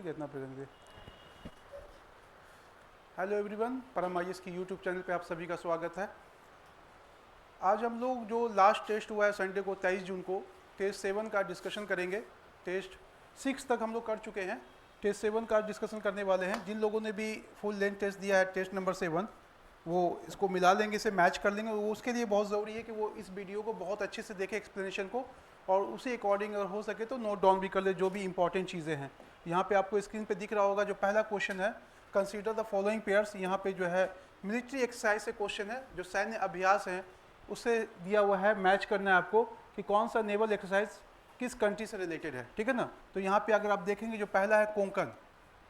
है, इतना प्रेजेंट दे। Hello everyone, परम आईएएस की यूट्यूब चैनल पे आप सभी का स्वागत है। आज हम लोग जो लास्ट टेस्ट हुआ है संडे को 23 जून को, टेस्ट 7 का डिस्कशन करेंगे। टेस्ट 6 तक हम लोग कर चुके हैं, टेस्ट 7 का डिस्कशन करने वाले हैं। जिन लोगों ने भी फुल लेंथ टेस्ट दिया है टेस्ट नंबर 7, वो इसको मिला लेंगे, इसे मैच कर लेंगे। वो उसके लिए बहुत ज़रूरी है कि वो इस वीडियो को बहुत अच्छे से देखें, एक्सप्लेनेशन को, और उसी अकॉर्डिंग अगर हो सके तो नोट डाउन भी कर ले जो भी इंपॉर्टेंट चीज़ें हैं। यहाँ पे आपको स्क्रीन पे दिख रहा होगा जो पहला क्वेश्चन है, कंसीडर द फॉलोइंग पेयर्स। यहाँ पे जो है मिलिट्री एक्सरसाइज से क्वेश्चन है, जो सैन्य अभ्यास है उससे दिया हुआ है। मैच करना है आपको कि कौन सा नेवल एक्सरसाइज किस कंट्री से रिलेटेड है, ठीक है ना। तो यहाँ पे अगर आप देखेंगे जो पहला है कोंकण।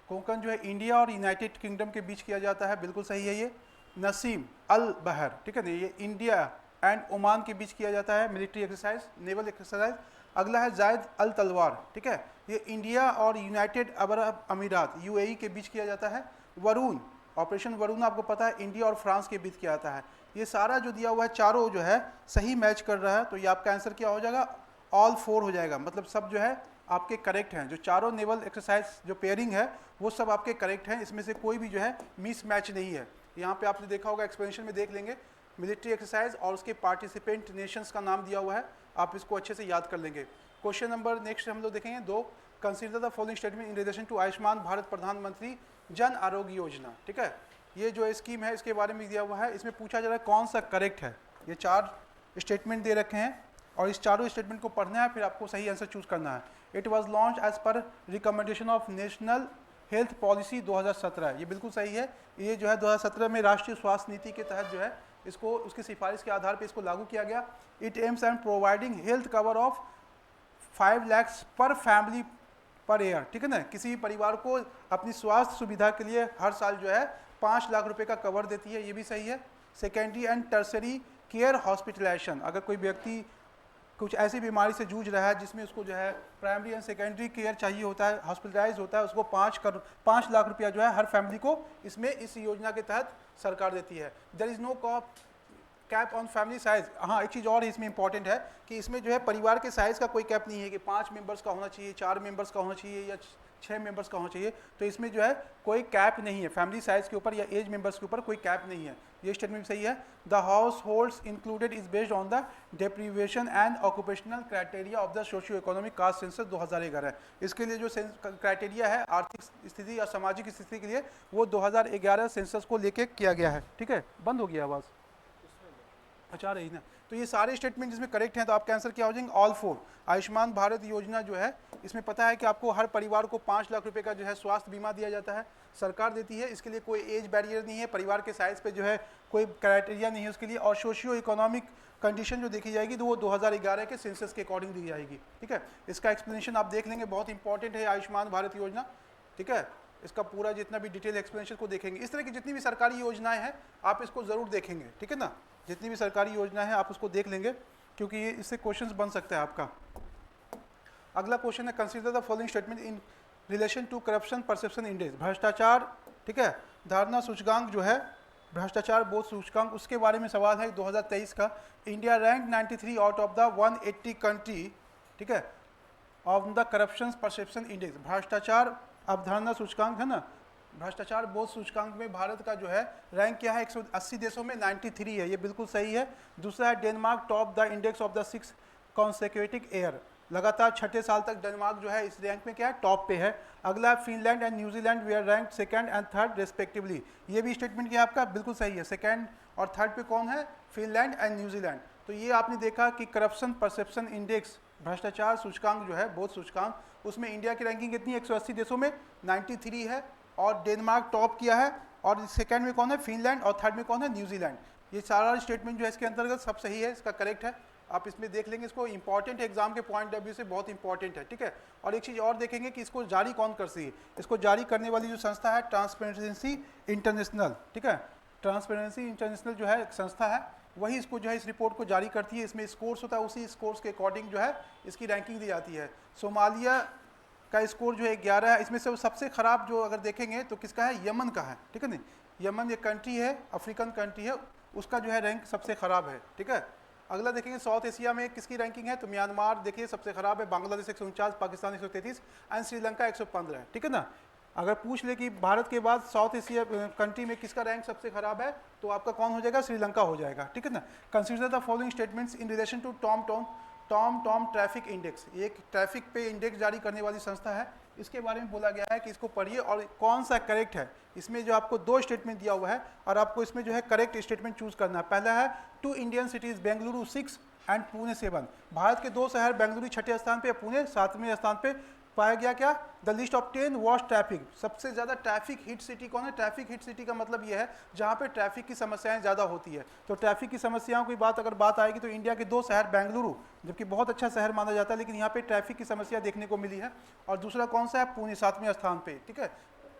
कोंकण जो है इंडिया और यूनाइटेड किंगडम के बीच किया जाता है, बिल्कुल सही है ये। नसीम अल बहर, ठीक है ना, ये इंडिया एंड ओमान के बीच किया जाता है मिलिट्री एक्सरसाइज, नेवल एक्सरसाइज। अगला है जायद अल तलवार, ठीक है, ये इंडिया और यूनाइटेड अरब अमीरात यूएई के बीच किया जाता है। वरुण, ऑपरेशन वरुण आपको पता है इंडिया और फ्रांस के बीच किया जाता है। ये सारा जो दिया हुआ है चारों जो है सही मैच कर रहा है, तो ये आपका आंसर क्या हो जाएगा, ऑल 4 हो जाएगा। मतलब सब जो है आपके करेक्ट हैं, जो चारों नेवल एक्सरसाइज जो पेयरिंग है वो सब आपके करेक्ट हैं, इसमें से कोई भी जो है मिस मैच नहीं है। यहाँ पे आपने देखा होगा, एक्सप्लेनेशन में देख लेंगे, मिलिट्री एक्सरसाइज और उसके पार्टिसिपेंट नेशंस का नाम दिया हुआ है, आप इसको अच्छे से याद कर लेंगे। क्वेश्चन नंबर नेक्स्ट हम लोग देखेंगे 2, consider the following statement in relation to Ayushman Bharat Pradhan Mantri Jan Arogya Yojana, ठीक है। ये जो स्कीम है इसके बारे में दिया हुआ है, इसमें पूछा जा रहा है कौन सा करेक्ट है। ये 4 स्टेटमेंट दे रखे हैं और इस चारों स्टेटमेंट को पढ़ना है, फिर आपको सही आंसर चूज करना है। It was launch as per recommendation of national health policy 2017, ये बिल्कुल सही है। ये जो है 2017 में राष्ट्रीय स्वास्थ्य नीति के तहत जो है इसको उसकी सिफारिश के आधार पर इसको लागू किया गया। It aims and providing health cover of 5 lakh पर फैमिली पर ईयर, ठीक है ना। किसी भी परिवार को अपनी स्वास्थ्य सुविधा के लिए हर साल जो है 5 लाख रुपए का कवर देती है, ये भी सही है। Secondary and tertiary care hospitalisation, अगर कोई व्यक्ति कुछ ऐसी बीमारी से जूझ रहा है जिसमें उसको जो है प्राइमरी एंड सेकेंडरी केयर चाहिए होता है, हॉस्पिटलाइज होता है, उसको 5 लाख रुपया जो है हर फैमिली को इसमें इस योजना के तहत सरकार देती है। There is no cap on family size. हाँ, एक चीज़ और इसमें इंपॉर्टेंट है कि इसमें जो है परिवार के साइज़ का कोई कैप नहीं है कि 5 मेंबर्स का होना चाहिए, 4 मेंबर्स का होना चाहिए या 6 मेंबर्स का होना चाहिए। तो इसमें जो है कोई कैप नहीं है, फैमिली साइज़ के ऊपर या एज मेंबर्स के ऊपर कोई कैप नहीं है। ये स्टेटमेंट सही है। The house holds included is based on the deprivation and occupational criteria of the socio economic caste census 2011। इसके लिए जो क्राइटेरिया है आर्थिक स्थिति या सामाजिक स्थिति के लिए, वो 2011 सेंसस को लेके किया गया है, ठीक है। बंद हो गया आवाज़, अच्छा रही ना। तो ये सारे स्टेटमेंट जिसमें करेक्ट हैं, तो आपका आंसर क्या हो जाएंगे, ऑल 4। आयुष्मान भारत योजना जो है इसमें पता है कि आपको हर परिवार को 5 लाख रुपए का जो है स्वास्थ्य बीमा दिया जाता है, सरकार देती है। इसके लिए कोई एज बैरियर नहीं है, परिवार के साइज पे जो है कोई क्राइटेरिया नहीं है उसके लिए, और सोशियो इकोनॉमिक कंडीशन जो देखी जाएगी तो वो 2011 के सेंसस के अकॉर्डिंग दी जाएगी, ठीक है। इसका एक्सप्लेनेशन आप देख लेंगे, बहुत इंपॉर्टेंट है आयुष्मान भारत योजना, ठीक है। इसका पूरा जितना भी डिटेल एक्सप्लेनेशन को देखेंगे। इस तरह की जितनी भी सरकारी योजनाएं हैं आप इसको ज़रूर देखेंगे, ठीक है ना। जितनी भी सरकारी योजना है आप उसको देख लेंगे, क्योंकि ये इससे क्वेश्चंस बन सकता है आपका। अगला क्वेश्चन है, consider the following statement in relation to corruption perception index, भ्रष्टाचार, ठीक है, धारणा सूचकांक जो है भ्रष्टाचार बोध सूचकांक, उसके बारे में सवाल है 2023 का। India rank 93 out of the 180 country, ठीक है, of the corruption perception index, भ्रष्टाचार अवधारणा सूचकांक है ना, भ्रष्टाचार बोध सूचकांक में भारत का जो है रैंक क्या है, 180 देशों में 93 है, ये बिल्कुल सही है। दूसरा है Denmark top the index of the 6 consecutive year, लगातार 6ठे साल तक डेनमार्क जो है इस रैंक में क्या है, टॉप पे है। अगला है Finland and New Zealand we are rank 2nd and 3rd respectively, ये भी स्टेटमेंट क्या है आपका, बिल्कुल सही है। 2nd और 3rd पे कौन है, फिनलैंड एंड न्यूजीलैंड। तो ये आपने देखा कि करप्शन परसेप्शन इंडेक्स, भ्रष्टाचार सूचकांक जो है बोध सूचकांक, उसमें इंडिया की रैंकिंग कितनी है, 180 देशों में 93 है, और डेनमार्क टॉप किया है, और 2nd में कौन है, फिनलैंड, और 3rd में कौन है, न्यूजीलैंड। ये सारा स्टेटमेंट जो है इसके अंतर्गत सब सही है, इसका करेक्ट है। आप इसमें देख लेंगे, इसको इंपॉर्टेंट है, एग्जाम के पॉइंट ऑफ व्यू से बहुत इंपॉर्टेंट है, ठीक है। और एक चीज़ और देखेंगे कि इसको जारी कौन करती है, इसको जारी करने वाली जो संस्था है ट्रांसपेरेंसी इंटरनेशनल, ठीक है। ट्रांसपेरेंसी इंटरनेशनल जो है एक संस्था है, वही इसको जो है इस रिपोर्ट को जारी करती है। इसमें स्कोर्स होता है, उसी स्कोर्स के अकॉर्डिंग जो है इसकी रैंकिंग दी जाती है। सोमालिया का स्कोर जो है 11 है, इसमें से सबसे ख़राब जो अगर देखेंगे तो किसका है, यमन का है, ठीक है नहीं। यमन एक कंट्री है, अफ्रीकन कंट्री है, उसका जो है रैंक सबसे ख़राब है, ठीक है। अगला देखेंगे साउथ एशिया में किसकी रैंकिंग है, तो म्यांमार देखिए सबसे खराब है, बांग्लादेश 149, पाकिस्तान 133 एंड श्रीलंका 115 है, ठीक है ना। अगर पूछ ले कि भारत के बाद साउथ एशिया कंट्री में किसका रैंक सबसे खराब है, तो आपका कौन हो जाएगा, श्रीलंका हो जाएगा, ठीक है ना। Consider the following statements in relation to Tom traffic index, एक ट्रैफिक पे इंडेक्स जारी करने वाली संस्था है, इसके बारे में बोला गया है कि इसको पढ़िए और कौन सा करेक्ट है। इसमें जो आपको 2 स्टेटमेंट दिया हुआ है और आपको इसमें जो है करेक्ट स्टेटमेंट चूज करना है। पहला है 2 Indian cities Bengaluru 6 and Pune 7, Bharat के 2 शहर बेंगलुरु 6ठे स्थान पे, पुणे 7वें स्थान पे पाया गया। क्या, the list of 10 worst traffic, सबसे ज़्यादा ट्रैफिक हिट सिटी कौन है। ट्रैफिक हिट सिटी का मतलब ये है जहाँ पे ट्रैफिक की समस्याएं ज़्यादा होती है। तो ट्रैफिक की समस्याओं की अगर बात आएगी तो इंडिया के 2 शहर बेंगलुरु, जबकि बहुत अच्छा शहर माना जाता है, लेकिन यहाँ पे ट्रैफिक की समस्या देखने को मिली है। और दूसरा कौन सा है, पुणे 7वें स्थान पे, ठीक है।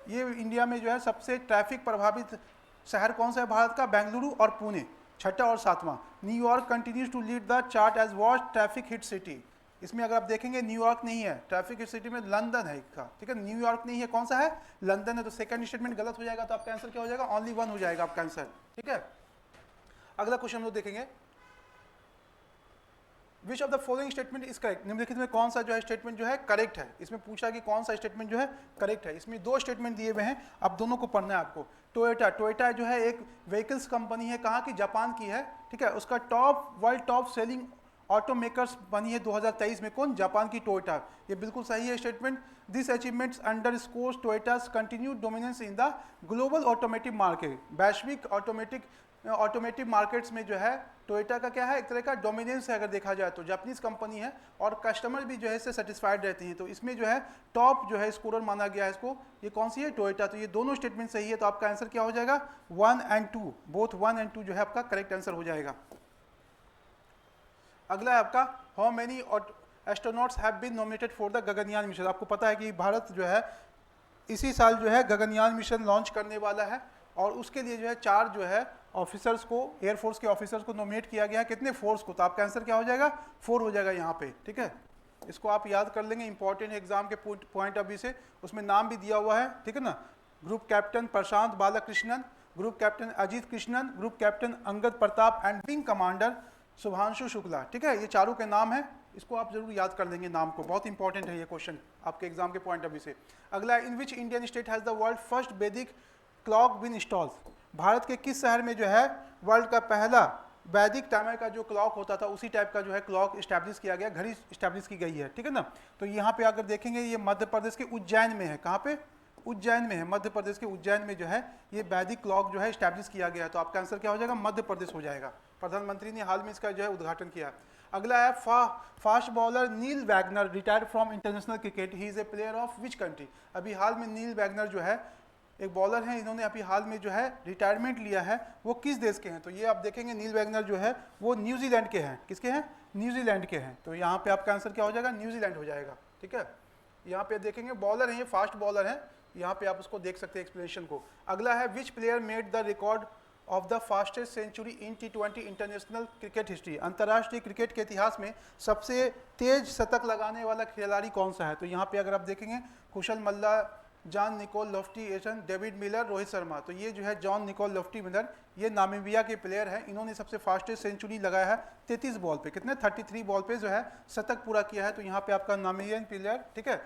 ये इंडिया में जो है सबसे ट्रैफिक प्रभावित शहर कौन सा है भारत का, बेंगलुरु और पुणे 6ठा और 7वां। New York continues to lead the chart as worst traffic hit city, इसमें अगर आप देखेंगे न्यूयॉर्क नहीं है, ट्रैफिक हिट सिटी में लंदन है इसका, ठीक है। न्यूयॉर्क नहीं है, कौन सा है, लंदन है। तो सेकंड स्टेटमेंट गलत हो जाएगा, तो आपका आंसर क्या हो जाएगा, ओनली 1 हो जाएगा आपका आंसर, ठीक है। अगला क्वेश्चन हम लोग देखेंगे, which of the following statement is correct, निम्नलिखित में कौन सा जो है स्टेटमेंट जो है करेक्ट है। इसमें पूछा कि कौन सा स्टेटमेंट जो है करेक्ट है। इसमें 2 स्टेटमेंट दिए हुए हैं, अब दोनों को पढ़ना है आपको। टोयोटा जो है एक व्हीकल्स कंपनी है, कहाँ की, जापान की है, ठीक है। उसका world top selling auto makers बनी है 2023 में, कौन, जापान की टोयोटा। ये बिल्कुल सही है statement. This achievements under scores Toyota's continued dominance in the global automotive market, वैश्विक ऑटोमेटिव मार्केट्स में जो है टोयोटा का क्या है, एक तरह का डोमिनेंस है। अगर देखा जाए तो जापानीज कंपनी है और कस्टमर भी जो है इससे सेटिस्फाइड रहते हैं, तो इसमें जो है टॉप जो है स्कोरर माना गया है इसको। ये कौन सी है, टोयोटा। तो ये दोनों स्टेटमेंट सही है, तो आपका आंसर क्या हो जाएगा, 1 and 2, बोथ 1 and 2 जो है आपका करेक्ट आंसर हो जाएगा। अगला है आपका, how many astronauts have been nominated for the Gaganyaan mission. आपको पता है कि भारत जो है इसी साल जो है गगनयान मिशन लॉन्च करने वाला है, और उसके लिए जो है 4 जो है ऑफिसर्स को, एयरफोर्स के ऑफिसर्स को नॉमिनेट किया गया है। कितने, 4 को। तो आपका आंसर क्या हो जाएगा, 4 हो जाएगा यहाँ पे, ठीक है। इसको आप याद कर लेंगे, इंपॉर्टेंट एग्जाम के पॉइंट ऑफ व्यू से। उसमें नाम भी दिया हुआ है, ठीक है ना। Group captain Prashant Balakrishnan, group captain Ajit Krishnan, group captain Angad Pratap and wing commander Shubhanshu Shukla, ठीक है। ये चारों के नाम है, इसको आप जरूर याद कर लेंगे नाम को, बहुत इंपॉर्टेंट है ये क्वेश्चन आपके एग्जाम के पॉइंट ऑफ व्यू से। अगला, in which Indian state has the world first Vedic clock been installed, Bharat के किस शहर में जो है वर्ल्ड का पहला वैदिक टाइमर का जो क्लॉक होता था उसी टाइप का जो है क्लॉक इस्टेब्लिश किया गया, घड़ी इस्टेब्लिश की गई है, ठीक है ना। तो यहाँ पे अगर देखेंगे ये मध्य प्रदेश के उज्जैन में है, कहाँ पे, उज्जैन में है, मध्य प्रदेश के उज्जैन में जो है ये वैदिक क्लॉक जो है इस्टेब्लिश किया गया है। तो आपका आंसर क्या हो जाएगा, मध्य प्रदेश हो जाएगा। प्रधानमंत्री ने हाल में इसका जो है उद्घाटन किया। अगला है, fast bowler Neil Wagner retired from international cricket, he is a player of which country. अभी हाल में नील वैगनर जो है एक बॉलर हैं, इन्होंने अभी हाल में जो है रिटायरमेंट लिया है, वो किस देश के हैं। तो ये आप देखेंगे नील वैगनर जो है वो न्यूजीलैंड के हैं, किसके हैं, न्यूजीलैंड के हैं। तो यहाँ पे आपका आंसर क्या हो जाएगा, न्यूजीलैंड हो जाएगा, ठीक है। यहाँ पे देखेंगे बॉलर हैं, ये फास्ट बॉलर हैं, यहाँ पे आप उसको देख सकते हैं एक्सप्लेनेशन को। अगला है, which player made the record of the fastest century in T20 international cricket history, अंतर्राष्ट्रीय क्रिकेट के इतिहास में सबसे तेज शतक लगाने वाला खिलाड़ी कौन सा है। तो यहाँ पे अगर आप देखेंगे कुशल मल्ला, जॉन निकोल लोफ्टी एसन, डेविड मिलर, रोहित शर्मा। तो ये जो है जॉन निकोल लोफ्टी मिलर, ये नामीबिया के प्लेयर हैं, इन्होंने सबसे फास्टेस्ट सेंचुरी लगाया है 33 बॉल पे, कितने 33 बॉल पे जो है शतक पूरा किया है। तो यहाँ पे आपका नामीबियन प्लेयर, ठीक है,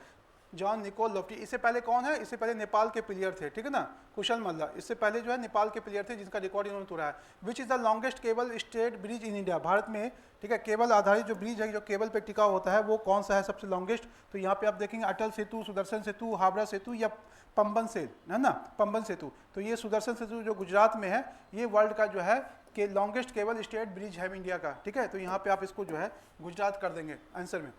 जॉन निकोल लोफ्टी। इससे पहले कौन है, इससे पहले नेपाल के प्लेयर थे, ठीक है ना, कुशल मल्ला। इससे पहले जो है नेपाल के प्लेयर थे जिसका रिकॉर्ड इन्होंने तोड़ा है। Which is the longest cable stayed bridge in India, भारत में, ठीक है, केबल आधारित जो ब्रिज है, जो केबल पे टिका होता है, वो कौन सा है सबसे लॉन्गेस्ट। तो यहाँ पे आप देखेंगे अटल सेतु, सुदर्शन सेतु, हावड़ा सेतु या पंबन सेतु, है ना, पंबन सेतु। तो ये सुदर्शन सेतु जो गुजरात में है, ये वर्ल्ड का जो है कि लॉन्गेस्ट केबल स्टेट ब्रिज है इंडिया का, ठीक है। तो यहाँ पे आप इसको जो है गुजरात कर देंगे आंसर में,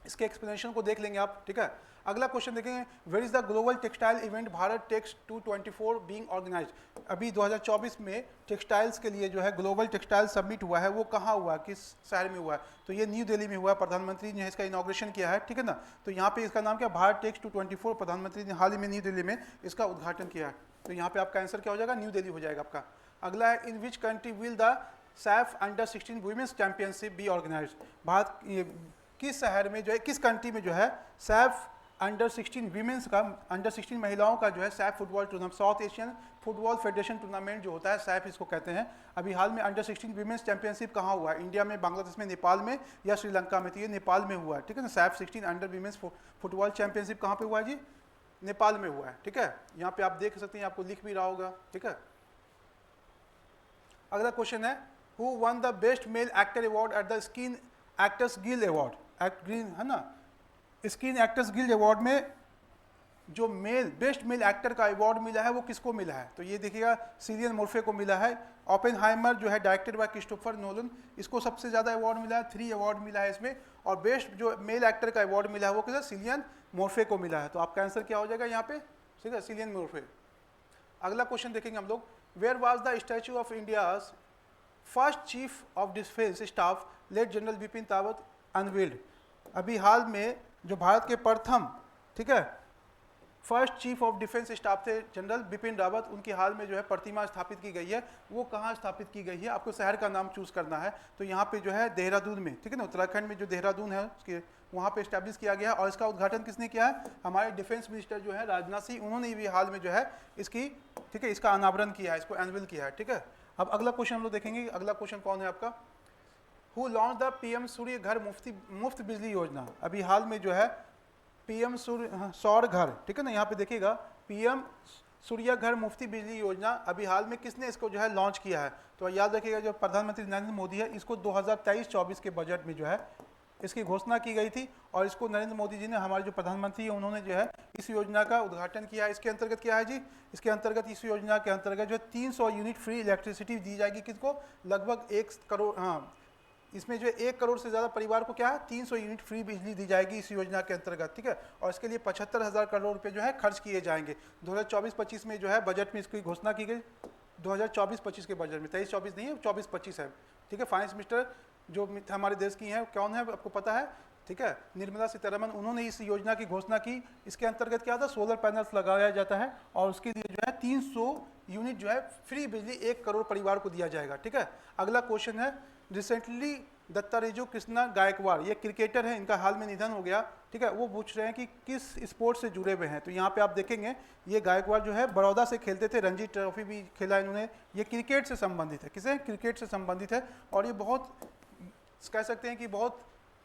इसके एक्सप्लेनेशन को देख लेंगे आप, ठीक है। अगला क्वेश्चन देखेंगे, where is the global textile event Bharat Tex 224 being organised. अभी 2024 में टेक्सटाइल्स के लिए जो है ग्लोबल टेक्सटाइल समिट हुआ है, वो कहाँ हुआ, किस शहर में हुआ है। तो ये न्यू दिल्ली में हुआ है, प्रधानमंत्री ने इसका इनॉग्रेशन किया है, ठीक है ना। तो यहाँ पे इसका नाम क्या, भारत टेक्स 224, प्रधानमंत्री ने हाल ही में न्यू दिल्ली में इसका उद्घाटन किया है। तो यहाँ पे आपका आंसर क्या हो जाएगा, न्यू दिल्ली हो जाएगा आपका। अगला है, in which country will the SAFF under 16 women's championship be organised. Bharat किस शहर में जो है, किस कंट्री में जो है सैफ अंडर 16 वीमेंस का, अंडर 16 महिलाओं का जो है Saif football tournament, south Asian football federation tournament जो होता है सैफ इसको कहते हैं, अभी हाल में अंडर 16 वीमेंस चैंपियनशिप कहाँ हुआ है? इंडिया में, बांग्लादेश में, नेपाल में या श्रीलंका में? तो ये नेपाल में हुआ है, ठीक है ना। Saif 16 under women's football championship कहाँ पे हुआ है जी? नेपाल में हुआ है, ठीक है। यहाँ पे आप देख सकते हैं, आपको लिख भी रहा होगा, ठीक है। अगला क्वेश्चन है, who one the best male actor award at the screen actors guild award? Act green है ना, स्क्रीन एक्टर्स गिल्ड अवार्ड में जो बेस्ट मेल एक्टर का अवार्ड मिला है वो किसको मिला है? तो ये देखिएगा सिलियन मोर्फे को मिला है। ओपेनहाइमर जो है डायरेक्टेड बाय क्रिस्टोफर नोलन, इसको सबसे ज़्यादा अवार्ड मिला है, 3 अवार्ड मिला है इसमें। और बेस्ट जो मेल एक्टर का अवार्ड मिला है वो किसे? सिलियन मोर्फे को मिला है। तो आपका आंसर क्या हो जाएगा यहाँ पे? ठीक है, सिलियन मोर्फे। अगला क्वेश्चन देखेंगे हम लोग, where was the statue of India's first chief of defence staff late general Bipin Rawat unveiled? अभी हाल में जो भारत के प्रथम, ठीक है, first chief of defence staff थे जनरल बिपिन रावत, उनकी हाल में जो है प्रतिमा स्थापित की गई है। वो कहाँ स्थापित की गई है? आपको शहर का नाम चूज करना है। तो यहाँ पे जो है देहरादून में, ठीक है ना, उत्तराखंड में जो देहरादून है उसके वहाँ पे इस्टेब्लिश किया गया है। और इसका उद्घाटन किसने किया है? हमारे डिफेंस मिनिस्टर जो है राजनाथ सिंह, उन्होंने भी हाल में जो है इसकी, ठीक है, इसका अनावरण किया है, इसको एनविल किया है, ठीक है। अब अगला क्वेश्चन हम लोग देखेंगे। अगला क्वेश्चन कौन है आपका? हु लॉन्च द पीएम सूर्य घर मुफ्त बिजली योजना? अभी हाल में जो है पीएम सौर घर, ठीक है ना, यहाँ पे देखिएगा पीएम सूर्य घर मुफ्ती बिजली योजना, अभी हाल में किसने इसको जो है लॉन्च किया है? तो याद रखिएगा जो प्रधानमंत्री नरेंद्र मोदी है, इसको 2023-24 के बजट में जो है इसकी घोषणा की गई थी। और इसको नरेंद्र मोदी जी ने, हमारे जो प्रधानमंत्री है, उन्होंने जो है इस योजना का उद्घाटन किया है। इसके अंतर्गत क्या है जी? इसके अंतर्गत, इस योजना के अंतर्गत जो 300 यूनिट फ्री इलेक्ट्रिसिटी दी जाएगी। किसको? लगभग 1 करोड़, हाँ, इसमें जो 1 करोड़ से ज़्यादा परिवार को क्या है 300 यूनिट फ्री बिजली दी जाएगी इस योजना के अंतर्गत, ठीक है। और इसके लिए 75,000 करोड़ रुपए जो है खर्च किए जाएंगे। 2024-25 में जो है बजट में इसकी घोषणा की गई। 2024-25 के बजट में, 23-24 नहीं है, 24-25 है, ठीक है। फाइनेंस मिनिस्टर जो हमारे देश की हैं कौन है आपको पता है, ठीक है, निर्मला सीतारमण, उन्होंने इस योजना की घोषणा की। इसके अंतर्गत क्या था? सोलर पैनल्स लगाया जाता है और उसके लिए जो है 300 यूनिट जो है फ्री बिजली 1 करोड़ परिवार को दिया जाएगा, ठीक है। अगला क्वेश्चन है, रिसेंटली दत्तारेजू कृष्णा गायकवाड़, ये क्रिकेटर है, इनका हाल में निधन हो गया, ठीक है। वो पूछ रहे हैं कि किस स्पोर्ट से जुड़े हुए हैं। तो यहाँ पे आप देखेंगे ये गायकवाड़ जो है बड़ौदा से खेलते थे, रणजी ट्रॉफी भी खेला इन्होंने। ये क्रिकेट से संबंधित है, किसे? क्रिकेट से संबंधित है। और ये बहुत, कह सकते हैं कि बहुत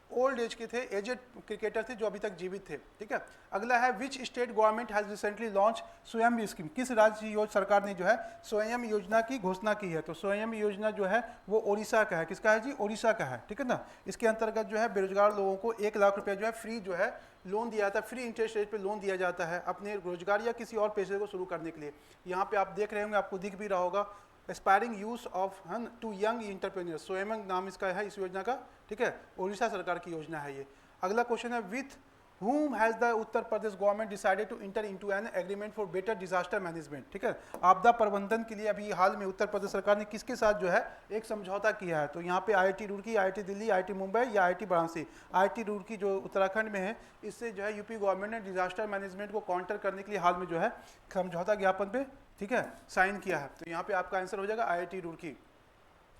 ओल्ड एज के थे, एजेड क्रिकेटर थे जो अभी तक जीवित थे, ठीक है। अगला है, विच state government has recently launch स्वयं स्कीम? किस राज्य सरकार ने जो है स्वयं योजना की घोषणा की है? तो स्वयं योजना जो है वो ओडिशा का है। किसका है जी? ओडिशा का है, ठीक है ना। इसके अंतर्गत जो है बेरोजगार लोगों को 1 लाख रुपया जो है फ्री जो है लोन दिया जाता है, फ्री इंटरेस्ट रेट पे लोन दिया जाता है अपने रोजगार या किसी और पेशे को शुरू करने के लिए। यहाँ पे आप देख रहे होंगे, आपको दिख भी रहा होगा, aspiring use of to young entrepreneur, Swayam नाम इसका है इस योजना का, ठीक है। उड़ीसा सरकार की योजना है ये। अगला क्वेश्चन है, with whom has the Uttar Pradesh government decided to enter into an agreement for better disaster management? ठीक है, आपदा प्रबंधन के लिए अभी हाल में उत्तर प्रदेश सरकार ने किसके साथ जो है एक समझौता किया है? तो यहाँ पे IIT Roorkee, IIT Delhi, IIT Mumbai या IIT वाराणसी। IIT रुड़की जो उत्तराखंड में है, इससे जो है यूपी गवर्नमेंट ने डिजास्टर मैनेजमेंट को काउंटर करने के लिए हाल में जो है समझौता ज्ञापन पे, ठीक है, साइन किया है। तो यहाँ पे आपका आंसर हो जाएगा IIT रुड़की।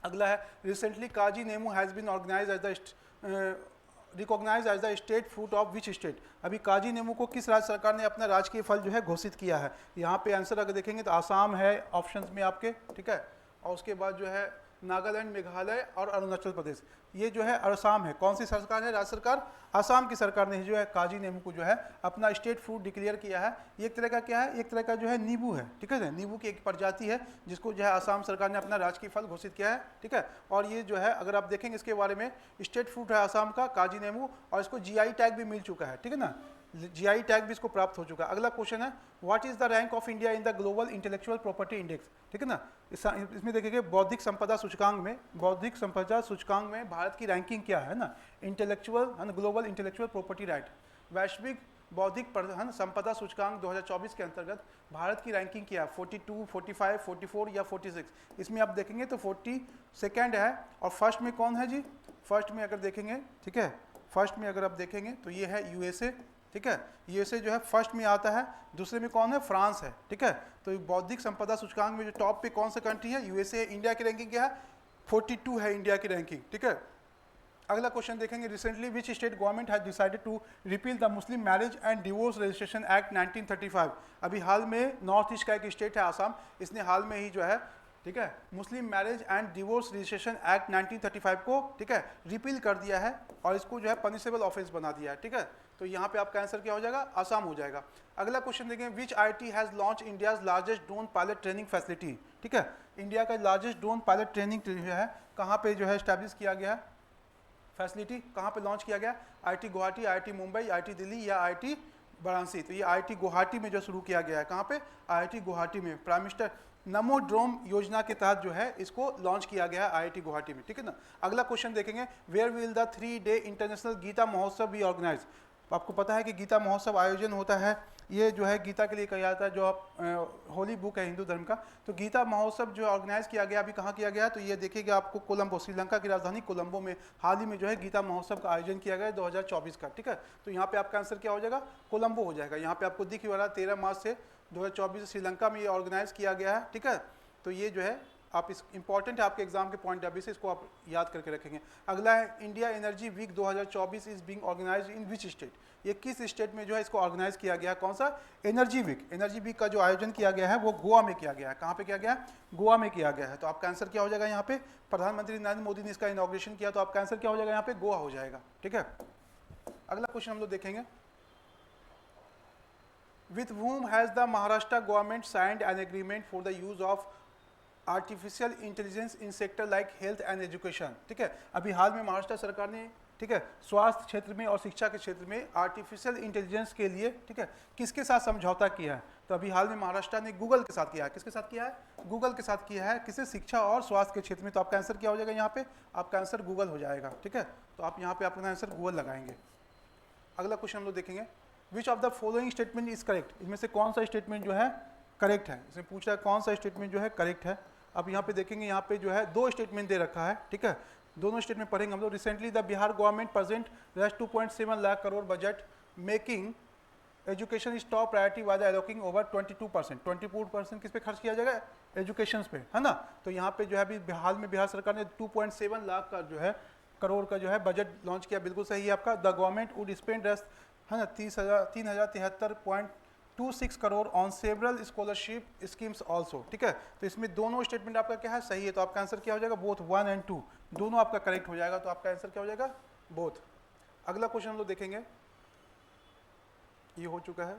अगला है, recently Kaji Nemu has been organise as the recognise as the state fruit of which state? अभी काजी नींबू को किस राज्य सरकार ने अपना राजकीय फल जो है घोषित किया है? यहाँ पे आंसर अगर देखेंगे तो आसाम है ऑप्शंस में आपके, ठीक है, और उसके बाद जो है नागालैंड, मेघालय और अरुणाचल प्रदेश। ये जो है असम है। कौन सी सरकार है? राज्य सरकार असम की सरकार ने जो है काजी नींबू को जो है अपना स्टेट फ्रूट डिक्लेयर किया है। ये एक तरह का क्या है? एक तरह का जो है नींबू है, ठीक है, नींबू की एक प्रजाति है जिसको जो है असम सरकार ने अपना राजकीय फल घोषित किया है, ठीक है। और ये जो है अगर आप देखेंगे इसके बारे में, स्टेट फ्रूट है असम का काजी नींबू, और इसको GI टैग भी मिल चुका है, ठीक है ना, GI टैग भी इसको प्राप्त हो चुका है। अगला क्वेश्चन है, what is the rank of India in the global intellectual property index? ठीक है ना, इसमें देखिए बौद्धिक संपदा सूचकांक में, बौद्धिक संपदा सूचकांक में भारत की रैंकिंग क्या है ना, intellectual global intellectual property right, वैश्विक बौद्धिक संपदा सूचकांक 2024 के अंतर्गत भारत की रैंकिंग क्या है? 42, 45, 44 या 46? इसमें आप देखेंगे तो 42nd है। और फर्स्ट में कौन है जी? फर्स्ट में अगर देखेंगे, ठीक है, फर्स्ट में अगर आप देखेंगे तो ये है USA, ठीक है, USA जो है फर्स्ट में आता है। दूसरे में कौन है? फ्रांस है, ठीक है। तो बौद्धिक संपदा सूचकांक में जो टॉप पे कौन सा कंट्री है? USA है। इंडिया की रैंकिंग क्या है? 42 है इंडिया की रैंकिंग, ठीक है। अगला क्वेश्चन देखेंगे, recently which state government has decided to repeal the Muslim marriage and divorce registration act 1935। अभी हाल में नॉर्थ ईस्ट का एक स्टेट है आसाम, इसने हाल में ही जो है ठीक है मुस्लिम marriage and divorce registration act 1935 को ठीक है रिपील कर दिया है और इसको जो है पनिशेबल ऑफेंस बना दिया है। ठीक है, तो यहाँ पे आपका आंसर क्या हो जाएगा, आसाम हो जाएगा। अगला क्वेश्चन देखें, which IT has launch India's largest drone pilot training facility. ठीक है, इंडिया का लार्जेस्ट ड्रोन पायलट ट्रेनिंग जो है कहाँ पे जो है स्टैब्लिश किया गया है, फैसिलिटी कहाँ पे लॉन्च किया गया, IT Guwahati, IT Mumbai, IT Delhi या आईटी वाराणसी। तो ये आईटी गुवाहाटी में जो शुरू किया गया है, कहाँ पे, आईटी गुवाहाटी में। प्राइम मिनिस्टर नमो ड्रोन योजना के तहत जो है इसको लॉन्च किया गया है आईआईटी गुवाहाटी में। ठीक है ना। अगला क्वेश्चन देखेंगे, where will the 3-day international Gita Mahotsav be organise. आपको पता है कि गीता महोत्सव आयोजन होता है, ये जो है गीता के लिए कहा जाता है, जो आप होली बुक है हिंदू धर्म का। तो गीता महोत्सव जो ऑर्गेनाइज किया गया, अभी कहाँ किया गया, तो ये देखिएगा आपको कोलंबो, श्रीलंका की राजधानी कोलंबो में हाल ही में जो है गीता महोत्सव का आयोजन किया गया है 2024 का। ठीक है, तो यहाँ पे आपका आंसर क्या हो जाएगा, कोलंबो हो जाएगा। यहाँ पे आपको दिख ही रहा 13 मार्च से 2024 श्रीलंका में ये ऑर्गेनाइज किया गया है। ठीक है, तो ये जो है आप इस इंपॉर्टेंट है आपके एग्जाम के पॉइंट ऑफ व्यू से, इसको आप याद करके रखेंगे। अगला है, India energy week 2024 is being organised in which state. ये किस स्टेट में जो है इसको ऑर्गेनाइज किया गया, कौन सा, एनर्जी वीक। एनर्जी वीक का जो आयोजन किया गया है वो गोवा में किया गया है। कहाँ पे किया गया है, गोवा में किया गया है। तो आपका आंसर क्या हो जाएगा, यहाँ पे प्रधानमंत्री नरेंद्र मोदी ने इसका इनॉग्रेशन किया, तो आपका आंसर क्या हो जाएगा, यहाँ पे गोवा हो जाएगा। ठीक है, अगला क्वेश्चन हम लोग देखेंगे, with whom has the Maharashtra government signed an agreement for the use of artificial intelligence in sector like health and education. ठीक है, अभी हाल में महाराष्ट्र सरकार ने ठीक है स्वास्थ्य क्षेत्र में और शिक्षा के क्षेत्र में आर्टिफिशियल इंटेलिजेंस के लिए ठीक है किसके साथ समझौता किया है, तो अभी हाल में महाराष्ट्र ने गूगल के साथ किया है। किसके साथ किया है, गूगल के साथ किया है। किसे, शिक्षा और स्वास्थ्य के क्षेत्र में। तो आपका आंसर क्या हो जाएगा, यहाँ पे आपका आंसर गूगल हो जाएगा। ठीक है, तो आप यहाँ पे अपना आंसर गूगल लगाएंगे। अगला क्वेश्चन हम लोग देखेंगे, which of the following statement is correct. इनमें से कौन सा स्टेटमेंट जो है करेक्ट है, इसमें पूछ रहा है कौन सा स्टेटमेंट जो है करेक्ट है। अब यहाँ पे देखेंगे, यहाँ पे जो है 2 स्टेटमेंट दे रखा है। ठीक है, दोनों स्टेटमेंट पढ़ेंगे हम लोग। Recently the Bihar government present 2.7 lakh crore budget making education is top priority was allocating over 22%। 24% किस पे खर्च किया जाएगा, एजुकेशन पे, है ना। तो यहाँ पे जो है अभी हाल में बिहार सरकार ने 2.7 लाख का जो है करोड़ का जो है बजट लॉन्च किया। बिल्कुल सही है आपका। द गवर्नमेंट वुड स्पेंड है ना 3,073.26 crore on several scholarship schemes also. ठीक है, तो इसमें दोनों स्टेटमेंट आपका क्या है, सही है। तो आपका आंसर क्या हो जाएगा, बोथ 1 और 2 दोनों आपका करेक्ट हो जाएगा। तो आपका आंसर क्या हो जाएगा, बोथ। अगला क्वेश्चन हम लोग देखेंगे, ये हो चुका है,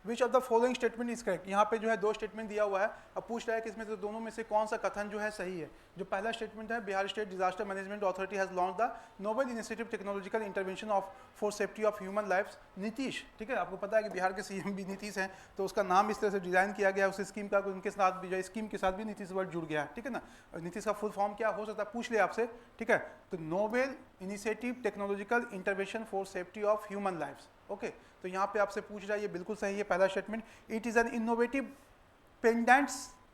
which of the following statement is correct. यहाँ पे जो है 2 स्टेटमेंट दिया हुआ है। अब पूछ रहा है कि इसमें से दोनों में से कौन सा कथन जो है सही है। जो पहला स्टेटमेंट है, Bihar state disaster management authority has launch the noble initiative technological intervention of for safety of human lifes, Nitish. ठीक है, आपको पता है कि बिहार के सीएम भी नीतीश हैं, तो उसका नाम इस तरह से डिजाइन किया गया उस स्कीम का, उनके साथ भी जो स्कीम के साथ भी नीतीश वर्ड जुड़ गया है। ठीक है ना, नीतीश का फुल फॉर्म क्या हो सकता है, पूछ ले आपसे। ठीक है, तो noble initiative technological intervention for safety of human lifes. Okay, तो यहाँ पे आपसे पूछ रहा है, ये बिल्कुल सही है पहला statement. It is an innovative pendant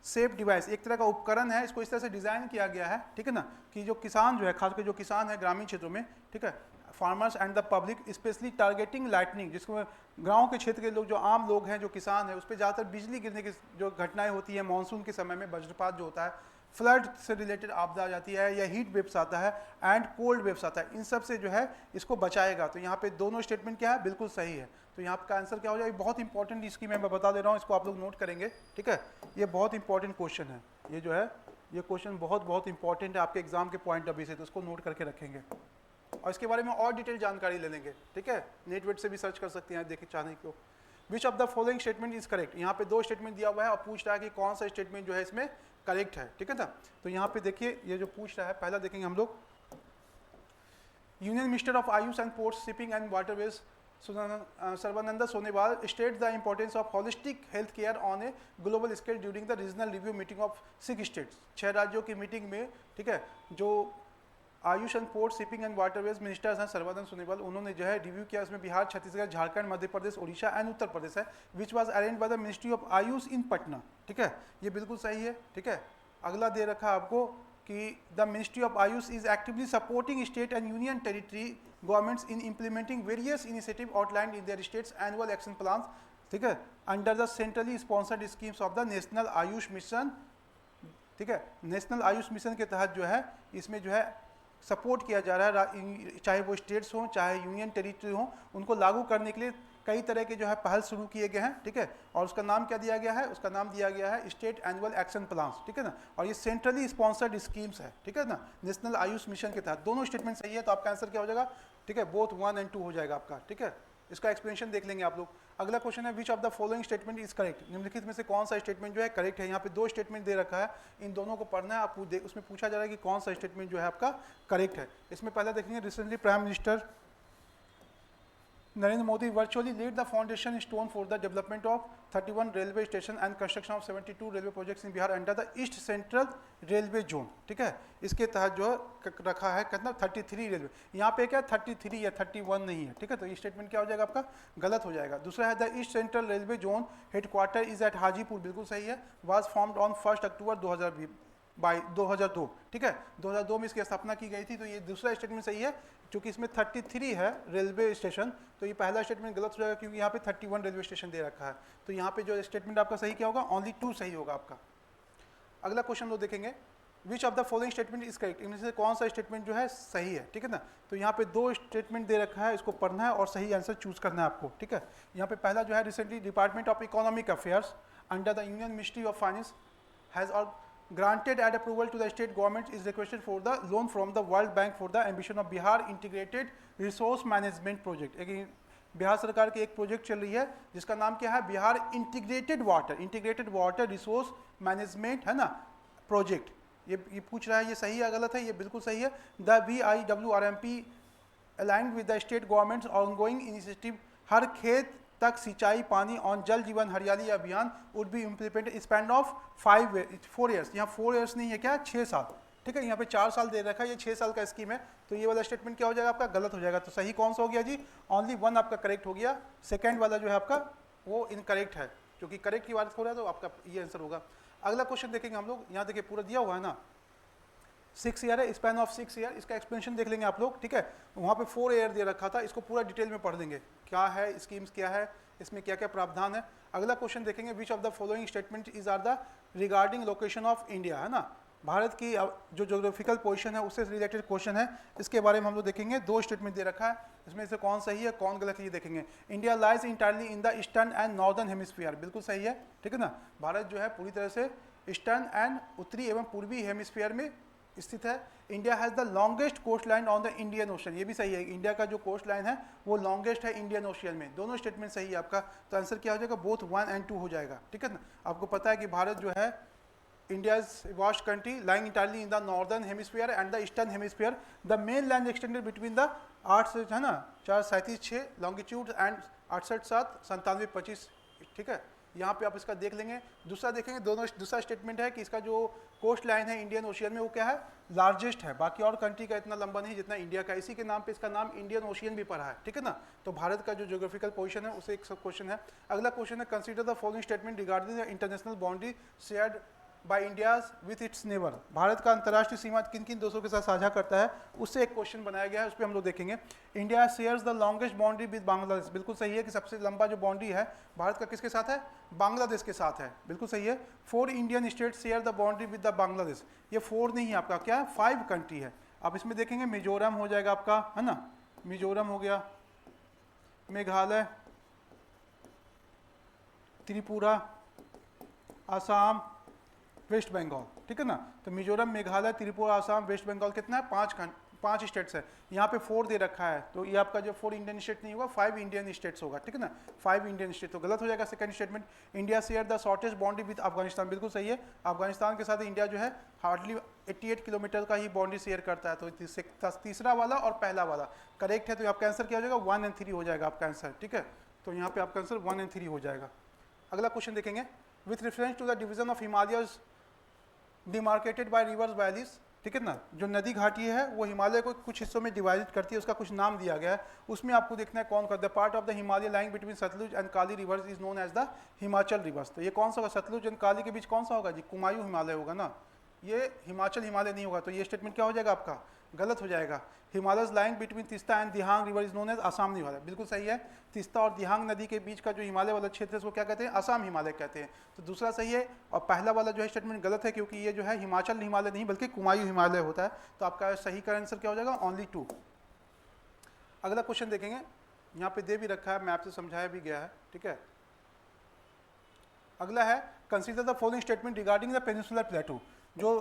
safe device, एक तरह का उपकरण है, इसको इस तरह से डिज़ाइन किया गया है। ठीक है ना, कि जो किसान जो है, खासकर जो किसान है ग्रामीण क्षेत्रों में, ठीक है, farmers and the public, specially targeting lightning, जिसको गांव के क्षेत्र के लोग, जो आम लोग हैं, जो किसान है, उस पर ज़्यादातर बिजली गिरने की जो घटनाएं होती हैं, मानसून के समय में वज्रपात जो होता है, फ्लड से रिलेटेड आपदा आ जाती है, या हीट वेव्स आता है एंड कोल्ड वेव्स आता है, इन सब से जो है इसको बचाएगा। तो यहाँ पे दोनों स्टेटमेंट क्या है, बिल्कुल सही है। तो यहाँ का आंसर क्या हो जाएगा, बहुत इंपॉर्टेंट स्कीम मैं बता दे रहा हूँ, इसको आप लोग नोट करेंगे। ठीक है, ये बहुत इंपॉर्टेंट क्वेश्चन है, ये जो है ये क्वेश्चन बहुत इंपॉर्टेंट है आपके एग्जाम के पॉइंट ऑफ व्यू से, तो इसको नोट करके रखेंगे और इसके बारे में और डिटेल जानकारी ले लेंगे। ठीक है, नेट वेट से भी सर्च कर सकते हैं देखिए चाहने को। विच of the following statement is correct. यहाँ पे 2 स्टेटमेंट दिया हुआ है और पूछ रहा है कि कौन सा स्टेटमेंट जो है इसमें करेक्ट है। ठीक है ना, तो यहाँ पे देखिए ये जो पूछ रहा है, पहला देखेंगे हम लोग, union minister of Ayush and ports shipping and waterways Sarbananda Sonowal state the importance of holistic health care on a global scale during the regional review meeting of 6 states. 6 राज्यों की मीटिंग में, ठीक है, जो Ayush and port shipping and waterways ministers हैं सर्बानंद सोनोवाल, उन्होंने जो है रिव्यू किया। उसमें बिहार, छत्तीसगढ़, झारखंड, मध्य प्रदेश, उड़ीसा एंड उत्तर प्रदेश है, which was arranged by the ministry of AYUSH in Patna. ठीक है, ये बिल्कुल सही है। ठीक है, अगला दे रखा आपको कि the ministry of Ayush is actively supporting state and union territory governments in implementing various initiative outlined in their states annual action plan. ठीक है, under the centrally sponsored schemes of the national Ayush mission. ठीक है, national Ayush mission के तहत जो है इसमें जो है सपोर्ट किया जा रहा है, चाहे वो स्टेट्स हों चाहे यूनियन टेरिटरी हों, उनको लागू करने के लिए कई तरह के जो है पहल शुरू किए गए हैं, ठीक है। और उसका नाम क्या दिया गया है, उसका नाम दिया गया है स्टेट एनुअल एक्शन प्लान्स, ठीक है ना। और ये सेंट्रली स्पॉन्सर्ड स्कीम्स है, ठीक है ना, नेशनल आयुष मिशन के तहत। दोनों स्टेटमेंट सही है, तो आपका आंसर क्या हो जाएगा, ठीक है, बोथ 1 और 2 हो जाएगा आपका, ठीक है। इसका एक्सप्लेनेशन देख लेंगे आप लोग। अगला क्वेश्चन है which of the following statement is correct, निम्नलिखित में से कौन सा स्टेटमेंट जो है करेक्ट है। यहाँ पे 2 स्टेटमेंट दे रखा है, इन दोनों को पढ़ना है आपको। उसमें पूछा जा रहा है कि कौन सा स्टेटमेंट जो है आपका करेक्ट है। इसमें पहला देखेंगे, recently prime minister Narendra Modi virtually laid the foundation stone for the development of 31 railway stations and construction of 72 railway projects in Bihar under the East Central Railway Zone, ठीक है। इसके तहत जो रखा है कितना 33 रेलवे, यहाँ पे क्या 33 या 31 नहीं है, ठीक है। तो ये स्टेटमेंट क्या हो जाएगा आपका, गलत हो जाएगा। दूसरा है the east central railway zone headquarter is at Hajipur, बिल्कुल सही है। वाज फॉर्म्ड ऑन 1 अक्टूबर 2002, ठीक है, 2002 में इसकी स्थापना की गई थी। तो ये दूसरा स्टेटमेंट सही है, क्योंकि इसमें 33 है रेलवे स्टेशन, तो ये पहला स्टेटमेंट गलत हो जाएगा क्योंकि यहाँ पे 31 रेलवे स्टेशन दे रखा है। तो यहाँ पे जो स्टेटमेंट आपका सही क्या होगा, ओनली 2 सही होगा आपका। अगला क्वेश्चन लोग देखेंगे, which of the following statement is correct, इनमें से कौन सा स्टेटमेंट जो है सही है, ठीक है ना। तो यहाँ पे 2 स्टेटमेंट दे रखा है, इसको पढ़ना है और सही आंसर चूज करना है आपको, ठीक है। यहाँ पे पहला जो है, recently department of economic affairs under the union ministry of finance has granted at approval to the state government is requested for the loan from the World Bank for the ambition of Bihar Integrated Resource Management Project। एक बिहार सरकार की एक project चल रही है जिसका नाम क्या है, Bihar integrated water resource management, है ना, प्रोजेक्ट। ये पूछ रहा है, ये सही है गलत है, ये बिल्कुल सही है। The VIWRMP aligned with the state government's ongoing initiative हर खेत तक सिंचाई पानी ऑन जल जीवन हरियाली अभियान would be implemented span of 4 years. यहाँ 4 ईयर्स नहीं है, क्या 6 साल, ठीक है। यहाँ पे 4 साल दे रखा है, ये 6 साल का स्कीम है। तो ये वाला स्टेटमेंट क्या हो जाएगा आपका, गलत हो जाएगा। तो सही कौन सा हो गया जी, ओनली 1 आपका करेक्ट हो गया। सेकेंड वाला जो है आपका वो इनकरेक्ट है, क्योंकि करेक्ट की बात हो रहा है तो आपका ये आंसर होगा। अगला क्वेश्चन देखेंगे हम लोग, यहाँ देखिए पूरा दिया हुआ है ना, 6 ईयर है, स्पैन ऑफ 6 ईयर, इसका एक्सप्लेनेशन देख लेंगे आप लोग, ठीक है। वहाँ पे 4 ईयर दे रखा था, इसको पूरा डिटेल में पढ़ लेंगे, क्या है स्कीम्स, क्या है इसमें, क्या क्या प्रावधान है। अगला क्वेश्चन देखेंगे, which of the following statement is are the regarding location of India, है ना, भारत की जो ज्योग्राफिकल पोजीशन है उससे रिलेटेड क्वेश्चन है, इसके बारे में हम लोग देखेंगे। 2 स्टेटमेंट दे रखा है, इसमें से कौन सही है कौन गलत है ये देखेंगे। India lies entirely in the eastern and northern hemisphere, बिल्कुल सही है, ठीक है ना। भारत जो है पूरी तरह से ईस्टर्न एंड उत्तरी एवं पूर्वी हेमिस्फीयर में स्थित है। India has the longest coast line on the Indian ocean, ये भी सही है, इंडिया का जो कोस्ट लाइन है वो लॉन्गेस्ट है इंडियन ओशियन में। दोनों स्टेटमेंट सही है आपका, तो आंसर क्या हो जाएगा, बोथ 1 और 2 हो जाएगा, ठीक है ना। आपको पता है कि भारत जो है India's vast country lying entirely in the northern hemisphere and the eastern hemisphere. The main land extended between the 8 से है ना 437 लॉन्गिट्यूड एंड 68 ठीक है। यहाँ पे आप इसका देख लेंगे। दूसरा देखेंगे, दूसरा स्टेटमेंट है कि इसका जो कोस्ट लाइन है इंडियन ओशियन में वो क्या है, लार्जेस्ट है, बाकी और कंट्री का इतना लंबा नहीं जितना इंडिया का। इसी के नाम पे इसका नाम इंडियन ओशियन भी पड़ा है, ठीक है ना। तो भारत का जो ज्योग्राफिकल पोजीशन है उसे एक सब क्वेश्चन है। अगला क्वेश्चन है, consider the following statement regarding the international boundary shared by India with its neighbour. Bharat का अंतर्राष्ट्रीय सीमा किन किन देशों के साथ साझा करता है, उससे एक क्वेश्चन बनाया गया है, उस पर हम लोग देखेंगे। India shares the longest boundary with Bangladesh, बिल्कुल सही है कि सबसे लंबा जो बाउंड्री है भारत का किसके साथ है, बांग्लादेश के साथ है, बिल्कुल सही है। 4 Indian state share the boundary with the Bangladesh, ये 4 नहीं है आपका, क्या है 5 कंट्री है। आप इसमें देखेंगे मिजोरम हो जाएगा आपका, है ना, मिजोरम हो गया, मेघालय, त्रिपुरा, आसाम, वेस्ट बंगाल, ठीक है ना। तो मिजोरम, मेघालय, त्रिपुरा, आसाम, वेस्ट बंगाल कितना है, 5 स्टेट्स है। यहाँ पे 4 दे रखा है, तो ये आपका जो 4 इंडियन स्टेट नहीं होगा, 5 इंडियन स्टेट्स होगा, ठीक है ना। 5 इंडियन स्टेट तो गलत हो जाएगा second statement. India share the shortest boundary with Afghanistan, बिल्कुल सही है। अफगानिस्तान के साथ इंडिया जो है हार्डली 88 किलोमीटर का ही बाउंड्री शेयर करता है। तो तीसरा वाला और पहला वाला करेक्ट है, तो आपका आंसर क्या हो जाएगा, 1 और 3 हो जाएगा आपका आंसर, ठीक है। तो यहाँ पे आपका आंसर 1 और 3 हो जाएगा। अगला क्वेश्चन देखेंगे, with reference to the division of Himalayas demarcated by rivers valleys, ठीक है ना। जो नदी घाटी है वो हिमालय को कुछ हिस्सों में डिवाइड करती है, उसका कुछ नाम दिया गया है, उसमें आपको देखना है कौन the part of the Himalaya lying between Sutlej and Kali rivers is known as the Himachal rivers. तो ये कौन सा होगा, सतलुज एंड काली के बीच कौन सा होगा जी, कुमायूं हिमालय होगा ना, ये हिमाचल हिमालय नहीं होगा। तो ये स्टेटमेंट क्या हो जाएगा आपका, गलत हो जाएगा। Himalayas lying between Teesta and Dihang river is known as Assam Himalaya, बिल्कुल सही है। तीस्ता और दिहांग नदी के बीच का जो हिमालय वाला क्षेत्र है उसको क्या कहते हैं? असम हिमालय कहते हैं। तो दूसरा सही है, और पहला वाला जो है स्टेटमेंट गलत है, क्योंकि ये जो है हिमाचल हिमालय नहीं बल्कि कुमायूं हिमालय होता है। तो आपका सही का आंसर क्या हो जाएगा? ओनली 2। अगला क्वेश्चन देखेंगे, यहाँ पे दे भी रखा है, मैप से समझाया भी गया है, ठीक है। अगला है consider the following statement regarding the peninsular प्लेटू। जो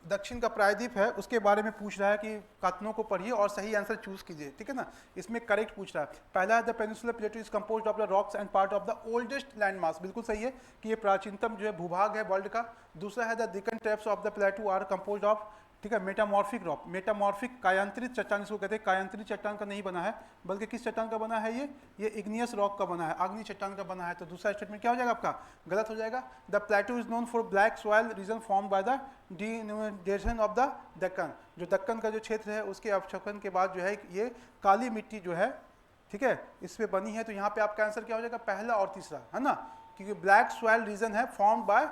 दक्षिण का प्रायद्वीप है उसके बारे में पूछ रहा है कि कथनों को पढ़िए और सही आंसर चूज कीजिए, ठीक है ना। इसमें करेक्ट पूछ रहा है। पहला है the peninsular प्लेटू is composed of the rocks and part of the oldest land mass, बिल्कुल सही है कि ये प्राचीनतम जो है भूभाग है वर्ल्ड का। दूसरा है the Deccan traps of the plateau are composed of, ठीक है, मेटामॉर्फिक रॉक। मेटामॉर्फिक कायांतरित चट्टान इसको कहते हैं। कायांतरित चट्टान का नहीं बना है, बल्कि किस चट्टान का बना है? ये इग्नियस रॉक का बना है, आग्नेय चट्टान का बना है। तो दूसरा स्टेटमेंट क्या हो जाएगा आपका? गलत हो जाएगा। The plateau is known for black soil region form by the denomination of the Deccan. जो दक्कन का जो क्षेत्र है उसके अवक्षेपण के बाद जो है ये काली मिट्टी जो है, ठीक है, इस पे बनी है। तो यहाँ पे आपका आंसर क्या हो जाएगा? पहला और तीसरा, है ना, क्योंकि ब्लैक सॉइल रीजन है form by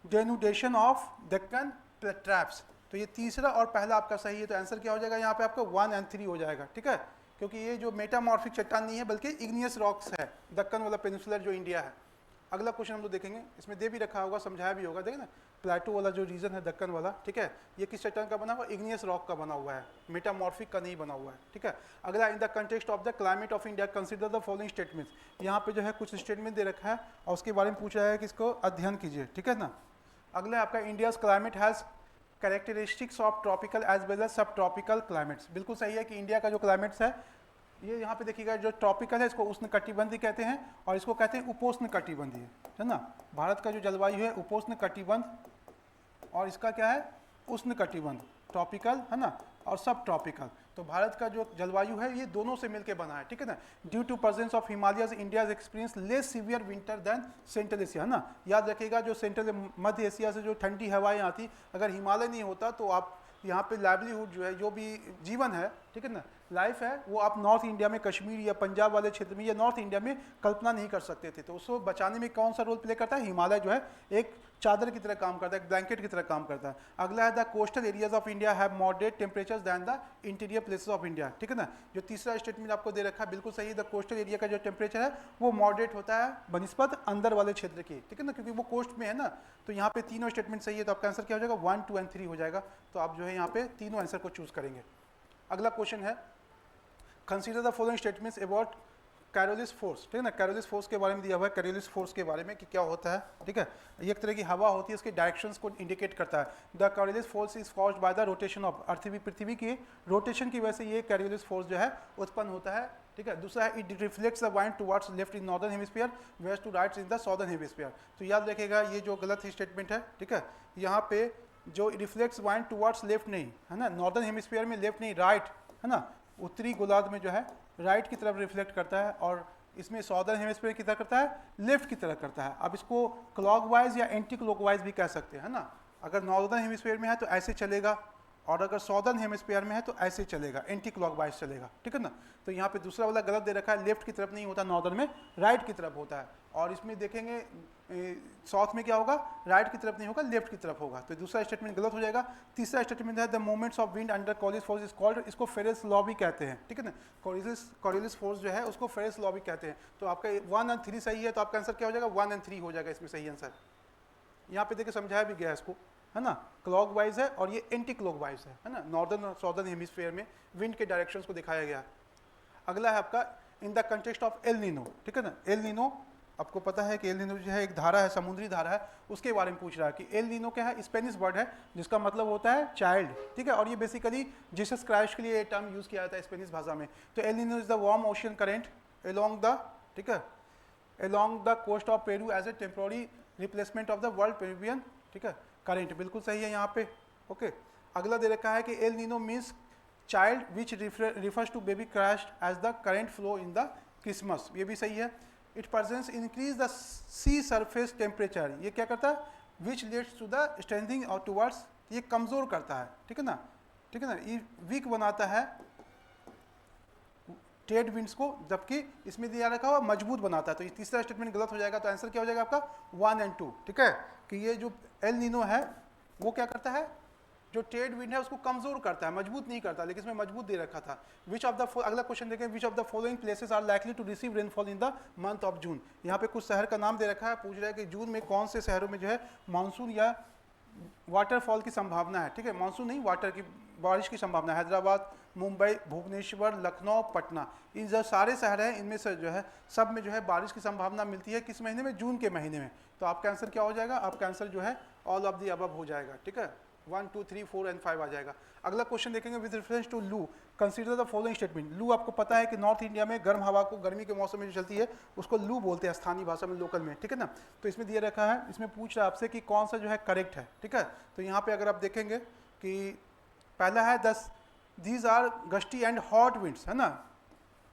denudation of Deccan traps. तो ये तीसरा और पहला आपका सही है। तो आंसर क्या हो जाएगा यहाँ पे आपका? 1 और 3 हो जाएगा, ठीक है, क्योंकि ये जो मेटामॉर्फिक चट्टान नहीं है बल्कि इग्नियस रॉक्स है, दक्कन वाला पेनिनसुलर जो इंडिया है। अगला क्वेश्चन हम लोग देखेंगे, इसमें दे भी रखा होगा, समझाया भी होगा, देखिए ना, प्लेटू वाला जो रीजन है दक्कन वाला, ठीक है, ये किस चट्टान का बना हुआ? इग्नियस रॉक का बना हुआ है, मेटामॉर्फिक का नहीं बना हुआ है, ठीक है। अगला, इन the context of the climate of India consider the following statements. यहाँ पे जो है कुछ स्टेटमेंट दे रखा है और उसके बारे में पूछ रहा है कि इसको अध्ययन कीजिए, ठीक है ना। अगला आपका India's climate has characteristics of tropical as well as sub tropical climates, बिल्कुल सही है कि इंडिया का जो क्लाइमेट्स है ये यहाँ पे देखिएगा, जो ट्रॉपिकल है इसको उष्ण कटिबंधीय कहते हैं और इसको कहते हैं उपोष्ण कटिबंधीय, है ना। भारत का जो जलवायु है उपोष्ण कटिबंध और इसका क्या है? उष्ण कटिबंध, ट्रॉपिकल, है ना, और सब ट्रॉपिकल। तो भारत का जो जलवायु है ये दोनों से मिलकर बना है, ठीक है ना। Due to presence of Himalayas India experience less severe winter than central Asia, है ना। याद रखिएगा, जो सेंट्रल मध्य एशिया से जो ठंडी हवाएं आती, अगर हिमालय नहीं होता तो आप यहाँ पे लाइवलीहुड जो है, जो भी जीवन है, ठीक है ना, लाइफ है, वो आप नॉर्थ इंडिया में, कश्मीर या पंजाब वाले क्षेत्र में या नॉर्थ इंडिया में कल्पना नहीं कर सकते थे। तो उसको बचाने में कौन सा रोल प्ले करता है? हिमालय जो है एक चादर की तरह काम करता है, एक ब्लैंकेट की तरह काम करता है। अगला है the coastal areas of India have moderate temperatures than the interior places of India, ठीक है ना। जो तीसरा स्टेटमेंट आपको दे रखा है बिल्कुल सही है, द कोस्टल एरिया का जो टेम्परेचर है वो मॉडरेट होता है बनिस्पत अंदर वाले क्षेत्र के, ठीक है ना, क्योंकि वो कोस्ट में है ना। तो यहाँ पे तीनों स्टेटमेंट सही है, तो आपका आंसर क्या हो जाएगा? 1, 2 और 3 हो जाएगा। तो आप जो है यहाँ पे तीनों आंसर को चूज करेंगे। अगला क्वेश्चन है, consider the following statements about Coriolis force, ठीक है ना। कैरोलिस फोर्स के बारे में दिया हुआ है, कैरोलिस फोर्स के बारे में कि क्या होता है, ठीक है। ये एक तरह की हवा होती है, इसके डायरेक्शंस को इंडिकेट करता है। The Coriolis force is caused by the rotation of prithvi की रोटेशन की वजह से ये कैरोलिस फोर्स जो है उत्पन्न होता है, ठीक है। दूसरा है, it reflects the wind towards left in northern hemisphere west to right in the southern hemisphere. तो याद रखिएगा ये जो गलत स्टेटमेंट है, ठीक है, यहाँ पे जो रिफ्लेक्ट्स वाइंड टुवर्ड्स लेफ्ट नहीं है ना, नॉर्दर्न हेमिस्फीयर में लेफ्ट नहीं राइट, है ना, उत्तरी गोलार्ध में जो है राइट की तरफ रिफ्लेक्ट करता है और इसमें सॉर्दर्न हेमिस्फीयर की तरह करता है, लेफ्ट की तरह करता है। अब इसको क्लॉकवाइज या एंटी क्लॉकवाइज भी कह सकते हैं, है ना। अगर नॉर्दर्न हेमिस्फीयर में है तो ऐसे चलेगा और अगर सॉर्दर्न हेमिस्फीयर में है तो ऐसे चलेगा, एंटी क्लॉकवाइज चलेगा, ठीक है ना। तो यहाँ पे दूसरा वाला गलत दे रखा है, लेफ्ट की तरफ नहीं होता नॉर्दर्न में, राइट की तरफ होता है। और इसमें देखेंगे साउथ में क्या होगा? राइट की तरफ नहीं होगा, लेफ्ट की तरफ होगा। तो दूसरा स्टेटमेंट गलत हो जाएगा। तीसरा स्टेटमेंट है the movements of wind under Coriolis force is called, इसको फेरेस लॉ भी कहते हैं, ठीक है ना। कॉरियोलिस फोर्स जो है उसको फेरेस लॉ भी कहते हैं। तो आपका 1 और 3 सही है, तो आपका आंसर क्या हो जाएगा? 1 और 3 हो जाएगा इसमें सही आंसर। यहाँ पे देखिए समझाया भी गया इसको, है ना। क्लॉकवाइज है और ये एंटी क्लॉकवाइज है ना, नॉर्दर्न और सॉर्दर्न हेमिस्फीयर में विंड के डायरेक्शंस को दिखाया गया। अगला है आपका इन the context of El Nino, ठीक है ना। एल नीनो आपको पता है कि एल नीनो जो है एक धारा है, समुद्री धारा है, उसके बारे में पूछ रहा है कि एल नीनो क्या है? स्पेनिश वर्ड है जिसका मतलब होता है चाइल्ड, ठीक है। और ये बेसिकली जीसस क्राइस्ट के लिए ये टर्म यूज किया जाता है स्पेनिश भाषा में। तो El Nino is the warm ocean current along the, ठीक है, along the coast of Peru as a temporary replacement of the world Peruvian, ठीक है, करेंट, बिल्कुल सही है यहाँ पे, ओके। अगला दे रखा है कि El Nino means child which refers to baby Christ as the current flow in the Christmas, ये भी सही है। It presents increase the sea surface temperature, ये क्या करता है? Which leads to the strengthening और टुवर्ड्स, ये कमजोर करता है, ठीक है ना, ठीक है ना, ये वीक बनाता है ट्रेड विंड्स को, जबकि इसमें दिया रखा हुआ मजबूत बनाता है। तो ये तीसरा स्टेटमेंट गलत हो जाएगा। तो आंसर क्या हो जाएगा आपका? 1 और 2, ठीक है, कि ये जो एल नीनो है वो क्या करता है? जो ट्रेड विंड है उसको कमजोर करता है, मजबूत नहीं करता, लेकिन इसमें मजबूत दे रखा था। विच ऑफ द, अगला क्वेश्चन देखें, which of the following places are likely to receive rainfall in the month of June. यहाँ पे कुछ शहर का नाम दे रखा है, पूछ रहा है कि जून में कौन से शहरों में जो है मानसून या वाटरफॉल की संभावना है। ठीक है, मानसून नहीं, वाटर की बारिश की संभावना। हैदराबाद, मुंबई, भुवनेश्वर, लखनऊ, पटना, इन जो सारे शहर हैं इनमें से जो है सब में जो है बारिश की संभावना मिलती है। किस महीने में? जून के महीने में। तो आपका आंसर क्या हो जाएगा? आपका आंसर जो है ऑल ऑफ दी अबव हो जाएगा। ठीक है, 1, 2, 3, 4 एंड 5 आ जाएगा। अगला क्वेश्चन देखेंगे, विद रेफरेंस टू लू कंसीडर द फॉलोइंग स्टेटमेंट। लू आपको पता है कि नॉर्थ इंडिया में गर्म हवा को गर्मी के मौसम में जो चलती है उसको लू बोलते हैं स्थानीय भाषा में, लोकल में। ठीक है ना, तो इसमें दिया रखा है, इसमें पूछ रहा है आपसे कि कौन सा जो है करेक्ट है। ठीक है, तो यहाँ पे अगर आप देखेंगे कि पहला है these are gusty and hot winds, है ना,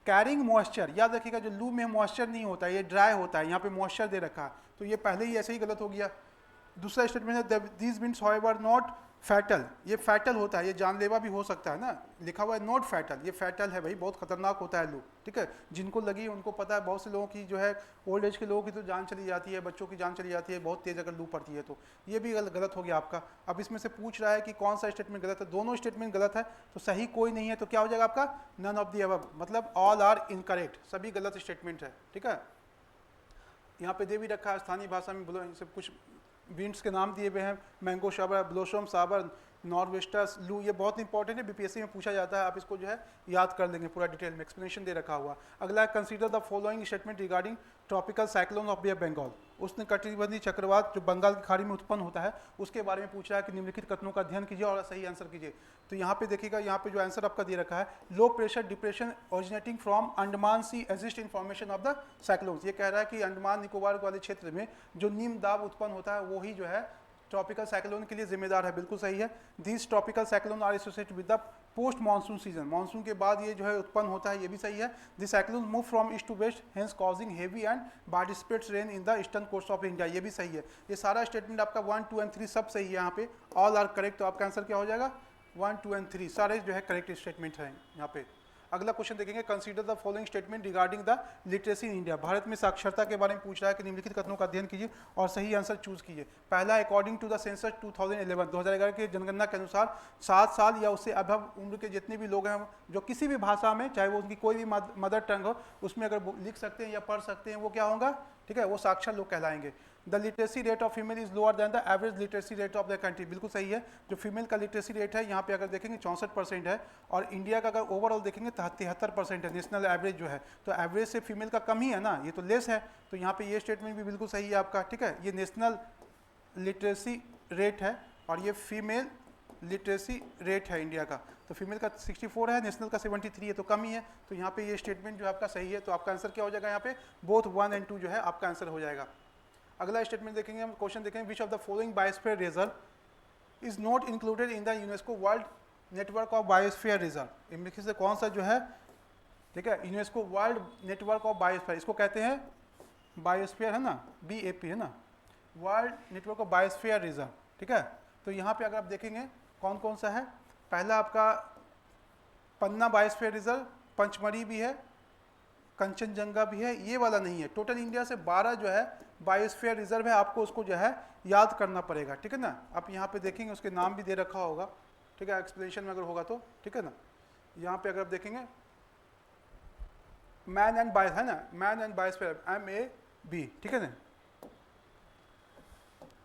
कैरिंग मॉइस्चर। याद रखिएगा जो लू में मॉइस्चर नहीं होता है, ये ड्राई होता है, यहाँ पे मॉइस्चर दे रखा है, तो ये पहले ही ऐसे ही गलत हो गया। दूसरा स्टेटमेंट है these winds however not fatal, ये फैटल होता है, ये जानलेवा भी हो सकता है ना, लिखा हुआ है नॉट फैटल, ये फैटल है भाई, बहुत खतरनाक होता है लू। ठीक है, जिनको लगी उनको पता है, बहुत से लोगों की जो है ओल्ड एज के लोगों की तो जान चली जाती है, बच्चों की जान चली जाती है बहुत तेज अगर लू पड़ती है तो। ये भी गलत हो गया आपका। अब इसमें से पूछ रहा है कि कौन सा स्टेटमेंट गलत है, दोनों स्टेटमेंट गलत है, तो सही कोई नहीं है, तो क्या हो जाएगा आपका? नन ऑफ दी अबव, मतलब ऑल आर इनकरेक्ट, सभी गलत स्टेटमेंट है। ठीक है, यहाँ पे दे भी रखा है स्थानीय भाषा में सब कुछ विंड्स के नाम दिए हुए हैं, मैंगो शावर, ब्लोसम साबर, नॉर्वेस्टर्स, लू, ये बहुत इंपॉर्टेंट है, बीपीएससी में पूछा जाता है, आप इसको जो है याद कर लेंगे, पूरा डिटेल में एक्सप्लेनेशन दे रखा हुआ। अगला है consider the following statement regarding tropical cyclone of bay of Bengal. उसने कटिबंधीय चक्रवात जो बंगाल की खाड़ी में उत्पन्न होता है उसके बारे में पूछा है कि निम्नलिखित कथनों का अध्ययन कीजिए और सही आंसर कीजिए। तो यहाँ पे देखिएगा, यहाँ पे जो आंसर आपका दे रखा है, low pressure depression originating from Andaman sea exist in formation of the cyclones. ये कह रहा है कि अंडमान निकोबार वाले क्षेत्र में जो निम्न दाब उत्पन्न होता है वो ही जो है ट्रॉपिकल साइक्लोन के लिए जिम्मेदार है। बिल्कुल सही है। This tropical cyclone are associated with the post monsoon season, monsoon के बाद ये जो है उत्पन्न होता है, ये भी सही है। This cyclone move from east to west, hence causing heavy and widespread rain in the eastern coast of India, ये भी सही है। ये सारा स्टेटमेंट आपका 1, 2 एंड 3 सब सही है, यहाँ पे ऑल आर करेक्ट। तो आपका आंसर क्या हो जाएगा? 1, 2 एंड 3 सारे जो है करेक्ट स्टेटमेंट हैं यहाँ पे। अगला क्वेश्चन देखेंगे, consider the following statement regarding the literacy in India. भारत में साक्षरता के बारे में पूछ रहा है कि निम्नलिखित कथनों का अध्ययन कीजिए और सही आंसर चूज कीजिए। पहला, अकॉर्डिंग टू द सेंसस 2011 के जनगणना के अनुसार 7 साल या उससे अभव उम्र के जितने भी लोग हैं जो किसी भी भाषा में, चाहे वो उनकी कोई भी मदर टंग हो, उसमें अगर लिख सकते हैं या पढ़ सकते हैं, वो क्या होगा? ठीक है, वो साक्षर लोग कहलाएंगे। The literacy rate of female is lower than the average literacy rate of the country, बिल्कुल सही है। जो फीमेल का लिटरेसी रेट है यहाँ पे अगर देखेंगे 64% है, और इंडिया का अगर ओवरऑल देखेंगे तो 73% है, नेशनल एवरेज जो है। तो एवरेज से फीमेल का कम ही है ना, ये तो लेस है, तो यहाँ पे ये स्टेटमेंट भी बिल्कुल सही है आपका। ठीक है, ये नेशनल लिटरेसी रेट है और ये फीमेल लिटरेसी रेट है इंडिया का। तो फीमेल का 64 है, नेशनल का 73 है, तो कम ही है। तो यहाँ पे ये स्टेटमेंट जो आपका सही है, तो आपका आंसर क्या हो जाएगा? यहाँ पे बोथ 1 एंड 2 जो है आपका आंसर हो जाएगा। अगला स्टेटमेंट देखेंगे हम, क्वेश्चन देखेंगे, which of the following biosphere reserve is not included in the UNESCO world network of biosphere reserve. इनमें से कौन सा जो है, ठीक है, UNESCO world network of biosphere, इसको कहते हैं बायोस्फीयर, है ना, BAP है ना, world network of biosphere reserve. ठीक है, तो यहाँ पे अगर आप देखेंगे कौन कौन सा है, पहला आपका पन्ना बायोस्फीयर रिजर्व, पंचमढ़ी भी है, कंचनजंगा भी है, ये वाला नहीं है। टोटल इंडिया से 12 जो है बायोस्फीयर रिजर्व है, आपको उसको जो है याद करना पड़ेगा। ठीक है ना, आप यहाँ पे देखेंगे उसके नाम भी दे रखा होगा, ठीक है, एक्सप्लेनेशन में अगर होगा तो, ठीक है ना। यहाँ पे अगर आप देखेंगे मैन एंड बायो है ना, मैन एंड बायोस्फीयर MAB, ठीक है ना।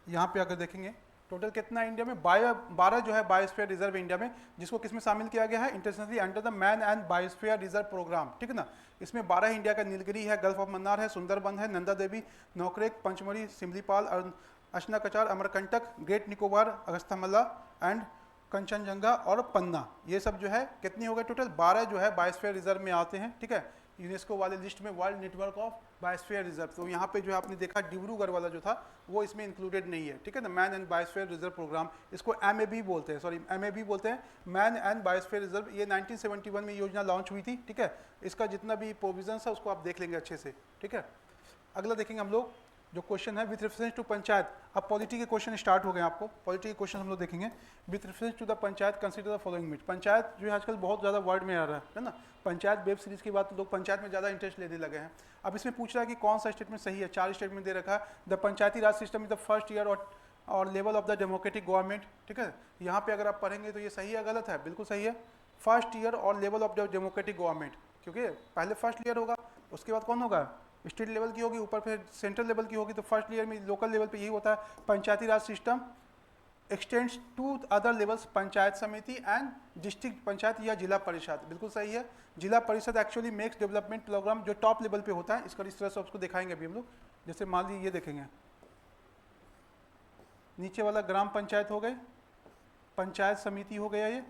यहाँ पे अगर देखेंगे टोटल कितना इंडिया में 12 जो है बायोस्फीयर रिजर्व इंडिया में, जिसको किसमें शामिल किया गया है? Internationally under the man and biosphere reserve programme. ठीक है ना, इसमें 12 इंडिया का नीलगिरी है, गल्फ ऑफ मन्नार है, सुंदरबन है, नंदा देवी, नौकरेक, पंचमढ़ी, सिमलीपाल, अशनाकचार, अमरकंटक, ग्रेट निकोबार, अगस्थ्यमला एंड कंचनजंगा और पन्ना, ये सब जो है कितनी हो गए? टोटल 12 जो है बायोस्फीयर रिजर्व में आते हैं। ठीक है, यूनेस्को वाले लिस्ट में world network of biosphere reserve. तो यहाँ पे जो है आपने देखा डिब्रूगढ़ वाला जो था वो इसमें इंक्लूडेड नहीं है। ठीक है ना, man and biosphere reserve programme, इसको MAB बोलते हैं, सॉरी MAB बोलते हैं, मैन एंड बायोस्फीयर रिजर्व। ये 1971 में योजना लॉन्च हुई थी। ठीक है, इसका जितना भी प्रोविजंस है उसको आप देख लेंगे अच्छे से। ठीक है, अगला देखेंगे हम लोग जो क्वेश्चन है विथ रेफरेंस टू पंचायत। अब पॉलिटी के क्वेश्चन स्टार्ट हो गए, आपको पॉलिटी के क्वेश्चन हम लोग देखेंगे। With reference to the panchayat consider the following meet. Panchayat जो है आजकल बहुत ज़्यादा वर्ड में आ रहा है ना, पंचायत वेब सीरीज के बाद तो लोग पंचायत में ज़्यादा इंटरेस्ट लेने लगे हैं। अब इसमें पूछ रहा है कि कौन सा स्टेटमेंट सही है। 4 स्टेटमेंट दे रखा है। The Panchayati Raj system is the first year और और level of the democratic government, ठीक है। यहाँ पे अगर आप पढ़ेंगे तो ये सही है गलत है? बिल्कुल सही है। फर्स्ट ईयर और level of the democratic government, क्योंकि पहले फर्स्ट ईयर होगा, उसके बाद कौन होगा? स्टेट लेवल की होगी, ऊपर फिर सेंट्रल लेवल की होगी। तो फर्स्ट ईयर में लोकल लेवल पे यही होता है। Panchayati Raj system extends to other levels, panchayat samiti and district panchayat या जिला परिषद, बिल्कुल सही है। जिला परिषद एक्चुअली मेक्स डेवलपमेंट प्रोग्राम, जो टॉप लेवल पे होता है। इसका इस तरह से उसको दिखाएंगे अभी हम लोग। जैसे मान लीजिए ये देखेंगे, नीचे वाला ग्राम पंचायत हो गए, पंचायत समिति हो गया ये,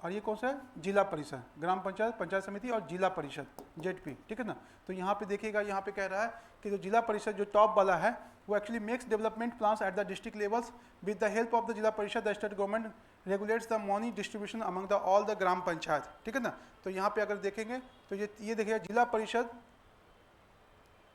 और ये कौन सा है? जिला परिषद। ग्राम पंचायत, पंचायत समिति और जिला परिषद, जेडपी, ठीक है ना। तो यहाँ पे देखिएगा, यहाँ पे कह रहा है कि जो जिला परिषद जो टॉप वाला है वो actually makes development plans at the district levels with the help of the zila parishad. The state government regulates the money distribution among the all the gram panchayat, ठीक है ना। तो यहाँ पे अगर देखेंगे तो ये देखिएगा जिला परिषद,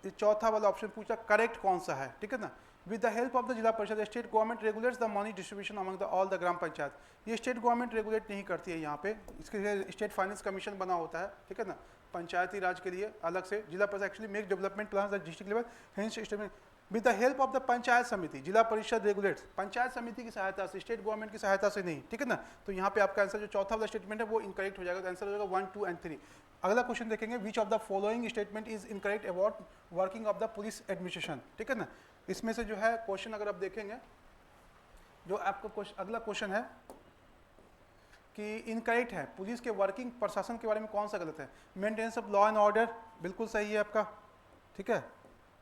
ये चौथा वाला ऑप्शन पूछा करेक्ट कौन सा है, ठीक है ना। With the help of the zila parishad state government regulates the money distribution among the all the gram panchayat. ये स्टेट गवर्नमेंट रेगुलेट नहीं करती है यहाँ पे, इसके लिए स्टेट फाइनेंस कमीशन बना होता है, ठीक है ना, पंचायती राज के लिए अलग से। जिला परिषद actually make development plan the district level, hence state with the help of the panchayat समिति। जिला परिषद रेगुलेट्स, पंचायत समिति की सहायता से, स्टेट गवर्नमेंट की सहायता से नहीं, ठीक है ना। तो यहाँ पे आपका आंसर जो चौथा वाला स्टेटमेंट है वो इनकरेक्ट हो जाएगा। तो आंसर हो जाएगा 1, 2 एंड 3। अगला क्वेश्चन देखेंगे, which of the following statement is incorrect about working of the police administration, ठीक है ना। इसमें से जो है क्वेश्चन अगर आप देखेंगे, जो आपका अगला क्वेश्चन है कि इनकरेक्ट है, पुलिस के वर्किंग प्रशासन के बारे में कौन सा गलत है? Maintenance of law and order, बिल्कुल सही है आपका, ठीक है।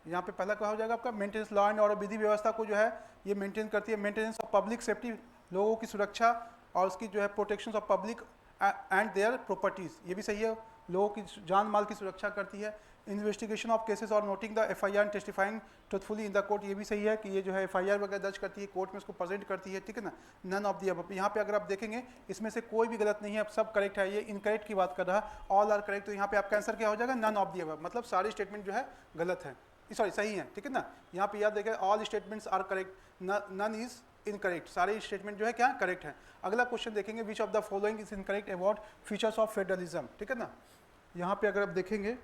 यहाँ पे पहला क्या हो जाएगा आपका? मेंटेनेंस लॉ एंड ऑर्डर, विधि व्यवस्था को जो है ये मेंटेन करती है। मेंटेनेंस ऑफ पब्लिक सेफ्टी, लोगों की सुरक्षा और उसकी जो है protection of public and their properties, ये भी सही है, लोगों की जान माल की सुरक्षा करती है। इन्वेस्टिगेशन ऑफ केसेस और noting the FIR and testifying truthfully in the court, ये भी सही है कि ये जो है एफआईआर वगैरह दर्ज करती है, कोर्ट में उसको प्रेजेंट करती है, ठीक है ना। नन ऑफ दी अबव, यहाँ पे अगर आप देखेंगे इसमें से कोई भी गलत नहीं है, अब सब करेक्ट है। ये इनकरेक्ट की बात कर रहा है, ऑल आर करेक्ट। तो यहाँ पे आपका आंसर क्या हो जाएगा? नन ऑफ दी अबव, मतलब सारे स्टेटमेंट जो है गलत है, सॉरी सही है, ठीक है ना। यहाँ पे याद रखिए all statements are correct, none is incorrect, सारे स्टेटमेंट जो है क्या करेक्ट है। अगला क्वेश्चन देखेंगे, which of the following is incorrect about features of federalism, ठीक है ना। यहाँ पे अगर आप देखेंगे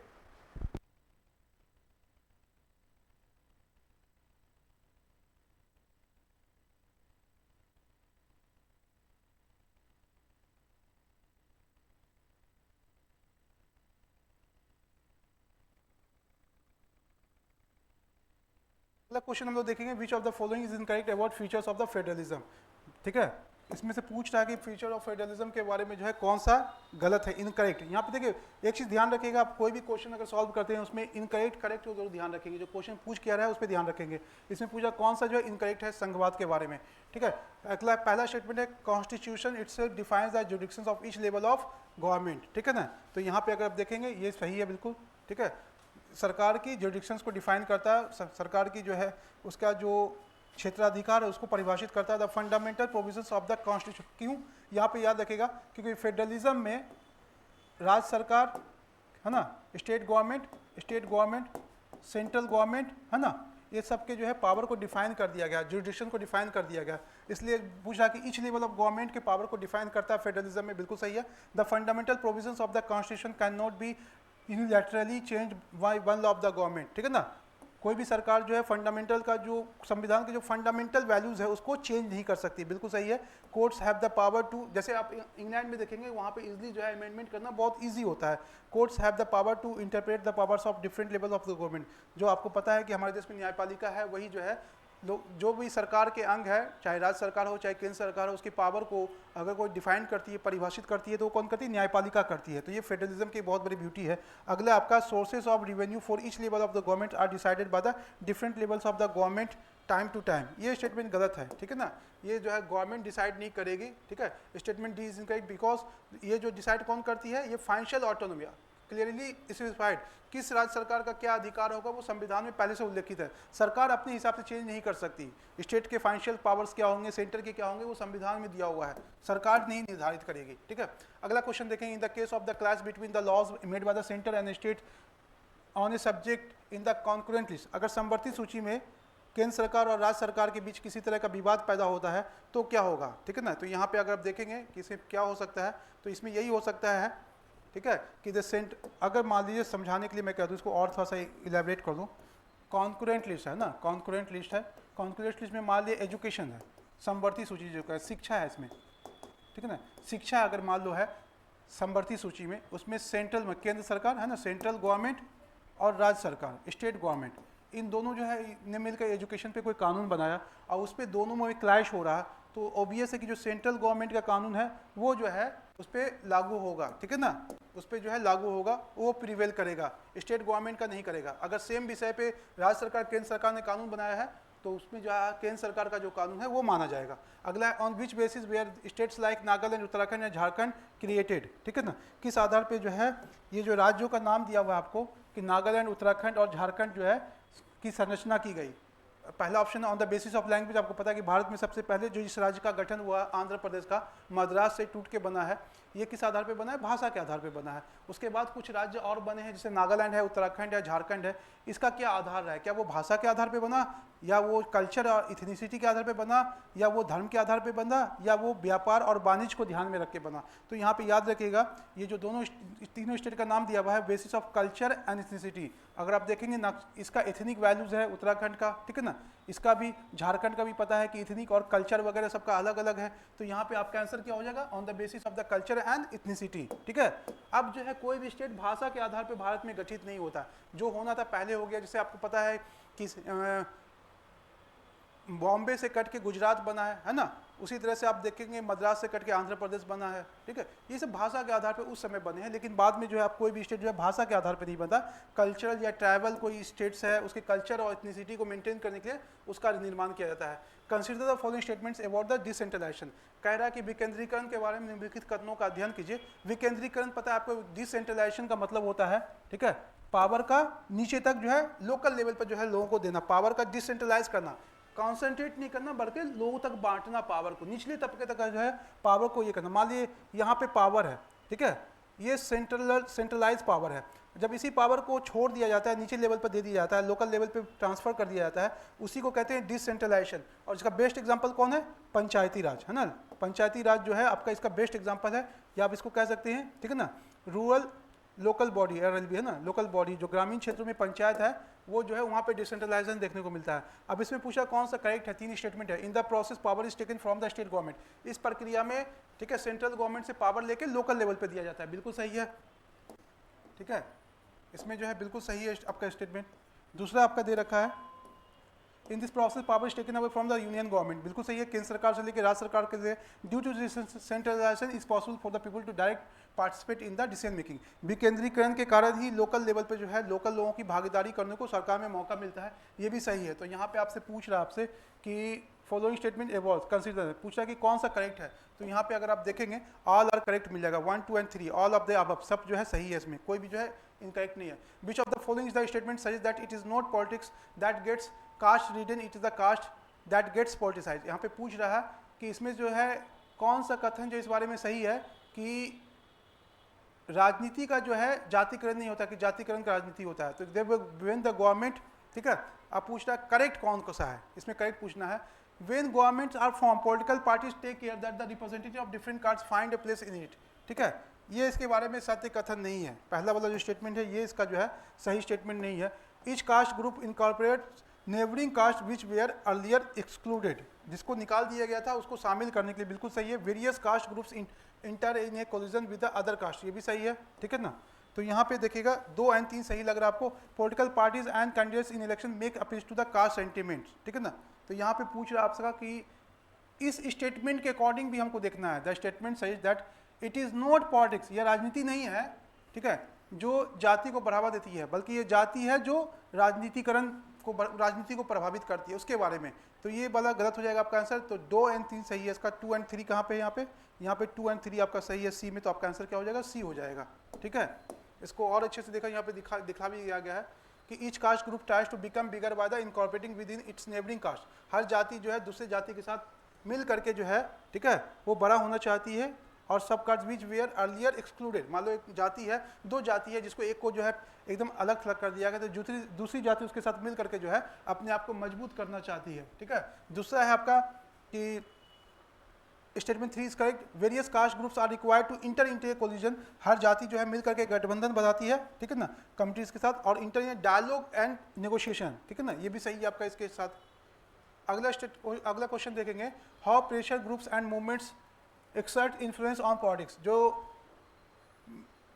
क्वेश्चन हम लोग देखेंगे, which of the following is incorrect about features of the federalism, ठीक है। इसमें से पूछ रहा है कि फीचर ऑफ फेडरलिज्म के बारे में जो है कौन सा गलत है, इनकरेक्ट। यहाँ पे देखिए एक चीज़ ध्यान रखिएगा, आप कोई भी क्वेश्चन अगर सॉल्व करते हैं उसमें इनकरेक्ट करेक्ट को जरूर ध्यान रखेंगे, जो क्वेश्चन पूछ क्या रहा है उस पर ध्यान रखेंगे। इसमें पूछा कौन सा जो है इनकरेक्ट है संघवाद के बारे में, ठीक है। अगला पहला स्टेटमेंट है, constitution itself defines the jurisdictions of each level of government, ठीक है ना। तो यहाँ पे अगर आप देखेंगे ये सही है बिल्कुल, ठीक है। सरकार की जुडिक्शंस को डिफाइन करता है, सरकार की जो है उसका जो क्षेत्राधिकार है उसको परिभाषित करता है। The fundamental provisions of the constitution, क्यों यहाँ पे याद रखेगा क्योंकि फेडरलिज्म में राज्य सरकार है ना, स्टेट गवर्नमेंट, सेंट्रल गवर्नमेंट है ना, ये सब के जो है पावर को डिफाइन कर दिया गया, जुडिक्शन को डिफाइन कर दिया गया। इसलिए पूछा कि ईच लेवल ऑफ गवर्नमेंट के पावर को डिफाइन करता है फेडरलिज्म में, बिल्कुल सही है। The fundamental provisions of the constitution can not be unilaterally change by one law of the government, ठीक है ना। कोई भी सरकार जो है फंडामेंटल का जो संविधान के जो फंडामेंटल वैल्यूज है उसको चेंज नहीं कर सकती, बिल्कुल सही है। Courts have the power to, जैसे आप इंग्लैंड में देखेंगे वहाँ पे इजीली जो है अमेंडमेंट करना बहुत इजी होता है। Courts have the power to interpret the powers of different level of the government. जो आपको पता है कि हमारे देश में न्यायपालिका है, वही जो है जो भी सरकार के अंग है, चाहे राज्य सरकार हो चाहे केंद्र सरकार हो, उसकी पावर को अगर कोई डिफाइन करती है, परिभाषित करती है, तो वो कौन करती है? न्यायपालिका करती है। तो ये फेडरलिज्म की बहुत बड़ी ब्यूटी है। अगला आपका sources of revenue for each level of the government are decided by the different levels of the government time to time. ये स्टेटमेंट गलत है, ठीक है ना। ये जो है गवर्नमेंट डिसाइड नहीं करेगी, ठीक है। Statement D is incorrect because ये जो डिसाइड कौन करती है? ये फाइनेंशियल ऑटोनोमी क्लियरली स्पेसिफाइड, किस राज्य सरकार का क्या अधिकार होगा वो संविधान में पहले से उल्लेखित है। सरकार अपने हिसाब से चेंज नहीं कर सकती। स्टेट के फाइनेंशियल पावर्स क्या होंगे, सेंटर के क्या होंगे, वो संविधान में दिया हुआ है, सरकार नहीं निर्धारित करेगी, ठीक है। अगला क्वेश्चन देखेंगे, in the case of the clash between the laws made by the centre and state on a subject in the concurrent list, अगर समवर्ती सूची में केंद्र सरकार और राज्य सरकार के बीच किसी तरह का विवाद पैदा होता है तो क्या होगा, ठीक है ना। तो यहाँ पे अगर आप देखेंगे कि इसमें क्या हो सकता है, तो इसमें यही हो सकता है, ठीक है, कि द सेंट, अगर मान लीजिए समझाने के लिए मैं कह दूँ इसको और थोड़ा सा इलेबरेट कर दूँ, कॉन्करेंट लिस्ट है ना, कॉन्करेंट लिस्ट है। कॉन्करेंट लिस्ट में मान लिया एजुकेशन है, समवर्ती सूची जो है, शिक्षा है इसमें, ठीक है ना। शिक्षा अगर मान लो है समवर्ती सूची में, उसमें सेंट्रल में केंद्र सरकार है ना, सेंट्रल गवर्नमेंट और राज्य सरकार स्टेट गवर्नमेंट, इन दोनों जो है ने मिलकर एजुकेशन पे कोई कानून बनाया और उस पर दोनों में क्लैश हो रहा है, तो ऑब्वियस है कि जो सेंट्रल गवर्नमेंट का कानून है वो जो है उस पर लागू होगा, ठीक है ना, उस पर जो है लागू होगा, वो प्रिवेल करेगा, स्टेट गवर्नमेंट का नहीं करेगा। अगर सेम विषय पे राज्य सरकार केंद्र सरकार ने कानून बनाया है तो उसमें जो है केंद्र सरकार का जो कानून है वो माना जाएगा। अगला है on which basis were states like Nagaland, Uttarakhand या झारखंड क्रिएटेड, ठीक है ना, किस आधार पे जो है ये जो राज्यों का नाम दिया हुआ है आपको कि नागालैंड, उत्तराखंड और झारखंड जो है की संरचना की गई। पहला ऑप्शन है on the basis of language. आपको पता है कि भारत में सबसे पहले जो इस राज्य का गठन हुआ आंध्र प्रदेश का मद्रास से टूट के बना है, ये किस आधार पे बना है, भाषा के आधार पे बना है। उसके बाद कुछ राज्य और बने हैं जैसे नागालैंड है, उत्तराखंड है, झारखंड है, इसका क्या आधार है, क्या वो भाषा के आधार पे बना या वो कल्चर और इथनिसिटी के आधार पे बना या वो धर्म के आधार पे बना या वो व्यापार और वाणिज्य को ध्यान में रख के बना। तो यहाँ पे याद रखिएगा ये जो दोनों तीनों स्टेट का नाम दिया हुआ है basis of culture and ethnicity. अगर आप देखेंगे ना इसका एथनिक वैल्यूज है उत्तराखंड का, ठीक है ना, इसका भी झारखंड का भी पता है कि इथनिक और कल्चर वगैरह सबका अलग अलग है, तो यहाँ पे आपका आंसर क्या हो जाएगा on the basis of the culture and ethnicity, ठीक है। अब जो है कोई भी स्टेट भाषा के आधार पे भारत में गठित नहीं होता, जो होना था पहले हो गया। जैसे आपको पता है कि बॉम्बे से कट के गुजरात बना है ना, उसी तरह से आप देखेंगे मद्रास से कट के आंध्र प्रदेश बना है, ठीक है। ये सब भाषा के आधार पे उस समय बने हैं, लेकिन बाद में जो है आप कोई भी स्टेट जो है भाषा के आधार पे नहीं बनता, कल्चरल या ट्राइबल कोई स्टेट्स है उसके कल्चर और इथनिसिटी को मेंटेन करने के लिए उसका निर्माण किया जाता है। Consider the following statements about the decentralisation. कह रहा है कि विकेंद्रीकरण के बारे में निम्नलिखित कथनों का अध्ययन कीजिए। विकेंद्रीकरण पता है आपको, डिसेंट्रलाइजेशन का मतलब होता है, ठीक है, पावर का नीचे तक जो है लोकल लेवल पर जो है लोगों को देना, पावर का डिसेंट्रलाइज करना, कॉन्सेंट्रेट नहीं करना बल्कि लोगों तक बांटना पावर को, निचले तबके तक जो है पावर को ये करना। मान लीजिए यहाँ पे पावर है, ठीक है, ये सेंट्रलाइज पावर है, जब इसी पावर को छोड़ दिया जाता है नीचे लेवल पर दे दिया जाता है, लोकल लेवल पे ट्रांसफर कर दिया जाता है, उसी को कहते हैं डिसेंट्रलाइजेशन। और इसका बेस्ट एग्जांपल कौन है, पंचायती राज, है ना। पंचायती राज जो है आपका इसका बेस्ट एग्जांपल है, या आप इसको कह सकते हैं, ठीक है ना, रूरल लोकल बॉडी RLB है ना, लोकल बॉडी जो ग्रामीण क्षेत्रों में पंचायत है वो जो है वहाँ पे डिसेंट्रलाइजेशन देखने को मिलता है। अब इसमें पूछा कौन सा करेक्ट है, 3 स्टेटमेंट है। In the process power is taken from the state government, इस प्रक्रिया में, ठीक है, सेंट्रल गवर्नमेंट से पावर लेके लोकल लेवल पे दिया जाता है, बिल्कुल सही है, ठीक है, इसमें जो है बिल्कुल सही है आपका स्टेटमेंट। दूसरा आपका दे रखा है in this process power is taken away from the union government, बिल्कुल सही है, केंद्र सरकार से लेकर राज्य सरकार के लिए। Due to centralisation is possible for the people to direct participate in the decision making. विकेंद्रीकरण के कारण ही लोकल लेवल पे जो है लोकल लोगों की भागीदारी करने को सरकार में मौका मिलता है, ये भी सही है। तो यहाँ पे आपसे पूछ रहा है आपसे कि फॉलोइंग स्टेटमेंट एवॉल्व कंसिडर, पूछ रहा है कि कौन सा करेक्ट है, तो यहाँ पे अगर आप देखेंगे ऑल आर करेक्ट मिल जाएगा, 1, 2 and 3 all of the above, सब जो है सही है, इसमें कोई भी जो है इनकरेक्ट नहीं है। Which of the following is the statement suggest that it is not politics that gets caste ridden, it is the caste that gets politicise. यहाँ पे पूछ रहा है कि इसमें जो है कौन सा कथन जो इस बारे में सही है कि राजनीति का जो है जातिकरण नहीं होता, कि जातिकरण का राजनीति होता है। तो व्हेन द गवर्नमेंट, ठीक है, आप पूछ रहा है करेक्ट कौन सा है, इसमें करेक्ट पूछना है। When governments are form political parties take care that the representative of different castes find a place in it, ठीक है, ये इसके बारे में सत्य कथन नहीं है। पहला वाला जो स्टेटमेंट है ये इसका जो है सही स्टेटमेंट नहीं है। Each caste group incorporate neighbouring caste which were earlier excluded, जिसको निकाल दिया गया था उसको शामिल करने के लिए, बिल्कुल सही है। Various caste groups inter in A collision with the other caste, ये भी सही है, ठीक है ना। तो यहाँ पे देखिएगा 2 और 3 सही लग रहा है आपको। Political parties and candidates in election make appeal to the caste sentiments, ठीक है ना। तो यहाँ पे पूछ रहा है आपसे कि इस स्टेटमेंट के अकॉर्डिंग भी हमको देखना है। द स्टेटमेंट सही that it is not politics, यह राजनीति नहीं है, ठीक है, जो जाति को बढ़ावा देती है, बल्कि ये जाति है जो राजनीतिकरण को, राजनीति को प्रभावित करती है, उसके बारे में। तो ये वाला गलत हो जाएगा आपका आंसर। तो 2 और 3 सही है, इसका 2 और 3 कहाँ पे, यहाँ पे 2 और 3 आपका सही है सी में, तो आपका आंसर क्या हो जाएगा, सी हो जाएगा, ठीक है। इसको और अच्छे से देखा, यहाँ पे दिखा भी दिया गया है कि each caste group tries to become bigger by the incorporating within its neighbouring caste. हर जाति जो है दूसरे जाति के साथ मिल करके जो है, ठीक है, वो बड़ा होना चाहती है। और सब caste which were earlier excluded, मान लो एक जाति है, 2 जाति है जिसको एक को जो है एकदम अलग थलग कर दिया गया, तो दूसरी जाति उसके साथ मिल करके जो है अपने आप को मजबूत करना चाहती है, ठीक है। दूसरा है आपका कि statement 3 is correct. Various caste groups are required to enter into a collision, हर जाति जो है मिल करके गठबंधन बनाती है, ठीक है ना, कम्युनिटीज के साथ, और enter in dialogue and negotiation, ठीक है ना, ये भी सही है आपका इसके साथ। अगला क्वेश्चन देखेंगे, how pressure groups and movements exert influence on politics. जो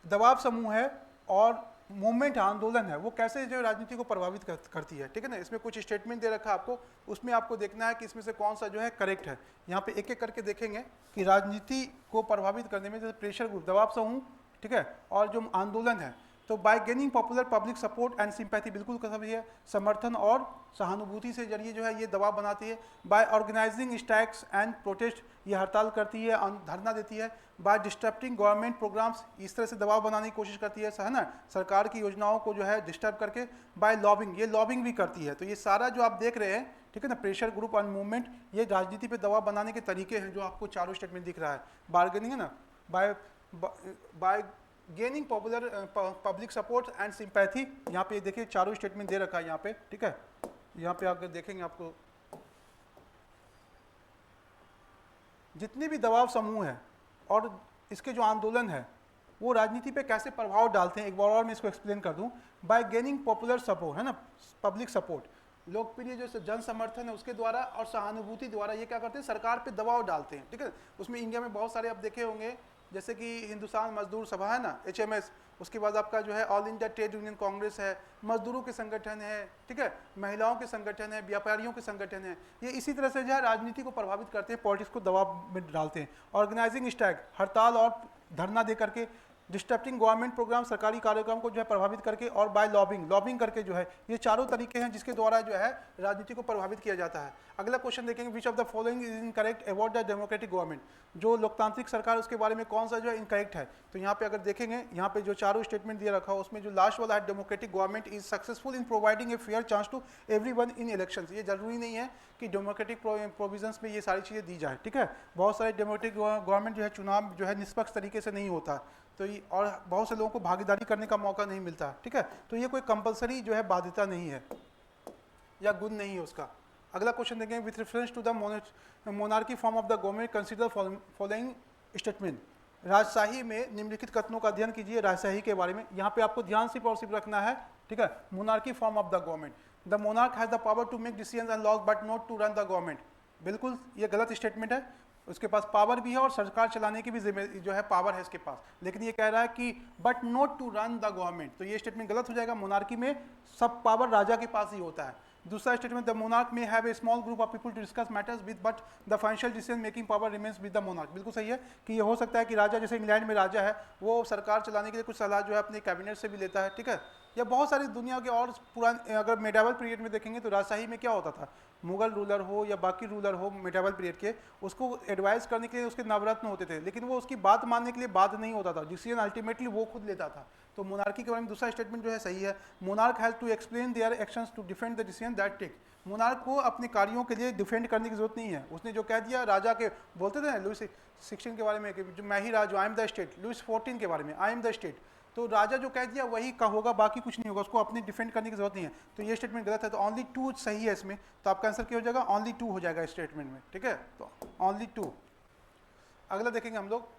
दबाव समूह है और मूवमेंट आंदोलन है वो कैसे जो राजनीति को प्रभावित करती है, ठीक है ना। इसमें कुछ स्टेटमेंट दे रखा है आपको, उसमें आपको देखना है कि इसमें से कौन सा जो है करेक्ट है। यहाँ पे एक एक करके देखेंगे कि राजनीति को प्रभावित करने में जैसे प्रेशर ग्रुप, दबाव समूह, ठीक है, और जो आंदोलन है, तो bye gaining popular public support and sympathy, बिल्कुल सही है, समर्थन और सहानुभूति से जरिए जो है ये दबाव बनाती है। By organising strikes and protest, ये हड़ताल करती है, धरना देती है। बाय डिस्टर्बिंग गवर्नमेंट प्रोग्राम्स, इस तरह से दबाव बनाने की कोशिश करती है ना, सरकार की योजनाओं को जो है डिस्टर्ब करके। बाय लॉबिंग, ये लॉबिंग भी करती है। तो ये सारा जो आप देख रहे हैं, ठीक है ना, प्रेशर ग्रुप और मूवमेंट, ये राजनीति पे दबाव बनाने के तरीके हैं जो आपको चारों स्टेटमेंट दिख रहा है। बार्गेनिंग है ना, bye gaining popular public support and sympathy, यहाँ पे देखिए चारों स्टेटमेंट दे रखा है यहाँ पे, ठीक है। यहाँ पे अगर देखेंगे आपको जितने भी दबाव समूह है और इसके जो आंदोलन है वो राजनीति पे कैसे प्रभाव डालते हैं, एक बार और मैं इसको एक्सप्लेन कर दूं। बाय गेनिंग पॉपुलर सपोर्ट, है ना, पब्लिक सपोर्ट, लोकप्रिय जो जन समर्थन है उसके द्वारा, और सहानुभूति द्वारा ये क्या करते हैं, सरकार पे दबाव डालते हैं, ठीक है। उसमें इंडिया में बहुत सारे आप देखे होंगे, जैसे कि हिंदुस्तान मजदूर सभा है ना, HMS, उसके बाद आपका जो है all India trade union Congress है, मजदूरों के संगठन है, ठीक है, महिलाओं के संगठन है, व्यापारियों के संगठन है, ये इसी तरह से जो है राजनीति को प्रभावित करते हैं, पॉलिटिक्स को दबाव में डालते हैं। ऑर्गेनाइजिंग स्ट्राइक, हड़ताल और धरना दे करके। डिस्टर्बिंग गवर्नमेंट प्रोग्राम, सरकारी कार्यक्रम को जो है प्रभावित करके। और बाय लॉबिंग, लॉबिंग करके जो है, ये चारों तरीके हैं जिसके द्वारा जो है राजनीति को प्रभावित किया जाता है। अगला क्वेश्चन देखेंगे, which of the following is incorrect about the democratic government, जो लोकतांत्रिक सरकार उसके बारे में कौन सा जो है इनकरेक्ट है। तो यहाँ पे अगर देखेंगे, यहाँ पे जो चारों स्टेटमेंट दिया रखा है उसमें जो लास्ट वाला है, democratic government is successful in providing a fair chance to everyone in elections. ये जरूरी नहीं है कि डेमोक्रेटिक प्रोविजंस में ये सारी चीज़ें दी जाए, ठीक है। बहुत सारे डेमोक्रेटिक गवर्नमेंट जो है चुनाव जो है निष्पक्ष तरीके से नहीं होता, तो ये, और बहुत से लोगों को भागीदारी करने का मौका नहीं मिलता, ठीक है। तो ये कोई कंपलसरी जो है बाध्यता नहीं है या गुण नहीं है उसका। अगला क्वेश्चन देखेंगे, with reference to the monarchy form of the government consider following statement. राजशाही में निम्नलिखित कथनों का अध्ययन कीजिए। राजशाही के बारे में यहाँ पे आपको ध्यान सिर्फ और सिर्फ रखना है, ठीक है। Monarchy form of the government, the monarch has the power to make decisions and laws but not to run the government. बिल्कुल ये गलत स्टेटमेंट है, उसके पास पावर भी है और सरकार चलाने की भी जो है पावर है इसके पास, लेकिन ये कह रहा है कि but not to run the government, तो ये स्टेटमेंट गलत हो जाएगा। मोनार्की में सब पावर राजा के पास ही होता है। दूसरा statement, the monarch may have a small group of people to discuss matters with but the financial decision making power remains with the monarch. बिल्कुल सही है कि ये हो सकता है कि राजा, जैसे इंग्लैंड में राजा है, वो सरकार चलाने के लिए कुछ सलाह जो है अपने कैबिनेट से भी लेता है, ठीक है। या बहुत सारी दुनिया के और पुराने, अगर मेडावल पीरियड में देखेंगे तो राजशाही में क्या होता था, मुगल रूलर हो या बाकी रूलर हो मेडावल पीरियड के, उसको एडवाइस करने के लिए उसके नवरत्न होते थे, लेकिन वो उसकी बात मानने के लिए बात नहीं होता था, डिसीजन अल्टीमेटली वो खुद लेता था। तो मोनार्की के बारे में दूसरा स्टेटमेंट जो है सही है। Monarch has to explain their actions to defend the decision that take. Monarch को अपने कार्यों के लिए डिफेंड करने की जरूरत नहीं है। उसने जो कह दिया, राजा के बोलते थे ना लुइस 16 के बारे में कि जो मैं ही राजा, I am the state, Louis 14 के बारे में आई एम द स्टेट, तो राजा जो कह दिया वही का होगा, बाकी कुछ नहीं होगा, उसको अपनी डिफेंड करने की जरूरत नहीं है। तो ये स्टेटमेंट गलत है, तो ओनली 2 सही है इसमें, तो आपका आंसर क्या हो जाएगा, ओनली 2 हो जाएगा स्टेटमेंट में, ठीक है, तो ओनली 2। अगला देखेंगे हम लोग,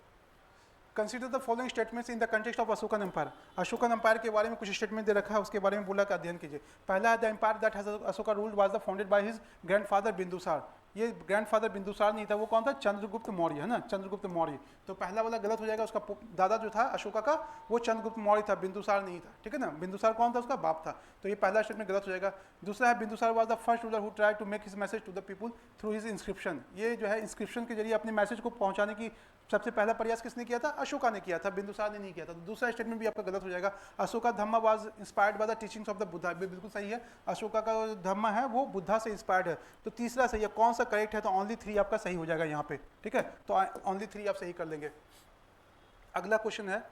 consider the following statements in the context of Ashokan empire. Ashokan empire के बारे में कुछ स्टेटमेंट दे रखा है, उसके बारे में बोला का अध्ययन कीजिए। पहला है, the empire that has Ashoka ruled was the founded by his grandfather Bindusara. ये ग्रैंडफादर बिंदुसार नहीं था, वो कौन था, चंद्रगुप्त मौर्य, है ना, चंद्रगुप्त मौर्य। तो पहला वाला गलत हो जाएगा, उसका दादा जो था अशोका का वो चंद्रगुप्त मौर्य था, बिंदुसार नहीं था, ठीक है ना। बिंदुसार कौन था, उसका बाप था, तो ये पहला स्टेटमेंट गलत हो जाएगा। दूसरा है, Bindusara was the first ruler who tried to make his message to the people through his inscription. ये जो है इंस्क्रिप्शन के जरिए अपने मैसेज को पहुंचाने की सबसे पहला प्रयास किसने किया था, अशोका ने किया था, बिंदुसार ने नहीं किया था। तो दूसरा स्टेटमेंट भी आपका गलत हो जाएगा। Ashoka dhamma was inspired by the teachings of the Buddha, बिल्कुल सही है, अशोका का धम्मा है वो बुद्धा से इंस्पायर्ड है। तो तीसरा सही है, कौन सा करेक्ट है, तो ओनली 3 आपका सही हो जाएगा यहाँ पे, ठीक है, तो ओनली 3 आप सही कर लेंगे। अगला क्वेश्चन है,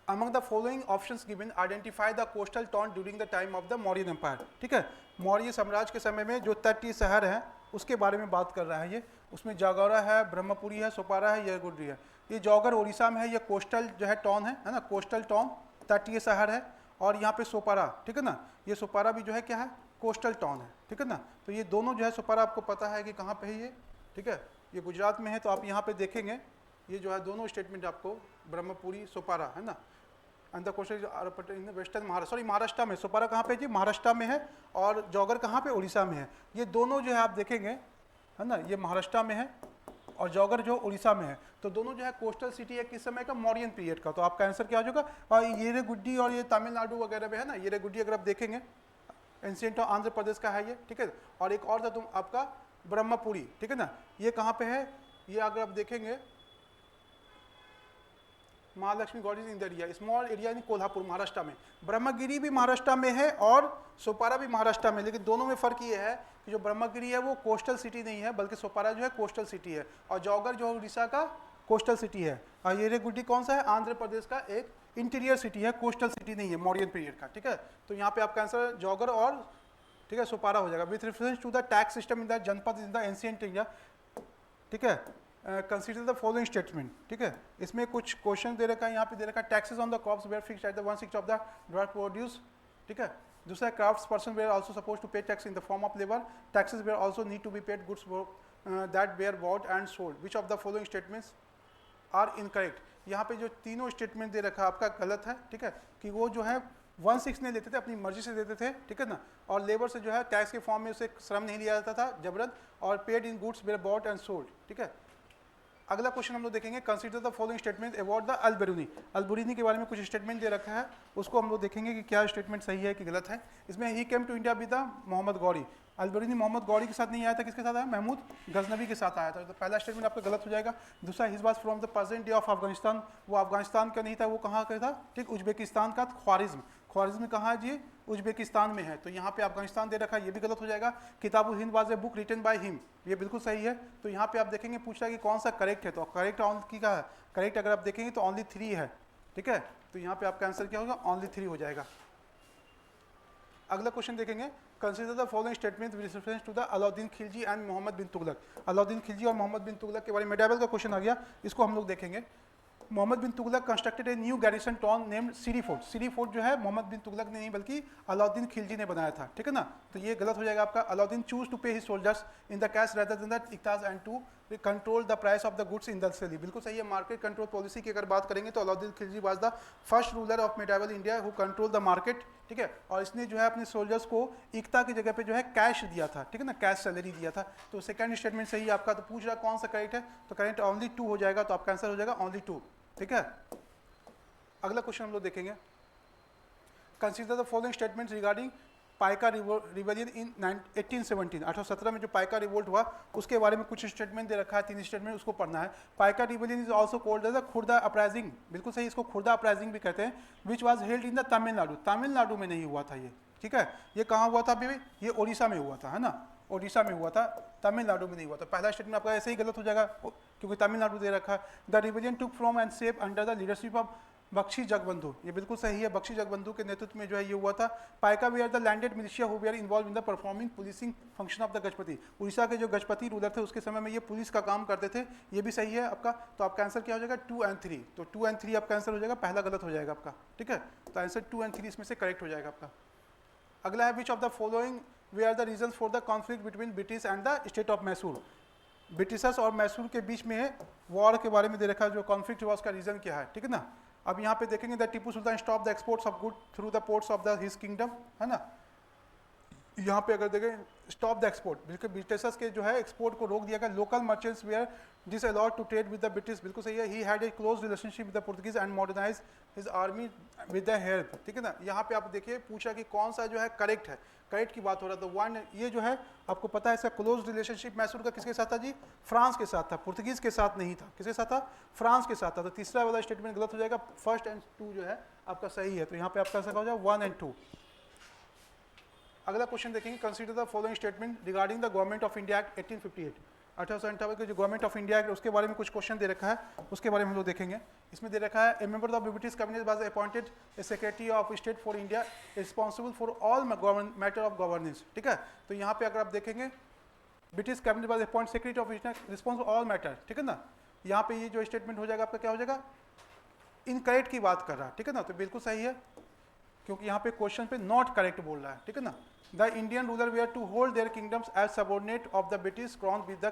among the following options given identify the coastal town during the time of the Mauryan empire. ठीक है, मौर्य साम्राज्य के समय में जो तटीय शहर हैं उसके बारे में बात कर रहा है ये। उसमें जागौरा है, ब्रह्मपुरी है, सोपारा है, यरगुड्री है। ये जौगर उड़ीसा में है, ये कोस्टल जो है टाउन है ना, कोस्टल टाउन, तटीय शहर है। और यहाँ पे सोपारा, ठीक है ना, ये सोपारा भी जो है क्या है, कोस्टल टाउन है, ठीक है ना। तो ये दोनों जो है, सोपारा आपको पता है कि कहाँ पे है ये, ठीक है, ये गुजरात में है, तो आप यहाँ पे देखेंगे ये जो है दोनों स्टेटमेंट आपको ब्रह्मपुरी सोपारा है ना, and the question in western Maharashtra, sorry Maharashtra में, सोपारा कहाँ पे जी, महाराष्ट्र में है, और जौगर कहाँ पे, उड़ीसा में है। ये दोनों जो है आप देखेंगे है ना, ये महाराष्ट्र में है और जौगर जो उड़ीसा में है, तो दोनों जो है कोस्टल सिटी है किस समय का, मौर्यन पीरियड का। तो आपका आंसर क्या हो जाएगा, और येरेगुड्डी और ये तमिलनाडु वगैरह में है ना, येरेगुड्डी अगर आप देखेंगे एंशिएंट आंध्र प्रदेश का है ये, ठीक है। और एक और था तुम आपका ब्रह्मपुरी, ठीक है ना, ये कहाँ पे है, ये अगर आप देखेंगे Mahalakshmi goddess in the area, small area in Kolhapur Maharashtra में। ब्रह्मगिरी भी महाराष्ट्र में है और सोपारा भी महाराष्ट्र में, लेकिन दोनों में फर्क ये है कि जो ब्रह्मगिरी है वो कोस्टल सिटी नहीं है, बल्कि सोपारा जो है कोस्टल सिटी है, और जौगर जो उड़ीसा का कोस्टल सिटी है, और येरेगुड्डी कौन सा है, आंध्र प्रदेश का एक इंटीरियर सिटी है, कोस्टल सिटी नहीं है, मौर्यन पीरियड का, ठीक है। तो यहाँ पे आपका आंसर जौगर और ठीक है सोपारा हो जाएगा। With reference to the tax system in the janapada in the ancient India, ठीक है, कंसीडर द फॉलोइंग स्टेटमेंट, ठीक है। इसमें कुछ क्वेश्चन दे रखा है, यहाँ पे दे रखा है taxes on the crops were fixed at the 1/6 of the drive produce, ठीक है। दूसरा crafts person were also suppose to pay tax in the form of labour, taxes were also need to be paid goods that were bought and sold, which of the following statements are incorrect. यहाँ पे जो तीनों statement दे रखा है आपका गलत है, ठीक है, कि वो जो है 1/6 नहीं लेते थे, अपनी मर्जी से देते थे, ठीक है ना, और लेबर से जो है टैक्स के फॉर्म में उसे श्रम नहीं लिया जाता था जबरन, और paid in goods were bought and sold, ठीक है। अगला क्वेश्चन हम लोग देखेंगे, consider the following statement about the Al-Biruni. Al-Biruni के बारे में कुछ स्टेटमेंट दे रखा है, उसको हम लोग देखेंगे कि क्या स्टेटमेंट सही है कि गलत है। इसमें ही came to India with the Muhammad Ghori, Al-Biruni Muhammad Ghori के साथ नहीं आया था, किसके साथ आया, महमूद गजनवी के साथ आया था, तो पहला स्टेटमेंट आपका गलत हो जाएगा। दूसरा, his was from the present day of Afghanistan, वो अफगानिस्तान का नहीं था, वो कहाँ का था, ठीक, उज्बेकिस्तान का, ख्वारिज्म, ख्वारिज्म कहाँ है जी, उज्बेकिस्तान में है, तो यहाँ पे अफगानिस्तान दे रखा है, ये भी गलत हो जाएगा। Kitab-ul Hind was a book written by him, ये बिल्कुल सही है। तो यहाँ पे आप देखेंगे पूछ रहा है कि कौन सा करेक्ट है, तो करेक्ट ऑनली का है, करेक्ट अगर आप देखेंगे तो ओनली 3 है, ठीक है, तो यहाँ पे आपका आंसर क्या होगा, ओनली 3 हो जाएगा। अगला क्वेश्चन देखेंगे, consider the following statement with reference to the Alauddin Khilji and Muhammad bin Tughlaq. Alauddin Khilji और मोहम्मद बिन तुगलक के बारे में मेडाबल का क्वेश्चन आ गया, इसको हम लोग देखेंगे। Muhammad bin Tughlaq constructed a new garrison town named Siri Fort, Siri Fort जो है मोहम्मद बिन तुगलक ने नहीं बल्कि अलाउद्दीन खिलजी ने बनाया था, ठीक है ना, तो ये गलत हो जाएगा आपका। Alauddin choose to pay his soldiers in the cash rather than the iqtas and to control the price of the goods in the सेली, बिल्कुल सही है। मार्केट कंट्रोल पॉलिसी की अगर बात करेंगे तो Alauddin Khilji was the first ruler of medieval India who control the market, ठीक है, और इसने जो है अपने सोल्जर्स को इक्ता की जगह पे जो है कैश दिया था, ठीक है ना, कैश सैलरी दिया था, तो सेकंड स्टेटमेंट सही है आपका। तो पूछ रहा कौन सा करेक्ट है, तो करेक्ट ओनली 2 हो जाएगा, तो आपका आंसर हो जाएगा ओनली 2, ठीक है। अगला क्वेश्चन हम लोग देखेंगे, consider the following statements regarding Paika revolution in 1817, 1817 में जो पाइका रिवोल्ट हुआ उसके बारे में कुछ स्टेटमेंट दे रखा है, 3 स्टेटमेंट, उसको पढ़ना है। Paika revolution is also called as the Khurda uprising, बिल्कुल सही, इसको खुर्दा अपराइजिंग भी कहते हैं, which was held in the Tamil Nadu, Tamil Nadu में नहीं हुआ था ये, ठीक है, ये कहाँ हुआ था अभी, ये ओडिशा में हुआ था, है ना, ओडिशा में हुआ था, तमिलनाडु में नहीं हुआ था। पहला स्टेटमेंट आपका ऐसे ही गलत हो जाएगा क्योंकि तमिलनाडु दे रखा है। The revolution took from and shape under the leadership of Bakshi Jagabandhu, ये बिल्कुल सही है, बख्शी जगबंधु के नेतृत्व में जो है ये हुआ था। Paika were the landed militia who were involved in the performing policing function of the Gajapati, Orissa के जो गजपति रूलर थे उसके समय में ये पुलिस का काम करते थे, ये भी सही है आपका। तो आपका आंसर क्या हो जाएगा, 2 और 3, तो 2 और 3 आपका आंसर हो जाएगा, पहला गलत हो जाएगा आपका, ठीक है, तो आंसर 2 और 3 इसमें से करेक्ट हो जाएगा आपका। अगला है, which of the following were the reason for the conflict between British and the state of Mysore, Britishers और मैसूर के बीच में वॉर के बारे में दे रखा है, जो कॉन्फ्लिक्ट हुआ उसका रीजन क्या है, ठीक है ना। अब यहाँ पे देखेंगे the Tipu Sultan stop the exports of good through the ports of the his kingdom, है ना, यहाँ पे अगर देखें स्टॉप द एक्सपोर्ट, बिल्कुल ब्रिटिशर्स के जो है एक्सपोर्ट को रोक दिया गया। Local merchants were disallowed to trade with the British, बिल्कुल सही है। He had a close relationship with the Portuguese and modernise his army with the help, ठीक है ना। यहाँ पे आप देखिए पूछा कि कौन सा जो है करेक्ट है, करेक्ट की बात हो रहा था, वन ये जो है आपको पता है इसका क्लोज रिलेशनशिप मैसूर का किसके साथ था जी, फ्रांस के साथ था, पुर्तगीज के साथ नहीं था, किसके साथ था, फ्रांस के साथ था। तो तीसरा वाला स्टेटमेंट गलत हो जाएगा, फर्स्ट एंड 2 जो है आपका सही है, तो यहाँ पे आपका हो जाएगा 1 और 2। अगला क्वेश्चन देखेंगे, consider the following statement regarding the government of India act 1858, 1858 के जो गवर्नमेंट ऑफ इंडिया एक्ट उसके बारे में कुछ क्वेश्चन दे रखा है, उसके बारे में हम लोग देखेंगे। इसमें दे रखा है, a member of the British cabinet was appointed a secretary of state for India responsible for all matter of governance, ठीक है। तो यहाँ पे अगर आप देखेंगे British cabinet was appoint secretary of India responsible all matter, ठीक है ना। यहाँ पे ये जो स्टेटमेंट हो जाएगा आपका क्या हो जाएगा, इनकरेक्ट की बात कर रहा है, ठीक है ना, तो बिल्कुल सही है क्योंकि यहाँ पे क्वेश्चन पे नॉट करेक्ट बोल रहा है, ठीक है ना। The Indian ruler were to hold their kingdoms as subordinate of the British crown with the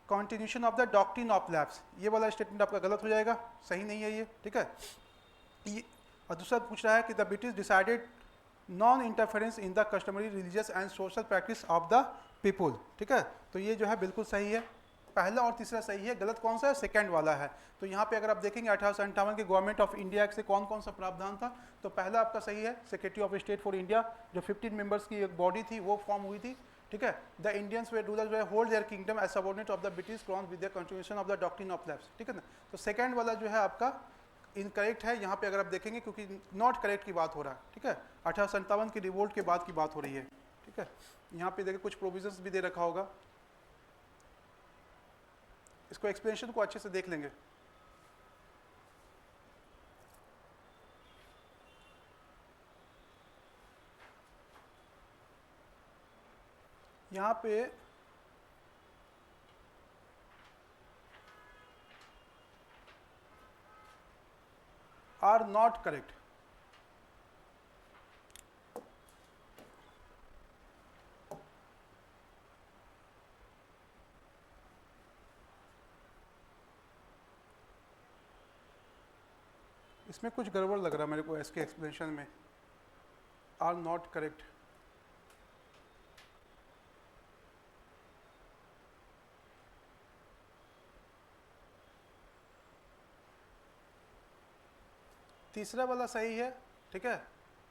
continuation of the doctrine of lapse, ये वाला स्टेटमेंट आपका गलत हो जाएगा, सही नहीं है ये, ठीक है। और दूसरा पूछ रहा है कि the British decided non interference in the customary religious and social practice of the people, ठीक है। तो ये जो है बिल्कुल सही है, पहला और तीसरा सही है, गलत कौन सा है, सेकंड वाला है। तो यहाँ पे अगर आप देखेंगे 1858 के गवर्नमेंट ऑफ इंडिया एक्ट से कौन कौन सा प्रावधान था, तो पहला आपका सही है, secretary of state for India, जो 15 मेंबर्स की एक बॉडी थी वो फॉर्म हुई थी, ठीक है। The Indians were rulers were hold their kingdom as subordinate of the British crown with the continuation of the doctrine of lapse, ठीक है ना। तो सेकंड वाला जो है आपका इनकरेक्ट है यहाँ पे, अगर आप देखेंगे क्योंकि नॉट करेक्ट की बात हो रहा है, ठीक है। 1857 की रिवोल्ट के बाद की बात हो रही है, ठीक है। यहाँ पे देखिए कुछ प्रोविजंस भी दे रखा होगा, इसको एक्सप्लेनेशन को अच्छे से देख लेंगे। यहाँ पे आर नॉट करेक्ट, इसमें कुछ गड़बड़ लग रहा है मेरे को इसके एक्सप्लेनेशन में, आर नॉट करेक्ट। तीसरा वाला सही है, ठीक है,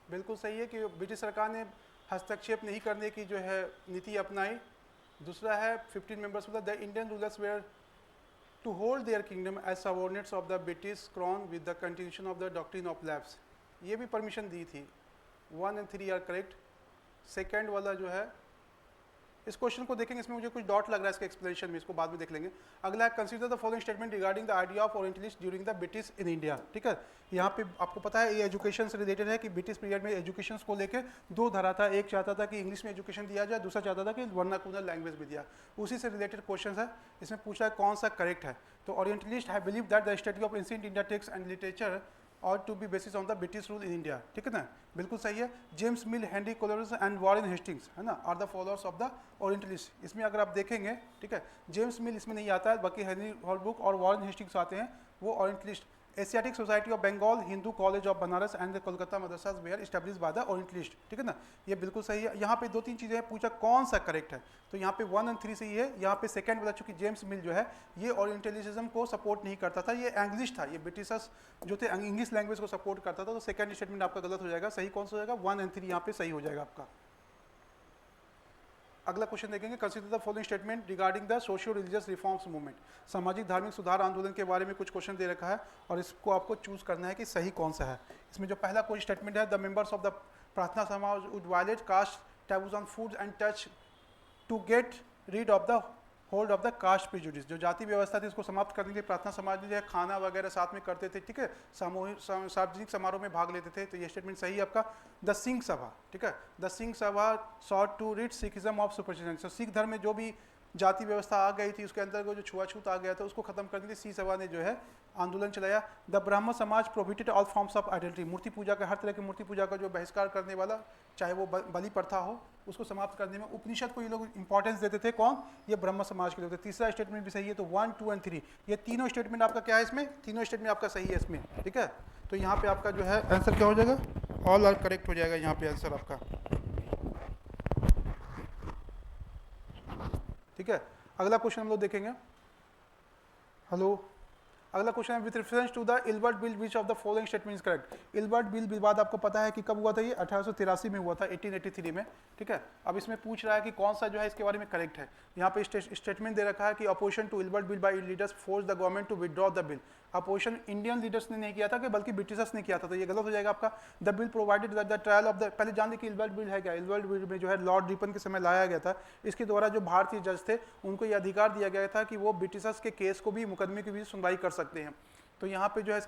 बिल्कुल सही है कि ब्रिटिश सरकार ने हस्तक्षेप नहीं करने की जो है नीति अपनाई। दूसरा है 15 members the Indian rulers were to hold their kingdom as subordinates of the British crown with the continuation of the doctrine of lapse, ये भी परमिशन दी थी। 1 और 3 आर करेक्ट। सेकेंड वाला जो है, इस क्वेश्चन को देखेंगे, इसमें मुझे कुछ डॉट लग रहा है इसके एक्सप्लेनेशन में, इसको बाद में देख लेंगे। अगला है consider the following statement regarding the idea of orientalist during the British in India, ठीक है। यहाँ पे आपको पता है ये एजुकेशन से रिलेटेड है कि ब्रिटिश पीरियड में एजुकेशन को लेकर दो धारा था, एक चाहता था कि इंग्लिश में एजुकेशन दिया जाए, दूसरा चाहता था कि वर्नाकुलर लैंग्वेज भी दिया, उसी से रिलेटेड क्वेश्चन है। इसमें पूछा है कौन सा करेक्ट है, तो orientalist have believe that the study of ancient India text and literature और to be basis on the British rule in India, ठीक है ना, बिल्कुल सही है। James Mill, Henry Coleridge and Warren Hastings, है ना, are the followers of the orientalist. इसमें अगर आप देखेंगे, ठीक है, जेम्स मिल इसमें नहीं आता है, बाकी हेनरी हॉलब्रुक और वॉरेन हेस्टिंग्स आते हैं, वो orientalist. Asiatic Society of Bengal, Hindu College of Banaras and the Kolkata Madrasas were established by the orientalist, ठीक है ना, ये बिल्कुल सही है। यहाँ पे 2-3 चीज़ें पूछा कौन सा करेक्ट है, तो यहाँ पे 1 और 3 सही है। यहाँ पे सेकंड वाला, चूंकि जेम्स मिल जो है ये ओरिएंटलिज्म को सपोर्ट नहीं करता था, ये एंग्लिश था, ये ब्रिटिशर्स जो थे इंग्लिश लैंग्वेज को सपोर्ट करता था, तो सेकंड स्टेटमेंट आपका गलत हो जाएगा। सही कौन सा हो जाएगा, 1 और 3 यहाँ पे सही हो जाएगा आपका। अगला क्वेश्चन देखेंगे, consider the following statement regarding the socio religious reforms movement. सामाजिक धार्मिक सुधार आंदोलन के बारे में कुछ क्वेश्चन दे रखा है और इसको आपको चूज करना है कि सही कौन सा है। इसमें जो पहला कोई स्टेटमेंट है, the members of the Prarthana Samaj would violate caste taboos on food and touch to get rid of the hold of the caste prejudice. जो जाति व्यवस्था थी उसको समाप्त करने के लिए प्रार्थना समाज ने जो है खाना वगैरह साथ में करते थे, ठीक है, सामूहिक सार्वजनिक समारोह में भाग लेते थे, तो ये स्टेटमेंट सही है आपका। द सिंह सभा, ठीक है, the Singh Sabha sought to rid Sikhism of superstition. तो सिख धर्म में जो भी जाति व्यवस्था आ गई थी उसके अंदर जो छुआछूत आ गया था उसको खत्म करने के लिए सिंह सभा ने जो है आंदोलन चलाया। द ब्राह्मण समाज प्रोहिबिटेड ऑल फॉर्म्स ऑफ आइडल्ट्री। मूर्ति पूजा का, हर तरह की मूर्ति पूजा का जो बहिष्कार करने वाला, चाहे वो बलि प्रथा हो, उसको समाप्त करने में उपनिषद को ये लोग इंपॉर्टेंस देते थे। कौन, ये ब्रह्म समाज के लोग थे। तीसरा स्टेटमेंट भी सही है, तो 1, 2 और 3 ये तीनों स्टेटमेंट आपका क्या है, इसमें तीनों स्टेटमेंट आपका सही है इसमें, ठीक है। तो यहाँ पे आपका जो है आंसर क्या हो जाएगा, ऑल आर करेक्ट हो जाएगा यहाँ पे आंसर आपका, ठीक है। अगला क्वेश्चन हम लोग देखेंगे, हेलो, अगला क्वेश्चन है with reference to the Ilbert bill which of the following statement is correct. Ilbert bill विवाद आपको पता है कि कब हुआ था, ये 1883 में हुआ था, 1883 में, ठीक है। अब इसमें पूछ रहा है कि कौन सा जो है इसके बारे में करेक्ट है। यहाँ पे स्टेटमेंट दे रखा है कि opposition to Ilbert bill by leaders force the government to withdraw the bill. Opposition Indian leaders ने नहीं किया था कि बल्कि ब्रिटिशर्स ने किया था, तो ये गलत हो जाएगा आपका। The bill provided that the trial of the, पहले जान ली कि इल्बर्ट बिल है क्या। इल्बर्ट बिल में जो है लॉर्ड रिपन के समय लाया गया था, इसके द्वारा जो भारतीय जज थे उनको ये अधिकार दिया गया था कि वो ब्रिटिशर्स के केस को भी, मुकदमे की भी सुनवाई कर सकते हैं। तो तो यहाँ पे जो है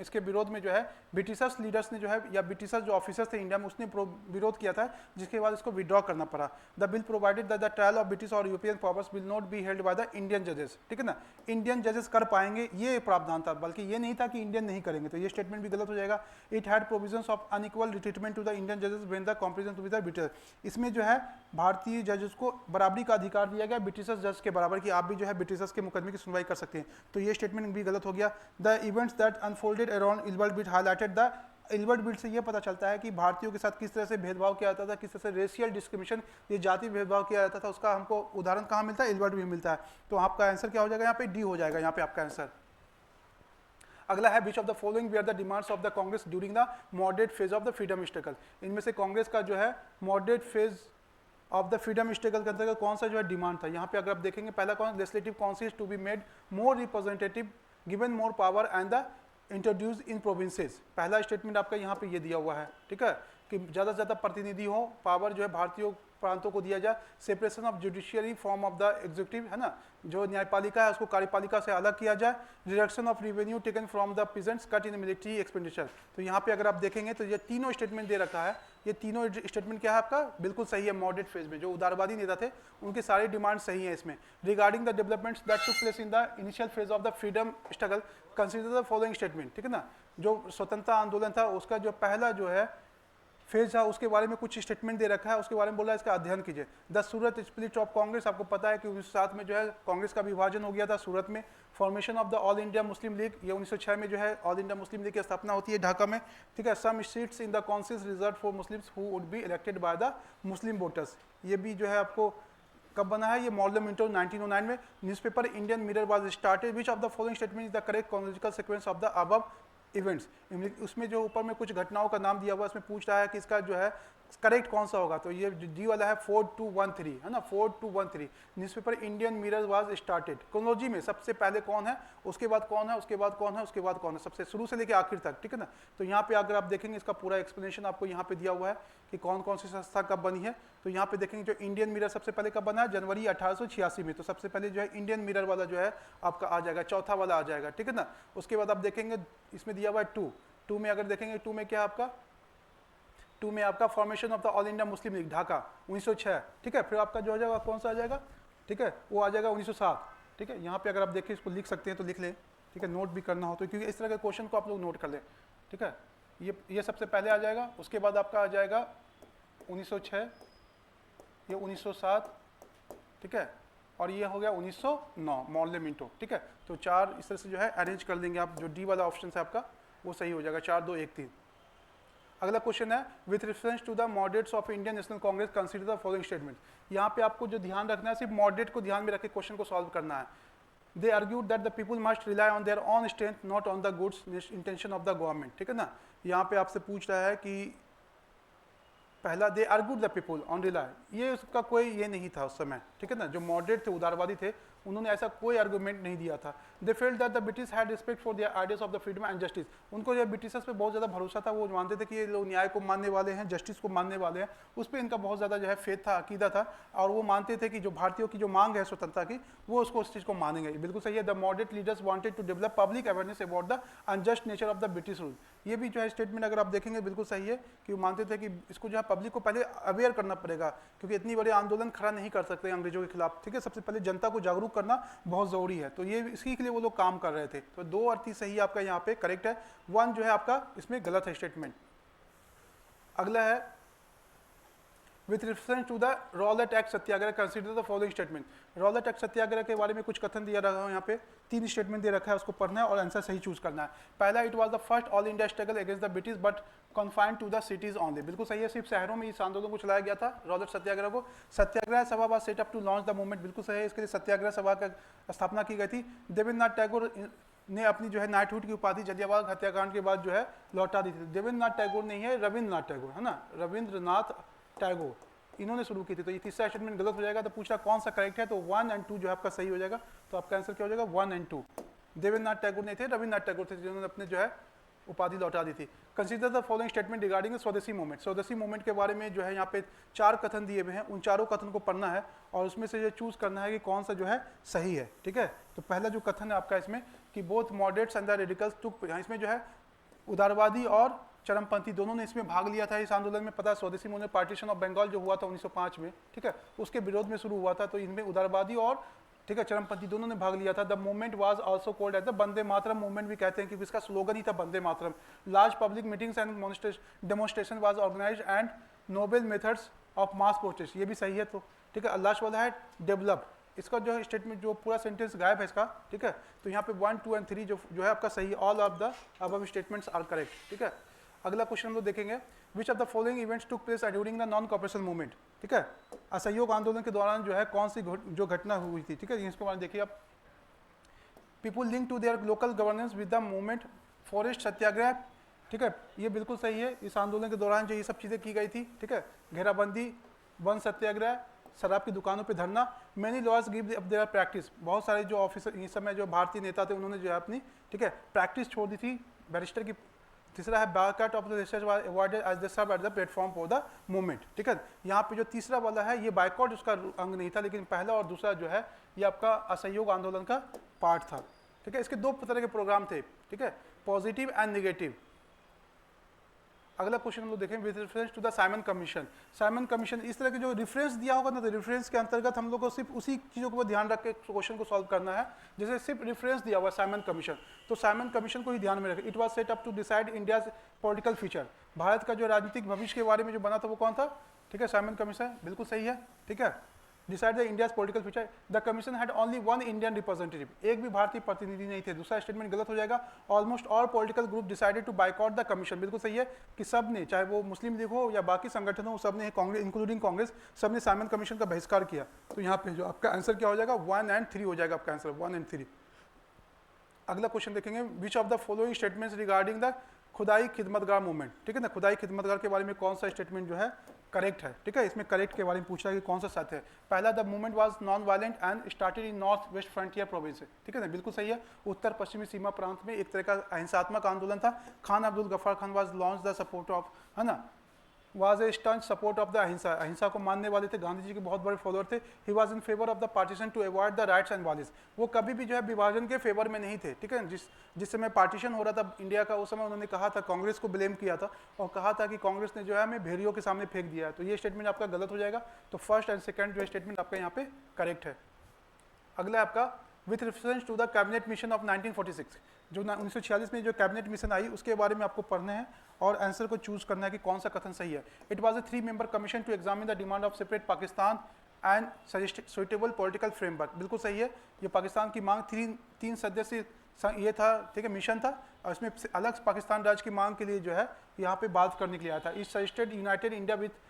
इसके विरोध में जो है ब्रिटिशर्स लीडर्स ने जो है या ब्रिटिशर्स जो ऑफिसर्स थे इंडिया में उसने विरोध किया था, जिसके बाद इसको विड्रॉ करना पड़ा। The bill provided that the trial of British और European powers will not be held by the Indian जजेस, ठीक है ना, इंडियन जजेस कर पाएंगे ये प्रावधान था, बल्कि ये नहीं था कि इंडियन नहीं करेंगे, तो ये स्टेटमेंट भी गलत हो जाएगा। It had provisions of unequal treatment to the Indian जजेस when the comparison with the British, इसमें जो है भारतीय जजेस को बराबरी का अधिकार दिया गया ब्रिटिशर्स जज के बराबर, कि आप भी जो है ब्रिटिशर्स के मुकदमे की सुनवाई कर सकते हैं, तो ये स्टेटमेंट भी गलत हो गया। The events that unfolded around Ilbert bill highlighted the Ilbert bill से ये पता चलता है कि भारतीयों के साथ किस तरह से भेदभाव किया जाता था, किस तरह से रेशियल डिस्क्रिमिनेशन, ये जाति भेदभाव किया जाता था, उसका हमको उदाहरण कहाँ मिलता है, इल्बर्ट बिल मिलता है। तो आपका आंसर क्या हो जाएगा यहाँ पे, डी हो जाएगा यहाँ पे आपका आंसर। अगला है which of the following were the demands of the Congress during the moderate phase of the freedom struggle, इनमें से कांग्रेस का जो है moderate phase of the freedom struggle के अंतर्गत कौन सा जो है डिमांड था। यहाँ पे अगर आप देखेंगे पहला कौन, legislative council to be made more representative given more power and the introduce in provinces, पहला स्टेटमेंट आपका यहाँ पे ये दिया हुआ है, ठीक है, कि ज़्यादा से ज़्यादा प्रतिनिधि हो, पावर जो है भारतीय प्रांतों को दिया जाए, separation of judiciary form of the executive, है ना, जो न्यायपालिका है उसको कार्यपालिका से अलग किया जाए, reduction of revenue taken from the peasants, cut in military expenditure. तो यहाँ पे अगर आप देखेंगे तो ये तीनों स्टेटमेंट दे रखा है, ये तीनों स्टेटमेंट क्या है आपका, बिल्कुल सही है। मॉडरेट फेज में जो उदारवादी नेता थे उनके सारे डिमांड सही है इसमें। Regarding the developments that took place in the initial phase of the freedom struggle consider the following statement, ठीक है ना, जो स्वतंत्रता आंदोलन था उसका जो पहला जो है फेज था उसके बारे में कुछ स्टेटमेंट दे रखा है, उसके बारे में बोला है इसका अध्ययन कीजिए। The Surat split of Congress, आपको पता है कि 1907 में जो है कांग्रेस का विभाजन हो गया था सूरत में। Formation of the all India Muslim league, ये 1906 में जो है ऑल इंडिया मुस्लिम लीग की स्थापना होती है ढाका में, ठीक है। Some seats in the councils reserve for Muslims who would be elected by the Muslim voters, ये भी जो है आपको कब बना है, ये मॉडल मिंटो 1909 में। Newspaper Indian mirror was started, which of the following statement is the correct chronological sequence of the above events, उसमें जो ऊपर में कुछ घटनाओं का नाम दिया हुआ है, उसमें पूछ रहा है कि इसका जो है करेक्ट कौन सा होगा, तो ये डी वाला है 4213, है ना, 4213। Newspaper Indian mirror was started, chronology में सबसे पहले कौन है, उसके बाद कौन है, उसके बाद कौन है, उसके बाद कौन है, सबसे शुरू से लेकर आखिर तक, ठीक है ना। तो यहाँ पे अगर आप देखेंगे इसका पूरा एक्सप्लेनेशन आपको यहाँ पे दिया हुआ है कि कौन कौन सी संस्था कब बनी है। तो यहाँ पे देखेंगे जो इंडियन मिरर सबसे पहले कब बना है, जनवरी 1886 में, तो सबसे पहले जो है इंडियन मिरर वाला जो है आपका आ जाएगा, चौथा वाला आ जाएगा, ठीक है ना। उसके बाद आप देखेंगे इसमें दिया हुआ है टू में अगर देखेंगे टू में क्या आपका, टू में आपका formation of the all India Muslim league Dhaka 1906, ठीक है। फिर आपका जो हो जाएगा कौन सा आ जाएगा, ठीक है, वो आ जाएगा 1907, ठीक है। यहाँ पे अगर आप देखें इसको लिख सकते हैं तो लिख लें, ठीक है, नोट भी करना हो तो, क्योंकि इस तरह के क्वेश्चन को आप लोग नोट कर लें, ठीक है। ये सबसे पहले आ जाएगा, उसके बाद आपका आ जाएगा 1906, ये 1907, ठीक है, और ये हो गया 1909 मॉडल मिंटो, ठीक है। तो चार इस तरह से जो है अरेंज कर देंगे आप, जो डी वाला ऑप्शन है आपका वो सही हो जाएगा, 4 2 1 3। अगला क्वेश्चन है with reference to the moderates of Indian National Congress consider the following statement, यहाँ पे आपको जो ध्यान रखना है सिर्फ मॉडरेट को ध्यान में रख के क्वेश्चन को सॉल्व करना है। They argued that the people must rely on their own strength not on the goods intention of the government, ठीक है ना। यहाँ पे आपसे पूछ रहा है कि पहला they argued the people on rely, ये उसका कोई ये नहीं था उस समय, ठीक है ना। जो मॉडरेट थे, उदारवादी थे, उन्होंने ऐसा कोई आर्गूमेंट नहीं दिया था। They felt that the British had respect for their ideas of the freedom and justice, उनको जो ब्रिटिशर्स पे बहुत ज़्यादा भरोसा था, वो मानते थे कि ये लोग न्याय को मानने वाले हैं, जस्टिस को मानने वाले हैं, उस पर इनका बहुत ज़्यादा जो है फेथ था, अकीदा था, और वो मानते थे कि जो भारतीयों की जो मांग है स्वतंत्रता की, वो उसको उस चीज़ को मानेंगे। बिल्कुल सही है। The moderate leaders wanted to develop public awareness about the unjust nature of the British rule, ये भी जो है स्टेटमेंट अगर आप देखेंगे बिल्कुल सही है कि वो मानते थे कि इसको जो है पब्लिक को पहले अवेयर करना पड़ेगा, क्योंकि इतनी बड़े आंदोलन खड़ा नहीं कर सकते अंग्रेजों के खिलाफ, ठीक है। सबसे पहले जनता को जागरूक करना बहुत ज़रूरी है, तो ये इसी के लिए वो लोग काम कर रहे थे। तो 2 और 3 सही आपका यहाँ पे करेक्ट है, 1 जो है आपका इसमें गलत है स्टेटमेंट। अगला है with reference to the Rowlatt Act Satyagraha consider the following statement, Rowlatt Act Satyagraha के बारे में कुछ कथन दिया रहा है, यहाँ पे 3 स्टेटमेंट दे रखा है, उसको पढ़ना है और आंसर सही चूज करना है। पहला, it was the first all India struggle against the British but confined to the cities only, बिल्कुल सही है, सिर्फ शहरों में इस आंदोलन को चलाया गया था रॉलेट सत्याग्रह को। Satyagraha Sabha was set up to launch the movement, बिल्कुल सही है, इसके लिए सत्याग्रह सभा का स्थापना की गई थी। देवेंद्रनाथ टैगोर ने अपनी जो है नाइटहुड की उपाधि जलियांवाला हत्याकांड के बाद जो है लौटा दी थी। देवेंद्रनाथ टैगोर नहीं है, रविंद्रनाथ टैगोर, है ना, रविंद्रनाथ टैगोर, इन्होंने शुरू की थी। तो ये तीसरा स्टेटमेंट गलत हो जाएगा, तो पूछा कौन सा करेक्ट है, तो 1 और 2 जो है आपका सही हो जाएगा। तो आपका आंसर क्या हो जाएगा 1 और 2। देवेंद्रनाथ टैगोर नहीं थे, रविंद्रनाथ टैगोर थे जिन्होंने अपने जो है उपाधि लौटा दी थी। Consider the following statement regarding स्वदेशी मूवमेंट। स्वदेशी मूवमेंट के बारे में जो है यहाँ पे 4 कथन दिए हुए हैं, उन चारों कथन को पढ़ना है और उसमें से ये चूज करना है कि कौन सा जो है सही है। ठीक है, तो पहला जो कथन है आपका इसमें कि both moderates and the radicals took, इसमें जो है उदारवादी और चरमपंथी दोनों ने इसमें भाग लिया था इस आंदोलन में। पता है स्वदेशी मूवमेंट पार्टीशन ऑफ बंगाल जो हुआ था 1905 में, ठीक है, उसके विरोध में शुरू हुआ था। तो इनमें उदारवादी और ठीक है चरमपंथी दोनों ने भाग लिया था। The movement was also called as the Vande Mataram movement भी कहते हैं, क्योंकि इसका स्लोगन ही था Vande Mataram. Large public meetings and demonstration was organised and novel methods of mass protest, ये भी सही है। तो ठीक है, लास्ट वाला है डेवलप, इसका जो है स्टेटमेंट जो पूरा सेंटेंस गायब है इसका। ठीक है, तो यहाँ पे 1, 2 एंड 3 जो है आपका सही, all of the above statements are correct. ठीक है, अगला क्वेश्चन हम लोग देखेंगे, which of the following events took place during the non cooperation movement. ठीक है, असहयोग आंदोलन के दौरान जो है कौन सी जो घटना हुई थी। ठीक है, इसके बारे में देखिए आप, people link to their local governance with the movement, forest Satyagraha. ठीक है, ये बिल्कुल सही है, इस आंदोलन के दौरान जो ये सब चीज़ें की गई थी। ठीक है, घेराबंदी, वन सत्याग्रह, शराब की दुकानों पे धरना। Many lawyers give up their practice, बहुत सारे जो ऑफिसर इस समय जो भारतीय नेता थे उन्होंने जो है अपनी ठीक है प्रैक्टिस छोड़ दी थी बैरिस्टर की। तीसरा है boycott of the research was awarded as the serve at the platform for the movement. ठीक है, यहाँ पे जो तीसरा वाला है ये बायकॉट उसका अंग नहीं था, लेकिन पहला और दूसरा जो है ये आपका असहयोग आंदोलन का पार्ट था। ठीक है, इसके 2 तरह के प्रोग्राम थे। ठीक है, पॉजिटिव एंड निगेटिव। अगला क्वेश्चन हम लोग देखें, with reference to the Simon Commission. Simon Commission इस तरह के जो रेफरेंस दिया होगा ना, तो रेफरेंस के अंतर्गत हम लोग को सिर्फ उसी चीज़ों को ध्यान रख के क्वेश्चन को सॉल्व करना है। जैसे सिर्फ रेफरेंस दिया हुआ साइमन कमीशन, तो साइमन कमीशन को ही ध्यान में रखें। It was set up to decide India's political future, Bharat का जो राजनीतिक भविष्य के बारे में जो बना था वो कौन था। ठीक है, साइमन कमीशन बिल्कुल सही है। ठीक है, decide the India's political future, the commission had only 1 Indian representative, एक भी भारतीय प्रतिनिधि नहीं थे। दूसरा स्टेटमेंट गलत हो जाएगा, almost all political group decided to boycott the commission, बिल्कुल सही है कि सब ने, चाहे वो मुस्लिम लीग हो या बाकी संगठन हो, सब ने, कांग्रेस इंक्लूडिंग कांग्रेस, सब ने साइमन कमीशन का बहिष्कार किया। तो यहाँ पे जो आपका आंसर क्या हो जाएगा, 1 एंड 3 हो जाएगा आपका आंसर, 1 एंड 3। अगला क्वेश्चन देखेंगे, which of the following statements regarding the खुदाई खिदमतगार मूवमेंट। ठीक है ना, खुदाई खिदमतगार के बारे में कौन सा स्टेटमेंट जो है करेक्ट है। ठीक है, इसमें करेक्ट के बारे में पूछा है कि कौन सा सत्य है। पहला, the movement was non violent and started in north west frontier province. ठीक है ना, बिल्कुल सही है, उत्तर पश्चिमी सीमा प्रांत में एक तरह का अहिंसात्मक आंदोलन था। Khan Abdul Ghaffar Khan was launch the support of, है ना, was a stunt support of the ahimsa, अहिंसा को मानने वाले थे, गांधी जी के बहुत बड़े फॉलोअर थे। He was in favour of the partition to avoid the riots and violence, वो कभी भी जो है विभाजन के फेवर में नहीं थे। ठीक है, जिस समय पार्टीशन हो रहा था इंडिया का, उस समय उन्होंने कहा था, कांग्रेस को ब्लेम किया था और कहा था कि कांग्रेस ने जो है हमें भेड़ियों के सामने फेंक दिया है। तो ये स्टेटमेंट आपका गलत हो जाएगा। तो फर्स्ट एंड सेकेंड जो स्टेटमेंट आपका यहाँ पे करेक्ट है। अगला आपका, with reference to the cabinet mission of 1946, जो 1946 में जो कैबिनेट मिशन आई उसके बारे में आपको पढ़ना है और आंसर को चूज करना है कि कौन सा कथन सही है। It was a 3 member commission to examine the demand of separate Pakistan and suggest suitable political framework, बिल्कुल सही है। ये पाकिस्तान की मांग 3 सदस्य ये था, ठीक है, मिशन था, और इसमें अलग पाकिस्तान राज्य की मांग के लिए जो है यहाँ पे बात करने के लिए आया था। इस suggested united India with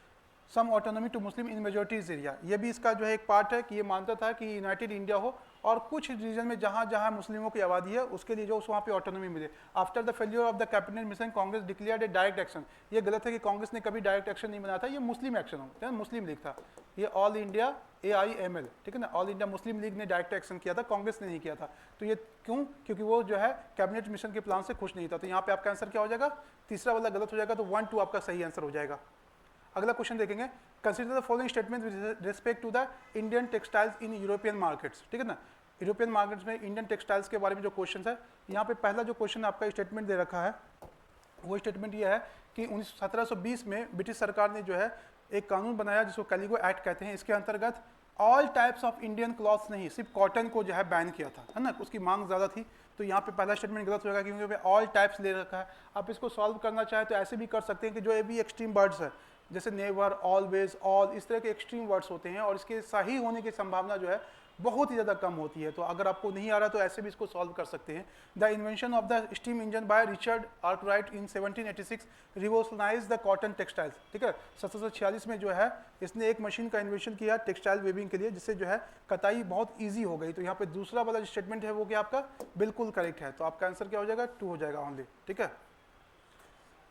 some autonomy to Muslim in majorities area, ये भी इसका जो है एक पार्ट है कि ये मानता था कि यूनाइटेड इंडिया हो और कुछ रीजन में जहाँ जहाँ मुस्लिमों की आबादी है उसके लिए जो वहाँ पे ऑटोनॉमी मिले। After the failure of the cabinet mission Congress declared A direct action, ये गलत है कि कांग्रेस ने कभी डायरेक्ट एक्शन नहीं बनाया था, ये मुस्लिम एक्शन हो, मुस्लिम लीग था, ये ऑल इंडिया AIML, ठीक है ना, ऑल इंडिया मुस्लिम लीग ने डायरेक्ट एक्शन किया था, कांग्रेस ने नहीं किया था। तो ये क्यों, क्योंकि वो जो है कैबिनेट मिशन के प्लान से खुश नहीं था। तो यहाँ पे आपका आंसर क्या हो जाएगा, तीसरा वाला गलत हो जाएगा, तो 1, 2 आपका सही आंसर हो जाएगा। अगला क्वेश्चन देखेंगे, consider the following statement with respect to the Indian textiles in European markets. ठीक है ना, यूरोपियन मार्केट्स में इंडियन टेक्सटाइल्स के बारे में जो क्वेश्चन है, यहाँ पे पहला जो क्वेश्चन आपका स्टेटमेंट दे रखा है वो स्टेटमेंट ये है कि 1720 में ब्रिटिश सरकार ने जो है एक कानून बनाया जिसको कैलिगो एक्ट कहते हैं। इसके अंतर्गत all types of Indian clothes नहीं, सिर्फ कॉटन को जो है बैन किया था, है ना, उसकी मांग ज़्यादा थी। तो यहाँ पे पहला स्टेटमेंट गलत होगा क्योंकि ऑल टाइप्स ले रखा है। आप इसको सॉल्व करना चाहें तो ऐसे भी कर सकते हैं कि जो ये भी एक्सट्रीम वर्ड्स है, जैसे नेवर, ऑलवेज, ऑल, इस तरह के एक्सट्रीम वर्ड्स होते हैं और इसके सही होने की संभावना जो है बहुत ही ज़्यादा कम होती है। तो अगर आपको नहीं आ रहा तो ऐसे भी इसको सॉल्व कर सकते हैं। The invention of the steam engine by Richard Arkwright in 1786 revolutionise the cotton textiles. ठीक है, 1746 में जो है इसने एक मशीन का इन्वेंशन किया टेक्सटाइल वेविंग के लिए, जिससे जो है कताई बहुत ईजी हो गई। तो यहाँ पे दूसरा वाला जो स्टेटमेंट है वो क्या आपका बिल्कुल करेक्ट है। तो आपका आंसर क्या हो जाएगा, 2 हो जाएगा ओनली। ठीक है,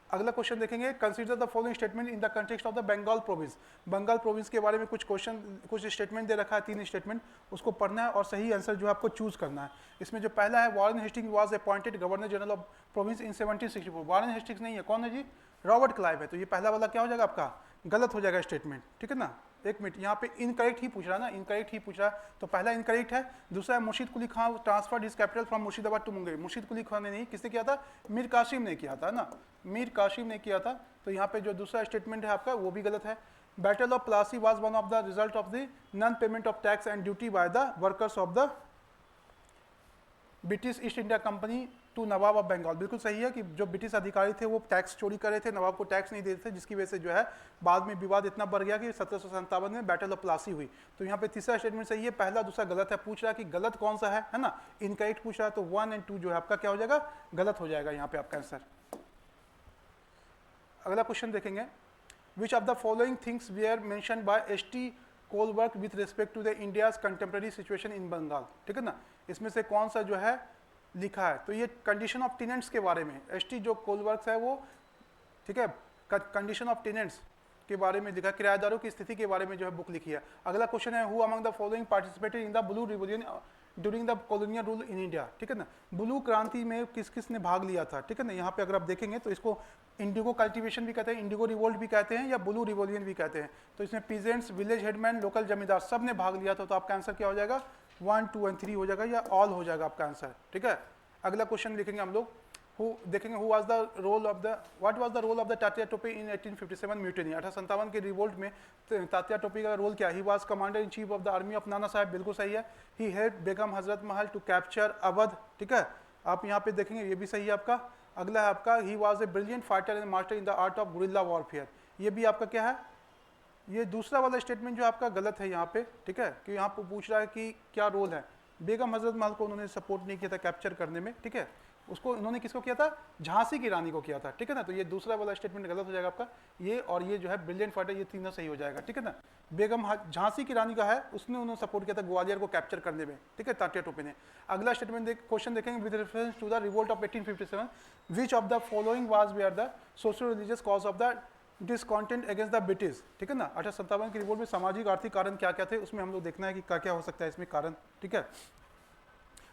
अगला क्वेश्चन देखेंगे, consider the following statement in the context of the Bengal province. Bengal province के बारे में कुछ क्वेश्चन, कुछ स्टेटमेंट दे रखा है, 3 स्टेटमेंट, उसको पढ़ना है और सही आंसर जो है आपको चूज करना है। इसमें जो पहला है, Warren Hastings was appointed governor general of province in 1764। Warren Hastings नहीं है, कौन है जी? रॉबर्ट क्लाइव है। तो ये पहला वाला क्या हो जाएगा आपका? गलत हो जाएगा स्टेटमेंट, ठीक है ना। एक मिनट, यहाँ पे इनकरेक्ट ही पूछ रहा है ना, इनकरेक्ट ही पूछ रहा है, तो पहला इनकरेक्ट है। दूसरा है Murshid Quli Khan transferred his capital from Murshidabad to Munger. Murshid Quli Khan ने नहीं, किसने किया था? मीर कासिम ने किया था ना, मीर कासिम ने किया था। तो यहाँ पे जो दूसरा स्टेटमेंट है आपका वो भी गलत है। Battle of Plassey was one of the result of the non payment of tax and duty by the workers of the British East India Company to nawab of Bengal. बिल्कुल सही है कि जो ब्रिटिश अधिकारी थे वो टैक्स चोरी कर रहे थे, नवाब को टैक्स नहीं देते थे, जिसकी वजह से जो है बाद में विवाद इतना बढ़ गया कि 1757 में बैटल ऑफ प्लासी हुई। तो यहाँ पे तीसरा स्टेटमेंट सही है, पहला दूसरा गलत है। पूछ रहा है कि गलत कौन सा है ना, इनकरेक्ट पूछ रहा है, तो 1 और 2 जो है आपका क्या हो जाएगा? गलत हो जाएगा यहाँ पे आपका आंसर। अगला क्वेश्चन देखेंगे, which of the following things were mentioned by S T. Colberg with respect to the India's contemporary situation in Bengal, ठीक है ना। इसमें से कौन सा जो है लिखा है? तो ये कंडीशन ऑफ टेनेंट्स के बारे में एस.टी. जो कोलबर्ग है वो, ठीक है, कंडीशन ऑफ टेनेंट्स के बारे में लिखा है, किराएदारों की स्थिति के बारे में जो है बुक लिखी है। अगला क्वेश्चन है, who among the following participated in the blue revolution during the colonial rule in India, ठीक है ना। ब्लू क्रांति में किस किस ने भाग लिया था, ठीक है ना। यहाँ पे अगर आप देखेंगे तो इसको इंडिगो कल्टीवेशन भी कहते हैं, इंडिगो रिवोल्ट भी कहते हैं, या ब्लू रिवॉल्यूशन भी कहते हैं। तो इसमें पीजेंट्स, विलेज हेडमैन, लोकल जमींदार सब ने भाग लिया था। तो आपका आंसर क्या हो जाएगा? 1, 2 और 3 हो जाएगा, या ऑल हो जाएगा आपका आंसर, ठीक है। अगला क्वेश्चन लिखेंगे हम लोग, देखेंगे who was the role of the what was the role of the Tatya Tope in 1857 mutiny. 1857 के रिवोल्ट में तात्या टोपी का रोल क्या? He was commander in chief of the army of नाना साहब, बिल्कुल सही है। ही help Begum Hazrat Mahal to capture Awadh, ठीक है, आप यहाँ पे देखेंगे ये भी सही है आपका। अगला है आपका, he was a brilliant fighter and master in the art of guerrilla warfare, ये भी आपका क्या है? ये दूसरा वाला स्टेटमेंट जो आपका गलत है यहाँ पे, ठीक है, कि यहाँ पे पूछ रहा है कि क्या रोल है। बेगम हजरत महल को उन्होंने सपोर्ट नहीं किया था कैप्चर करने में, ठीक है, उसको उन्होंने किसको किया था? झांसी की रानी को किया था, ठीक है ना। तो ये दूसरा वाला स्टेटमेंट गलत हो जाएगा आपका, ये और ये जो है ब्रिलियंट फाइटर, ये तीनों सही हो जाएगा, ठीक है ना। बेगम झांसी की रानी का है, उसने उन्होंने सपोर्ट किया था ग्वालियर को कैप्चर करने में, ठीक है, तात्या टोपे ने। अगला स्टेटमेंट क्वेश्चन देखेंगे, with reference to the revolt of 1857 which of the following was were the social religious cause of the discontent against the British, ठीक है ना। 1857 की रिवोल्ट में सामाजिक आर्थिक कारण क्या क्या थे, उसमें हम लोग देखना है कि क्या क्या हो सकता है इसमें कारण, ठीक है।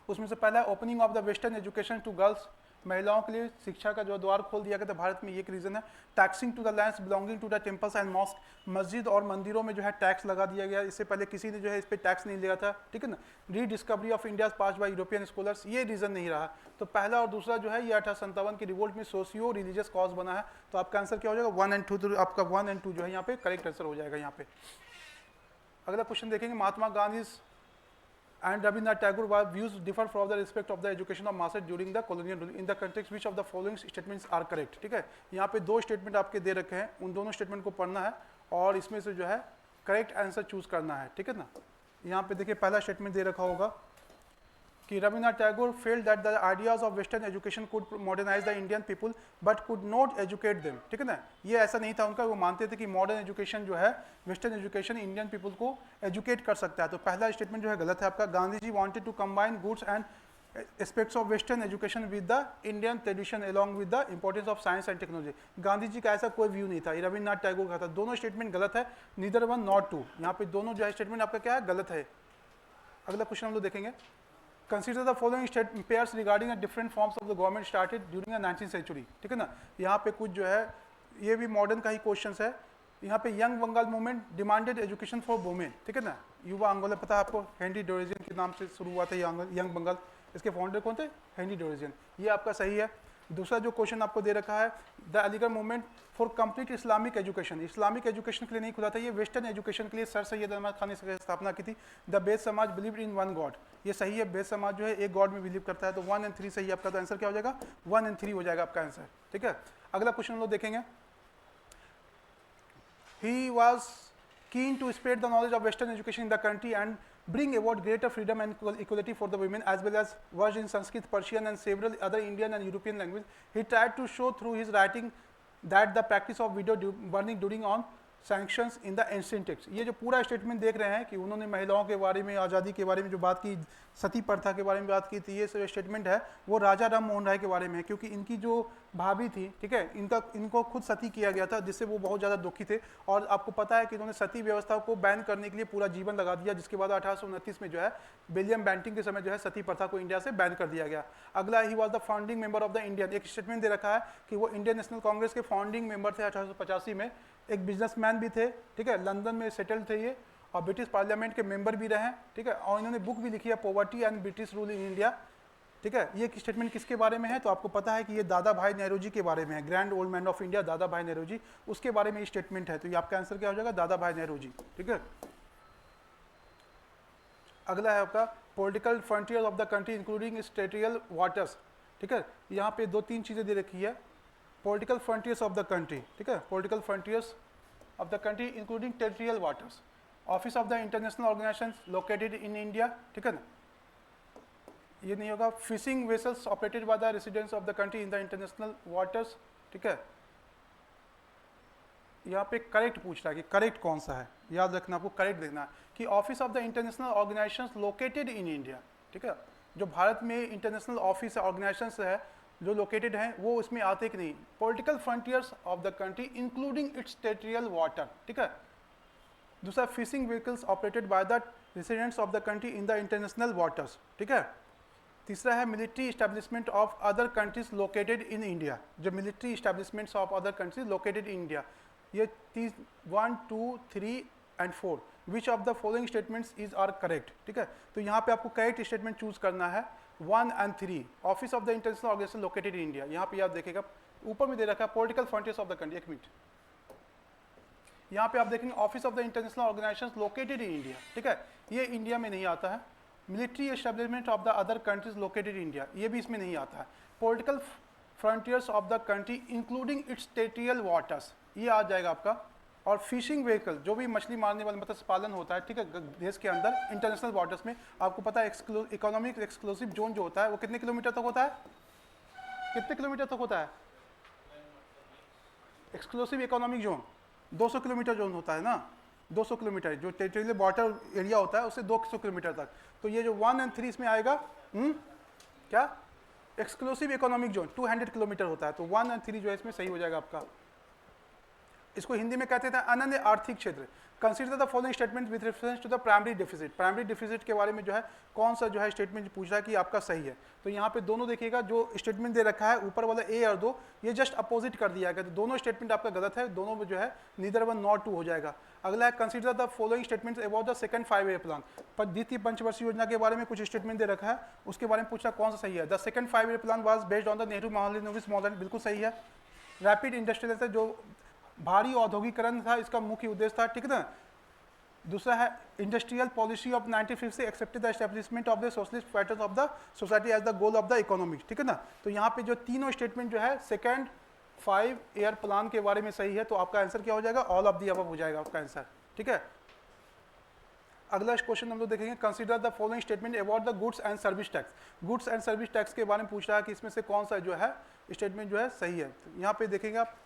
उसमें से पहला है opening of the western education to girls, महिलाओं के लिए शिक्षा का जो द्वार खोल दिया गया था भारत में, ये एक रीज़न है। Taxing to the lands belonging to the temples and mosque, मस्जिद और मंदिरों में जो है टैक्स लगा दिया गया, इससे पहले किसी ने जो है इस पर टैक्स नहीं लिया था, ठीक है ना। Rediscovery of India pass bye European scholars, ये रीज़न नहीं रहा। तो पहला और दूसरा जो है ये 1857 की रिवोल्ट में सोशियो रिलीजियस कॉज बना है। तो आपका आंसर क्या हो जाएगा? 1 और 2, तो आपका 1 और 2 जो है यहाँ पे करेक्ट आंसर हो जाएगा यहाँ पे। अगला क्वेश्चन देखेंगे, Mahatma Gandhi and Rabindranath Tagore were views differ from the respect of the education of masses during the colonial rule in the context which of the following statements are correct, ठीक है। यहाँ पे 2 स्टेटमेंट आपके दे रखे हैं, उन दोनों स्टेटमेंट को पढ़ना है और इसमें से जो है करेक्ट आंसर चूज करना है, ठीक है ना। यहाँ पे देखिए पहला स्टेटमेंट दे रखा होगा कि Rabindranath Tagore failed that the ideas of western education could modernise the Indian people but could not educate them, ठीक है ना। ये ऐसा नहीं था उनका, वो मानते थे कि मॉडर्न एजुकेशन जो है, वेस्टर्न एजुकेशन इंडियन पीपल को एजुकेट कर सकता है। तो पहला स्टेटमेंट जो है गलत है आपका। Gandhi ji wanted to combine goods and aspects of western education with the Indian tradition along with the importance of science and technology. Gandhi ji का ऐसा कोई व्यू नहीं था, ये रविन्द्रनाथ टैगोर का था। दोनों स्टेटमेंट गलत है, नीदर 1 नॉट 2, यहाँ पे दोनों जो है स्टेटमेंट आपका क्या है? गलत है। अगला क्वेश्चन हम लोग देखेंगे, consider the following state pairs regarding the different forms of the government started during the 19th century, ठीक है ना। यहाँ पे कुछ जो है ये भी मॉडर्न का ही क्वेश्चन है। यहाँ पे young Bengal movement demanded education for women, ठीक है ना। युवा आंदोलन, पता है आपको, हेनरी डोरेजियन के नाम से शुरू हुआ था ये यंग बंगाल। इसके फाउंडर कौन थे? हेनरी डोरेजियन, ये आपका सही है। दूसरा जो क्वेश्चन आपको दे रखा है, the Aligarh movement for complete Islamic education, Islamic education के लिए नहीं खुला था, ये वेस्टर्न एजुकेशन के लिए सर सैयद अहमद खान ने स्थापना की थी। द बेद समाज बिलीव इन 1 गॉड, ये सही है, बेद समाज जो है एक गॉड में बिलीव करता है। तो 1 और 3 सही है आपका, तो आंसर क्या हो जाएगा? 1 और 3 हो जाएगा आपका आंसर, ठीक है। अगला क्वेश्चन हम लोग देखेंगे, he was keen to spread the knowledge of western education in the country and bring about greater freedom and equality for the women, as well as versed in Sanskrit, Persian and several other Indian and European languages. He tried to show through his writing that the practice of widow burning during on sanctions in the ancient text. ये जो पूरा statement देख रहे हैं कि उन्होंने महिलाओं के बारे में, आज़ादी के बारे में जो बात की, सती प्रथा के बारे में बात की थी, ये सब स्टेटमेंट है वो राजा राम मोहन राय के बारे में है, क्योंकि इनकी जो भाभी थी, ठीक है, इनको खुद सती किया गया था, जिससे वो बहुत ज़्यादा दुखी थे। और आपको पता है कि इन्होंने सती व्यवस्था को बैन करने के लिए पूरा जीवन लगा दिया, जिसके बाद 1829 में जो है विलियम बेंटिंग के समय जो है सती प्रथा को इंडिया से बैन कर दिया गया। अगला, he was the founding member of the Indian, एक स्टेटमेंट दे रखा है कि वो इंडियन नेशनल कांग्रेस के फाउंडिंग मेंबर थे 1885 में। एक बिजनेसमैन भी थे, ठीक है, लंदन में सेटल थे ये, और ब्रिटिश पार्लियामेंट के मेंबर भी रहे, ठीक है, और इन्होंने बुक भी लिखी है poverty and British rule in India, ठीक है। ये स्टेटमेंट किसके बारे में है? तो आपको पता है कि ये दादा भाई नेहरू जी के बारे में है, grand old man of India दादा भाई नेहरू जी, उसके बारे में ये स्टेटमेंट है। तो ये आपका आंसर क्या हो जाएगा? दादा भाई नेहरू जी, ठीक है। अगला है आपका political frontier of the country including territorial waters, ठीक है। यहाँ पे 2-3 चीज़ें दे रखी है, political frontiers of the country, ठीक है, political frontiers of the country including territorial waters, office of the international organization located in India, ठीक है ना, ये नहीं होगा। Fishing vessels operated by the residents of the country in the international waters, ठीक है। यहाँ पे करेक्ट पूछ रहा है कि करेक्ट कौन सा है, याद रखना, आपको करेक्ट देखना है कि office of the international organisations located in India, ठीक है। जो भारत में इंटरनेशनल ऑफिस ऑर्गेनाइजेशंस है जो लोकेटेड हैं वो इसमें आते कि नहीं। Political frontiers of the country including its territorial water, ठीक है। दूसरा, fishing vehicles operated by the residents of the country in the international waters, ठीक है। तीसरा है military establishment of other countries located in India, जो military establishments of other countries located in India. ये 1, 2, 3 and 4 which of the following statements is are correct, ठीक है। तो यहाँ पे आपको करेक्ट स्टेटमेंट चूज करना है 1 and 3। Office of the international organization located in India, यहाँ पे आप देखेगा ऊपर में दे रखा है political frontiers of the country. एक मिनट, यहाँ पे आप देखेंगे office of the international organization located in India, ठीक है, ये इंडिया में नहीं आता है। Military establishment of the other countries located in India, ये भी इसमें नहीं आता है। Political frontiers of the country including its territorial waters, ये आ जाएगा आपका। और फिशिंग व्हीकल, जो भी मछली मारने वाला मत्स्य पालन होता है, ठीक है, देश के अंदर इंटरनेशनल वाटर्स में, आपको पता है इकोनॉमिक एक्सक्लूसिव जोन जो होता है वो कितने किलोमीटर तक होता है? कितने किलोमीटर तक होता है exclusive economic zone? 200 kilometre zone होता है ना, 200 किलोमीटर जो टेरिटोरियल वाटर एरिया होता है उससे 200 किलोमीटर तक। तो ये जो 1 एंड 3 इसमें आएगा, क्या एक्सक्लूसिव इकोनॉमिक जोन 200 किलोमीटर होता है, तो 1 एंड 3 जो है इसमें सही हो जाएगा आपका। इसको हिंदी में कहते थे अनन्य आर्थिक क्षेत्र। Consider the following statement with reference to the primary deficit, primary deficit के बारे में जो है कौन सा जो है स्टेटमेंट पूछ रहा है कि आपका सही है। तो यहाँ पे दोनों देखिएगा, जो स्टेटमेंट दे रखा है ऊपर वाला ए और 2, ये जस्ट अपोजिट कर दिया गया, तो दोनों स्टेटमेंट आपका गलत है, दोनों में जो है नीदर 1 नॉर 2 हो जाएगा। अगला है consider the following statements about the second 5-year plan, पर द्वितीय पंचवर्षीय योजना के बारे में कुछ स्टेटमेंट दे रखा है, उसके बारे में पूछना कौन सा सही है। The second 5-year plan was based on the Nehru Mahalanobis model, बिल्कुल सही है। रैपिड इंडस्ट्रियलाइजेशन, जो भारी औद्योगिकरण था, इसका मुख्य उद्देश्य था, ठीक है ना। दूसरा है industrial policy of 1950 accepted the establishment of the socialist pattern of the society as the goal of the economy, ठीक है ना। तो यहाँ पे जो तीनों स्टेटमेंट जो है सेकंड 5-year प्लान के बारे में सही है, तो आपका आंसर क्या हो जाएगा? ऑल ऑफ दी अबव हो जाएगा आपका आंसर, ठीक है। अगला क्वेश्चन हम लोग देखेंगे, consider the following statement about the goods and service tax. Goods and service tax के बारे में पूछ रहा है कि इसमें से कौन सा जो है स्टेटमेंट जो है सही है। तो यहाँ पे देखेंगे आप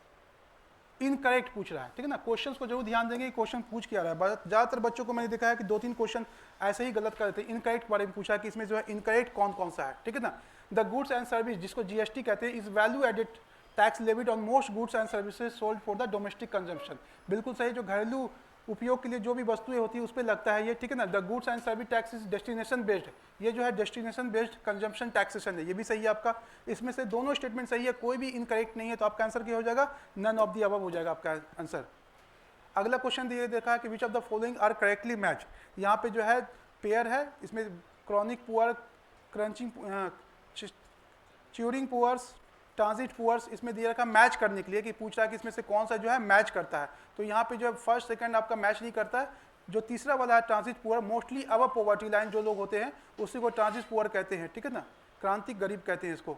इनकरेक्ट पूछ रहा है, ठीक है ना। क्वेश्चंस को जरूर ध्यान देंगे, क्वेश्चन पूछ क्या रहा है। ज़्यादातर बच्चों को मैंने देखा है कि 2-3 क्वेश्चन ऐसे ही गलत करते हैं। इनकरेक्ट बारे में पूछा है कि इसमें जो है इनकरेक्ट कौन कौन सा है, ठीक है ना। द गुड्स एंड सर्विस, जिसको जीएसटी कहते हैं, is value added tax levied on most goods and services sold for the domestic consumption, बिल्कुल सही। जो घरेलू उपयोग के लिए जो भी वस्तुएं होती है उस पर लगता है ये, ठीक है ना। The goods and service tax is destination based, ये जो है डेस्टिनेशन बेस्ड कंजम्पशन टैक्सेशन है, ये भी सही है आपका। इसमें से दोनों स्टेटमेंट सही है, कोई भी इनकरेक्ट नहीं है, तो आपका आंसर क्या हो जाएगा? नन ऑफ द अबव हो जाएगा आपका आंसर। अगला क्वेश्चन ये देखा है कि which of the following are correctly match. यहाँ पे जो है पेयर है, इसमें chronic poor, crunching, churning poors, transit poors, इसमें दिया रखा मैच करने के लिए कि पूछ रहा है कि इसमें से कौन सा जो है मैच करता है। तो यहाँ पे जो है फर्स्ट सेकंड आपका मैच नहीं करता है। जो तीसरा वाला है ट्रांजिट पुअर, मोस्टली अब पॉवर्टी लाइन जो लोग होते हैं उसी को ट्रांजिट पुअर कहते हैं, ठीक है ना। क्रांतिक गरीब कहते हैं इसको,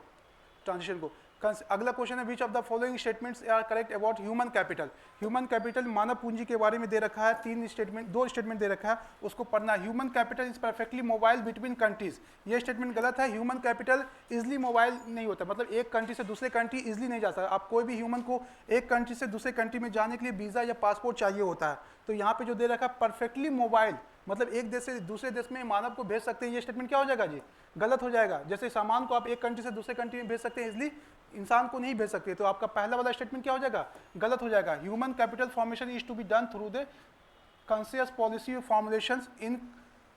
ट्रांजिशन को। अगला क्वेश्चन है which of the following statements are correct about human capital. Human capital मानव पूंजी के बारे में दे रखा है, दो स्टेटमेंट दे रखा है, उसको पढ़ना है। Human capital is perfectly mobile between countries, ये स्टेटमेंट गलत है। ह्यूमन कैपिटल इजिली मोबाइल नहीं होता, मतलब एक कंट्री से दूसरे कंट्री इजिली नहीं जा सकता। आप कोई भी ह्यूमन को एक कंट्री से दूसरे कंट्री में जाने के लिए वीजा या पासपोर्ट चाहिए होता है, तो यहाँ पे जो दे रखा है परफेक्टली मोबाइल, मतलब एक देश से दूसरे देश में मानव को भेज सकते हैं, ये स्टेटमेंट क्या हो जाएगा जी, गलत हो जाएगा। जैसे सामान को आप एक कंट्री से दूसरे कंट्री में भेज सकते हैं इजिली, इंसान को नहीं भेज सकते, तो आपका पहला वाला स्टेटमेंट क्या हो जाएगा, गलत हो जाएगा। Human capital formation is to be done through the conscious policy formulations in,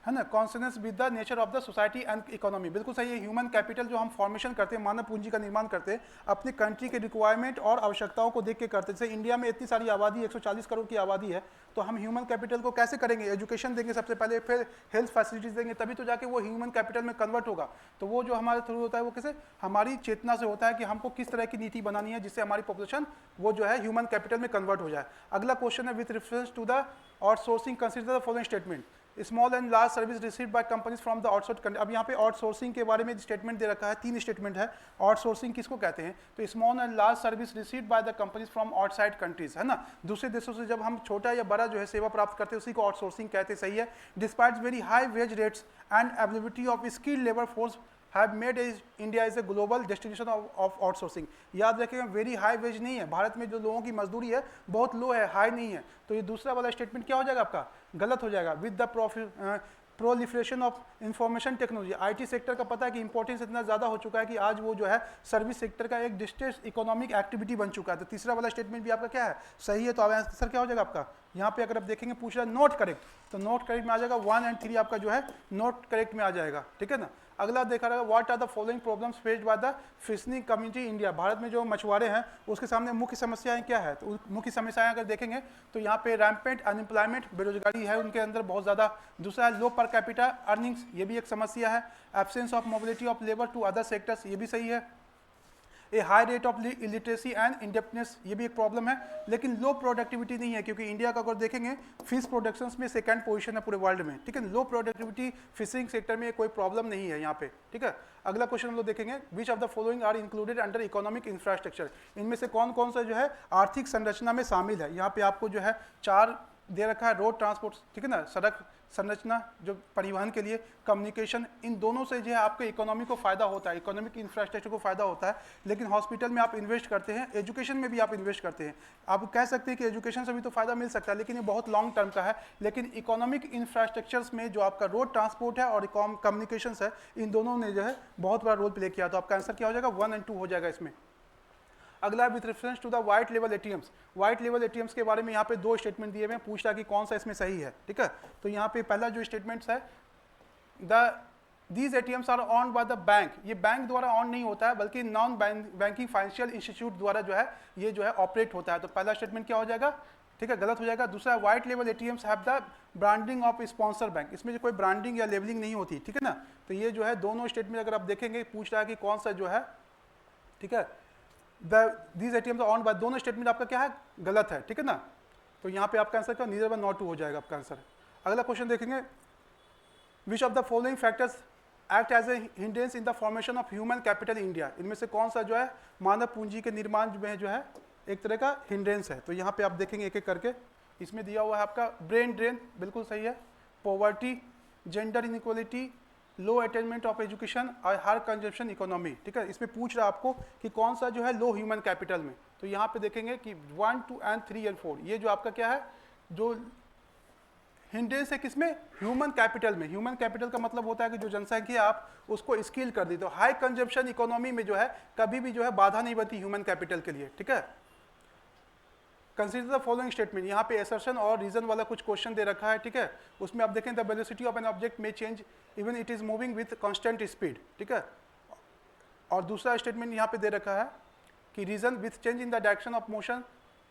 है ना, consonance with the nature of the society and economy. बिल्कुल सही है। ह्यूमन कैपिटल जो हम फॉर्मेशन करते हैं, मानव पूंजी का निर्माण करते हैं, अपनी कंट्री के रिक्वायरमेंट और आवश्यकताओं को देख के करते हैं। जैसे इंडिया में इतनी सारी आबादी, 140 करोड़ की आबादी है, तो हम ह्यूमन कैपिटल को कैसे करेंगे, एजुकेशन देंगे सबसे पहले, फिर हेल्थ फैसिलिटीज देंगे, तभी तो जाके वो ह्यूमन कैपिटल में कन्वर्ट होगा। तो वो जो हमारे थ्रू होता है वो कैसे, हमारी चेतना से होता है कि हमको किस तरह की नीति बनानी है जिससे हमारी पॉपुलेशन वो जो है ह्यूमन कैपिटल में कन्वर्ट हो जाए। अगला क्वेश्चन है with reference to the outsourcing consider the following statement. Small and large service received by companies from the outsource country. अब यहाँ पे आउटसोर्सिंग के बारे में स्टेटमेंट दे रखा है, 3 स्टेटमेंट है। आउटसोर्सिंग किसको कहते हैं, तो small and large service received by the companies from outside countries, है ना, दूसरे देशों से जब हम छोटा या बड़ा जो है सेवा प्राप्त करते हैं उसी को आउटसोर्सिंग कहते हैं, सही है। Despite very high wage rates and availability of skilled labour force have made India is a global destination of outsourcing. याद रखिएगा वेरी हाई वेज नहीं है, भारत में जो लोगों की मजदूरी है बहुत लो है, हाई नहीं है, तो ये दूसरा वाला स्टेटमेंट क्या हो जाएगा आपका, गलत हो जाएगा। With the proliferation of information technology, IT sector का पता है कि इंपॉर्टेंस इतना ज़्यादा हो चुका है कि आज वो जो है सर्विस सेक्टर का एक डिस्ट्रेस इकोनॉमिक एक्टिविटी बन चुका है। तो तीसरा वाला स्टेटमेंट भी आपका क्या है, सही है। तो अब आंसर क्या हो जाएगा आपका, यहाँ पे अगर आप देखेंगे पूछ रहा है नॉट करेक्ट, तो नॉट करेक्ट में आ जाएगा 1 और 3 आपका जो है नॉट करेक्ट में आ जाएगा, ठीक है ना। अगला देखा रहेगा what are the following problems faced by the fishing community India. भारत में जो मछुआरे हैं उसके सामने मुख्य समस्याएं क्या है, तो मुख्य समस्याएं अगर देखेंगे तो यहाँ पे रैम्पेंट अनएम्प्लॉयमेंट, बेरोजगारी है उनके अंदर बहुत ज़्यादा। दूसरा है लो पर कैपिटा अर्निंग्स, ये भी एक समस्या है। Absence of mobility of labour to other sectors, ये भी सही है। A high rate of illiteracy and indebtedness, ये भी एक प्रॉब्लम है। लेकिन लो प्रोडक्टिविटी नहीं है, क्योंकि इंडिया का अगर देखेंगे फिश प्रोडक्शंस में सेकंड पोजीशन है पूरे वर्ल्ड में, ठीक है। लो प्रोडक्टिविटी फिशिंग सेक्टर में कोई प्रॉब्लम नहीं है यहाँ पे, ठीक है। अगला क्वेश्चन हम लोग देखेंगे which of the following are included under economic infrastructure. इनमें से कौन कौन सा जो है आर्थिक संरचना में शामिल है। यहाँ पे आपको जो है 4 दे रखा है, रोड ट्रांसपोर्ट, ठीक है ना, सड़क संरचना जो परिवहन के लिए, कम्युनिकेशन, इन दोनों से जो है आपके इकोनॉमी को फायदा होता है, इकोनॉमिक इंफ्रास्ट्रक्चर को फायदा होता है। लेकिन हॉस्पिटल में आप इन्वेस्ट करते हैं, एजुकेशन में भी आप इन्वेस्ट करते हैं। आप कह सकते हैं कि एजुकेशन से भी तो फायदा मिल सकता है, लेकिन ये बहुत लॉन्ग टर्म का है। लेकिन इकोनॉमिक इंफ्रास्ट्रक्चर्स में जो आपका रोड ट्रांसपोर्ट है और कम्युनिकेशन है, इन दोनों ने जो है बहुत बड़ा रोल प्ले किया। तो आपका आंसर क्या हो जाएगा, 1 और 2 हो जाएगा इसमें। अगला with reference to the white लेवल एटीएम्स। वाइट लेवल एटीएम्स के बारे में यहाँ पे 2 स्टेटमेंट दिए हुए हैं, पूछ रहा कि कौन सा इसमें सही है, ठीक है। तो यहाँ पे पहला जो स्टेटमेंट्स है, these ATMs are own by the bank, ये बैंक द्वारा ऑन नहीं होता है बल्कि नॉन बैंकिंग फाइनेंशियल इंस्टीट्यूट द्वारा जो है ये जो है ऑपरेट होता है। तो पहला स्टेटमेंट क्या हो जाएगा, ठीक है, गलत हो जाएगा। दूसरा वाइट लेवल ATMs have the branding of sponsor bank, इसमें जो कोई ब्रांडिंग या लेबलिंग नहीं होती, ठीक है ना। तो ये जो है दोनों स्टेटमेंट अगर आप देखेंगे पूछ रहा है कि कौन सा जो है, ठीक है, दीज एटीएम्स ऑन बाय, दोनों स्टेटमेंट आपका क्या है, गलत है, ठीक है ना। तो यहाँ पे आपका आंसर क्या, नीदर वन नॉट टू हो जाएगा आपका आंसर। अगला क्वेश्चन देखेंगे which of the following factors act as a hindrance in the formation of human capital India. इनमें से कौन सा जो है मानव पूंजी के निर्माण में जो है एक तरह का हिंड्रेंस है। तो यहाँ पे आप देखेंगे एक एक करके, इसमें दिया हुआ है आपका ब्रेन ड्रेन, बिल्कुल सही है। Poverty, gender inequality, low attainment of education और हाई कंजप्शन इकोनॉमी, ठीक है। इसमें पूछ रहा है आपको कि कौन सा जो है लो ह्यूमन कैपिटल में। तो यहाँ पे देखेंगे कि 1, 2 और 3 और 4 ये जो आपका क्या है, जो हिंड्रेंस है किसमें, ह्यूमन कैपिटल में। ह्यूमन कैपिटल का मतलब होता है कि जो जनसंख्या आप उसको स्किल कर दी। तो हाई कंजप्शन इकोनॉमी में जो है कभी भी जो है बाधा नहीं बनती ह्यूमन कैपिटल के लिए, ठीक है। कंसीडर द फॉलोइंग स्टेटमेंट, यहाँ पे असर्शन और रीजन वाला कुछ क्वेश्चन दे रखा है, ठीक है। उसमें आप देखें the velocity of an object में change even it is moving with constant speed, ठीक है। और दूसरा स्टेटमेंट यहाँ पे दे रखा है कि reason with change in the direction of motion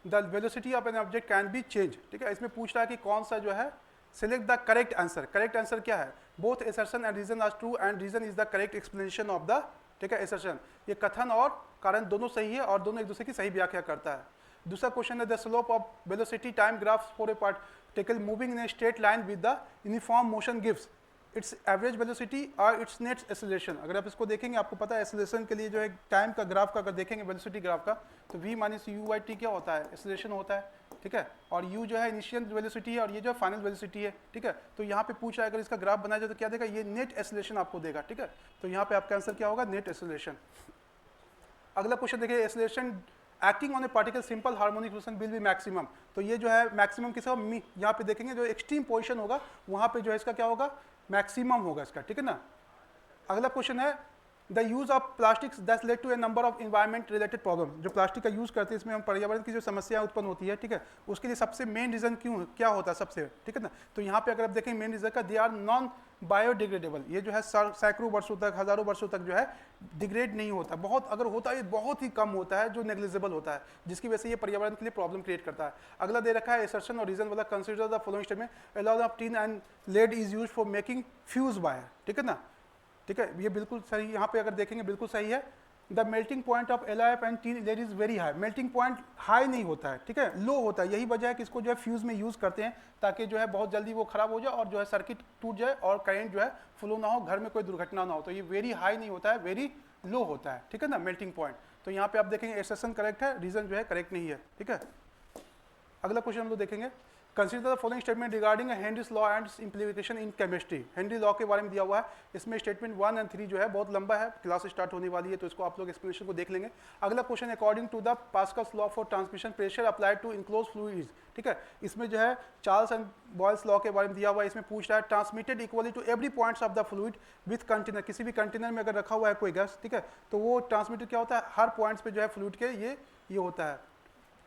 the velocity of an object can be change, ठीक है। इसमें पूछ रहा है कि कौन सा जो है select the correct answer. Correct answer क्या है, both assertion and reason are true and reason is the correct explanation of the, ठीक है, असर्शन। ये कथन और कारण दोनों सही है और दोनों एक दूसरे की सही व्याख्या करता है। दूसरा क्वेश्चन है the slope of velocity time graph for a particle moving in a straight line with the uniform motion gives, it's average velocity और इट्स नेट एक्सेलरेशन। अगर आप इसको देखेंगे आपको पता है एक्सेलरेशन के लिए जो है टाइम का ग्राफ का अगर देखेंगे वेलोसिटी ग्राफ का, तो v minus you by T क्या होता है, एक्सेलरेशन होता है, ठीक है। और u जो है इनिशियल वेलोसिटी है और ये जो फाइनल वेलोसिटी है, ठीक है। तो यहाँ पे पूछा है अगर इसका ग्राफ बनाया जाए तो क्या देगा, ये नेट एक्सेलरेशन आपको देगा, ठीक है। तो यहाँ पे आपका आंसर क्या होगा, नेट एक्सेलरेशन। अगला क्वेश्चन देखिए, acceleration acting on A particle simple harmonic motion will be maximum. तो ये जो है मैक्सिमम किसका, यहाँ पे देखेंगे जो एक्सट्रीम पोजीशन होगा वहाँ पे जो है इसका क्या होगा, मैक्सिमम होगा इसका, ठीक है ना। अगला क्वेश्चन है the use of plastics that led to a number of environment related problem. जो प्लास्टिक का यूज करते हैं इसमें हम पर्यावरण की जो समस्या उत्पन्न होती है, ठीक है, उसके लिए सबसे मेन रीजन क्यों क्या होता है सबसे, ठीक है ना। तो यहाँ पे अगर आप देखें मेन रीजन का, दे आर नॉन बायोडिग्रेडेबल। ये जो है सैकड़ों वर्षों तक, हजारों वर्षों तक जो है डिग्रेड नहीं होता, बहुत अगर होता है बहुत ही कम होता है, जो नेग्लिजिबल होता है, जिसकी वजह से ये पर्यावरण के लिए प्रॉब्लम क्रिएट करता है। अगला दे रखा है एसर्शन और रीजन वाला, consider the following statement, a lot of tin and lead is used for making fuse wire, ठीक है ना, ठीक है। ये बिल्कुल सही, यहाँ पे अगर देखेंगे बिल्कुल सही है। The melting point of LiF and tin lead is very high. Melting point high नहीं होता है, ठीक है, लो होता है। यही वजह है कि इसको जो है फ्यूज में यूज करते हैं ताकि जो है बहुत जल्दी वो खराब हो जाए और जो है सर्किट टूट जाए और करंट जो है फ्लो ना हो, घर में कोई दुर्घटना ना हो। तो ये वेरी हाई नहीं होता है, वेरी लो होता है, ठीक है ना, मेल्टिंग पॉइंट। तो यहाँ पे आप देखेंगे एसेशन करेक्ट है, रीजन जो है करेक्ट नहीं है, ठीक है। अगला क्वेश्चन हम लोग देखेंगे, consider the following statement regarding Henry's law and implication in chemistry. Henry law के बारे में दिया हुआ है, इसमें स्टेटमेंट 1 और 3 जो है बहुत लंबा है, क्लास स्टार्ट होने वाली है तो इसको आप लोग एक्सप्लेनेशन को देख लेंगे। अगला question, according to the Pascal's law for transmission pressure applied to enclose fluids, ठीक है। इसमें जो है चार्ल्स एंड बॉयल्स लॉ के बारे में दिया हुआ है, इसमें पूछ रहा है transmitted equally to every points of the fluid with container. किसी भी कंटेनर में अगर रखा हुआ है कोई गैस, ठीक है, तो वो ट्रांसमिटेड क्या होता है, हर पॉइंट्स पे जो है फ्लूइड के ये होता है,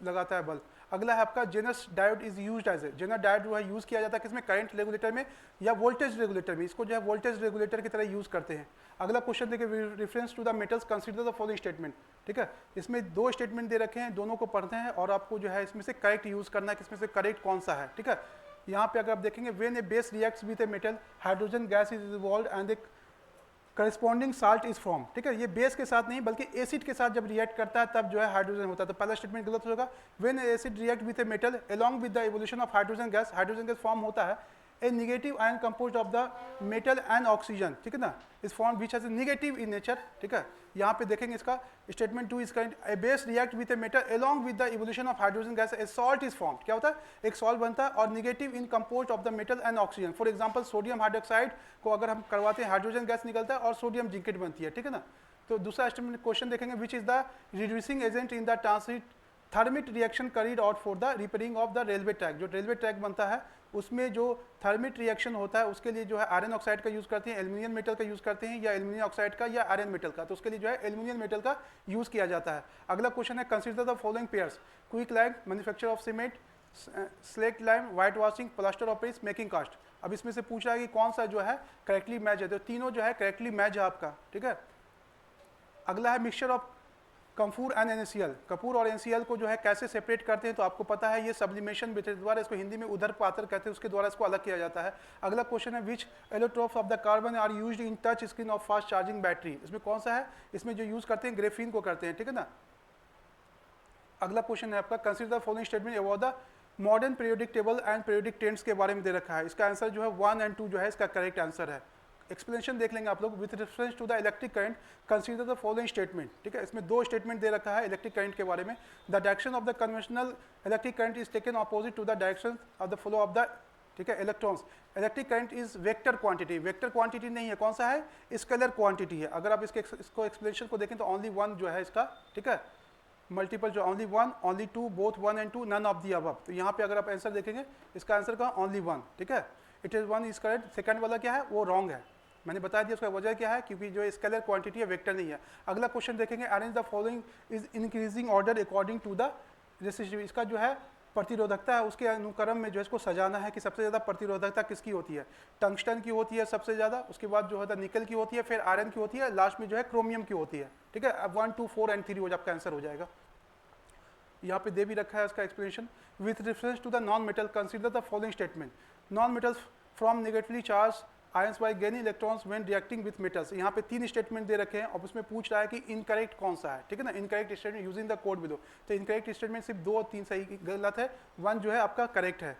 लगाता है बल। अगला है आपका Zener diode is used as a, Zener diode जो है यूज किया जाता है किसमें, करंट रेगुलेटर में या वोल्टेज रेगुलेटर में। इसको जो है वोल्टेज रेगुलेटर की तरह यूज करते हैं। अगला क्वेश्चन देखिए, reference to the metals consider the following statement, ठीक है। इसमें 2 स्टेटमेंट दे रखे हैं, दोनों को पढ़ते हैं और आपको जो है इसमें से करेक्ट यूज करना है, किसमें से करेक्ट कौन सा है, ठीक है। यहाँ पे अगर आप देखेंगे, when A base reacts with a metal hydrogen gas is evolved and A corresponding salt is form, ठीक है। ये बेस के साथ नहीं बल्कि एसिड के साथ जब रिएक्ट करता है तब जो है हाइड्रोजन होता है। तो पहला स्टेटमेंट गलत होगा। When acid react with a metal along with the evolution of hydrogen gas form होता है a negative ion composed of the metal and oxygen, ठीक है ना, is form which has a negative in nature, ठीक है। यहाँ पे देखेंगे इसका statement 2 is correct, a base react with a metal along with the evolution of hydrogen gas a salt is form. क्या होता है, एक सॉल्ट बनता है और negative in composed of the metal and oxygen. For example sodium hydroxide को अगर हम करवाते हैं हाइड्रोजन गैस निकलता है और सोडियम जिंकेट बनती है, ठीक है ना। तो दूसरा स्टेटमेंट क्वेश्चन देखेंगे, which is the reducing agent in the transit thermit reaction carried out for the repairing of the railway track. जो रेलवे ट्रैक बनता है उसमें जो थर्मिट रिएक्शन होता है उसके लिए जो है आयरन ऑक्साइड का यूज़ करते हैं, एल्यूमिनियम मेटल का यूज़ करते हैं, या एल्यूमिनियम ऑक्साइड का या आयरन मेटल का। तो उसके लिए जो है एल्यूमिनियम मेटल का यूज़ किया जाता है। अगला क्वेश्चन है, consider the following pairs, quick lag, manufacture of cement, slaked lime, white washing, plaster of Paris, making cast. अब इसमें से पूछ रहा है कि कौन सा जो है करेक्टली मैच है, तो तीनों जो है करेक्टली मैच है आपका, ठीक है। अगला है mixture of camphor and NaCl। कपूर और NaCl को जो है कैसे सेपरेट करते हैं, तो आपको पता है ये सब्लिमेशन मेथड द्वारा, इसको हिंदी में उधर पात्र कहते हैं, उसके द्वारा इसको अलग किया जाता है। अगला क्वेश्चन है, which allotropes of the carbon are used in touch screen of fast charging battery. इसमें कौन सा है, इसमें जो यूज करते हैं ग्रेफीन को करते हैं, ठीक है ना। अगला क्वेश्चन है आपका, consider the following statement about the modern periodic table and periodic trends के बारे में दे रखा है। इसका आंसर जो है 1 और 2 जो है इसका करेक्ट आंसर है। एक्सप्लेनेशन देख लेंगे आप लोग। With reference to the electric current consider the following statement, ठीक है। इसमें 2 स्टेटमेंट दे रखा है इलेक्ट्रिक करंट के बारे में। The direction of the conventional electric current is taken opposite to the direction of the flow of the, ठीक है, electrons. Electric current is vector quantity, vector quantity नहीं है, कौन सा है, स्केलर क्वांटिटी है। अगर आप इसको एक्सप्लेनेशन को देखें तो ओनली 1 जो है इसका, ठीक है, मल्टीपल जो only 1, only 2, both 1 and 2, none of the above. तो यहाँ पे अगर आप आंसर देखेंगे इसका आंसर का ओनली 1, ठीक है, it is 1 is correct. Second वाला क्या है, वो रॉन्ग है, मैंने बता दिया उसका वजह क्या है, क्योंकि जो स्केलर क्वांटिटी है वेक्टर नहीं है। अगला क्वेश्चन देखेंगे, arrange the following is increasing order according to the resistive. इसका जो है प्रतिरोधकता है उसके अनुक्रम में जो है इसको सजाना है कि सबसे ज़्यादा प्रतिरोधकता किसकी होती है, टंगस्टन की होती है सबसे ज़्यादा, उसके बाद जो है निकल की होती है, फिर आयरन की होती है, लास्ट में जो है क्रोमियम की होती है, ठीक है। अब 1, 2, 4 and 3 हो आपका आंसर हो जाएगा। यहाँ पे दे भी रखा है इसका explanation. With reference to the non metal consider the following statement, non metals from negatively charge ions by gaining electrons when reacting with metals. यहाँ पे 3 स्टेटमेंट दे रखे हैं और उसमें पूछ रहा है कि इनकरेक्ट कौन सा है, ठीक है ना। Incorrect statement using the code below, तो इनकरेक्ट स्टेटमेंट सिर्फ 2 और 3 सही गलत है, 1 जो है आपका करेक्ट है।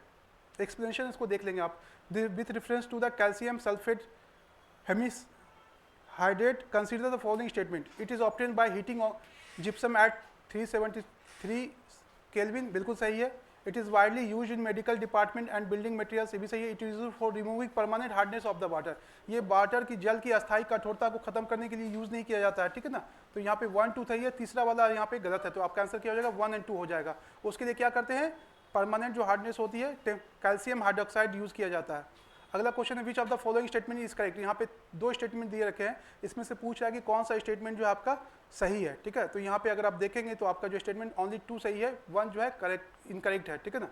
एक्सप्लेनेशन इसको देख लेंगे आप। With reference to the calcium sulphate hemihydrate consider the following statement, it is obtain by heating gypsum at 373 kelvin, बिल्कुल सही है। It is widely use in medical department and building materials, ये भी सही है। It is for removing permanent hardness of the water, ये water की जल की अस्थायी कठोरता को खत्म करने के लिए यूज नहीं किया जाता है, ठीक है ना। तो यहाँ पे 1 2 सही है, तीसरा वाला यहाँ पे गलत है, तो आपका आंसर क्या हो जाएगा 1 और 2 हो जाएगा। उसके लिए क्या करते हैं, परमानेंट जो हार्डनेस होती है कैल्शियम हाइड्रोक्साइड यूज किया जाता है। अगला क्वेश्चन है which of the following statement is correct, यहाँ पे 2 स्टेटमेंट दिए रखे हैं, इसमें से पूछ रहा है कि कौन सा स्टेटमेंट जो है आपका सही है, ठीक है। तो यहाँ पे अगर आप देखेंगे तो आपका जो स्टेटमेंट ओनली 2 सही है, 1 जो है करेक्ट इनकरेक्ट है, ठीक है ना।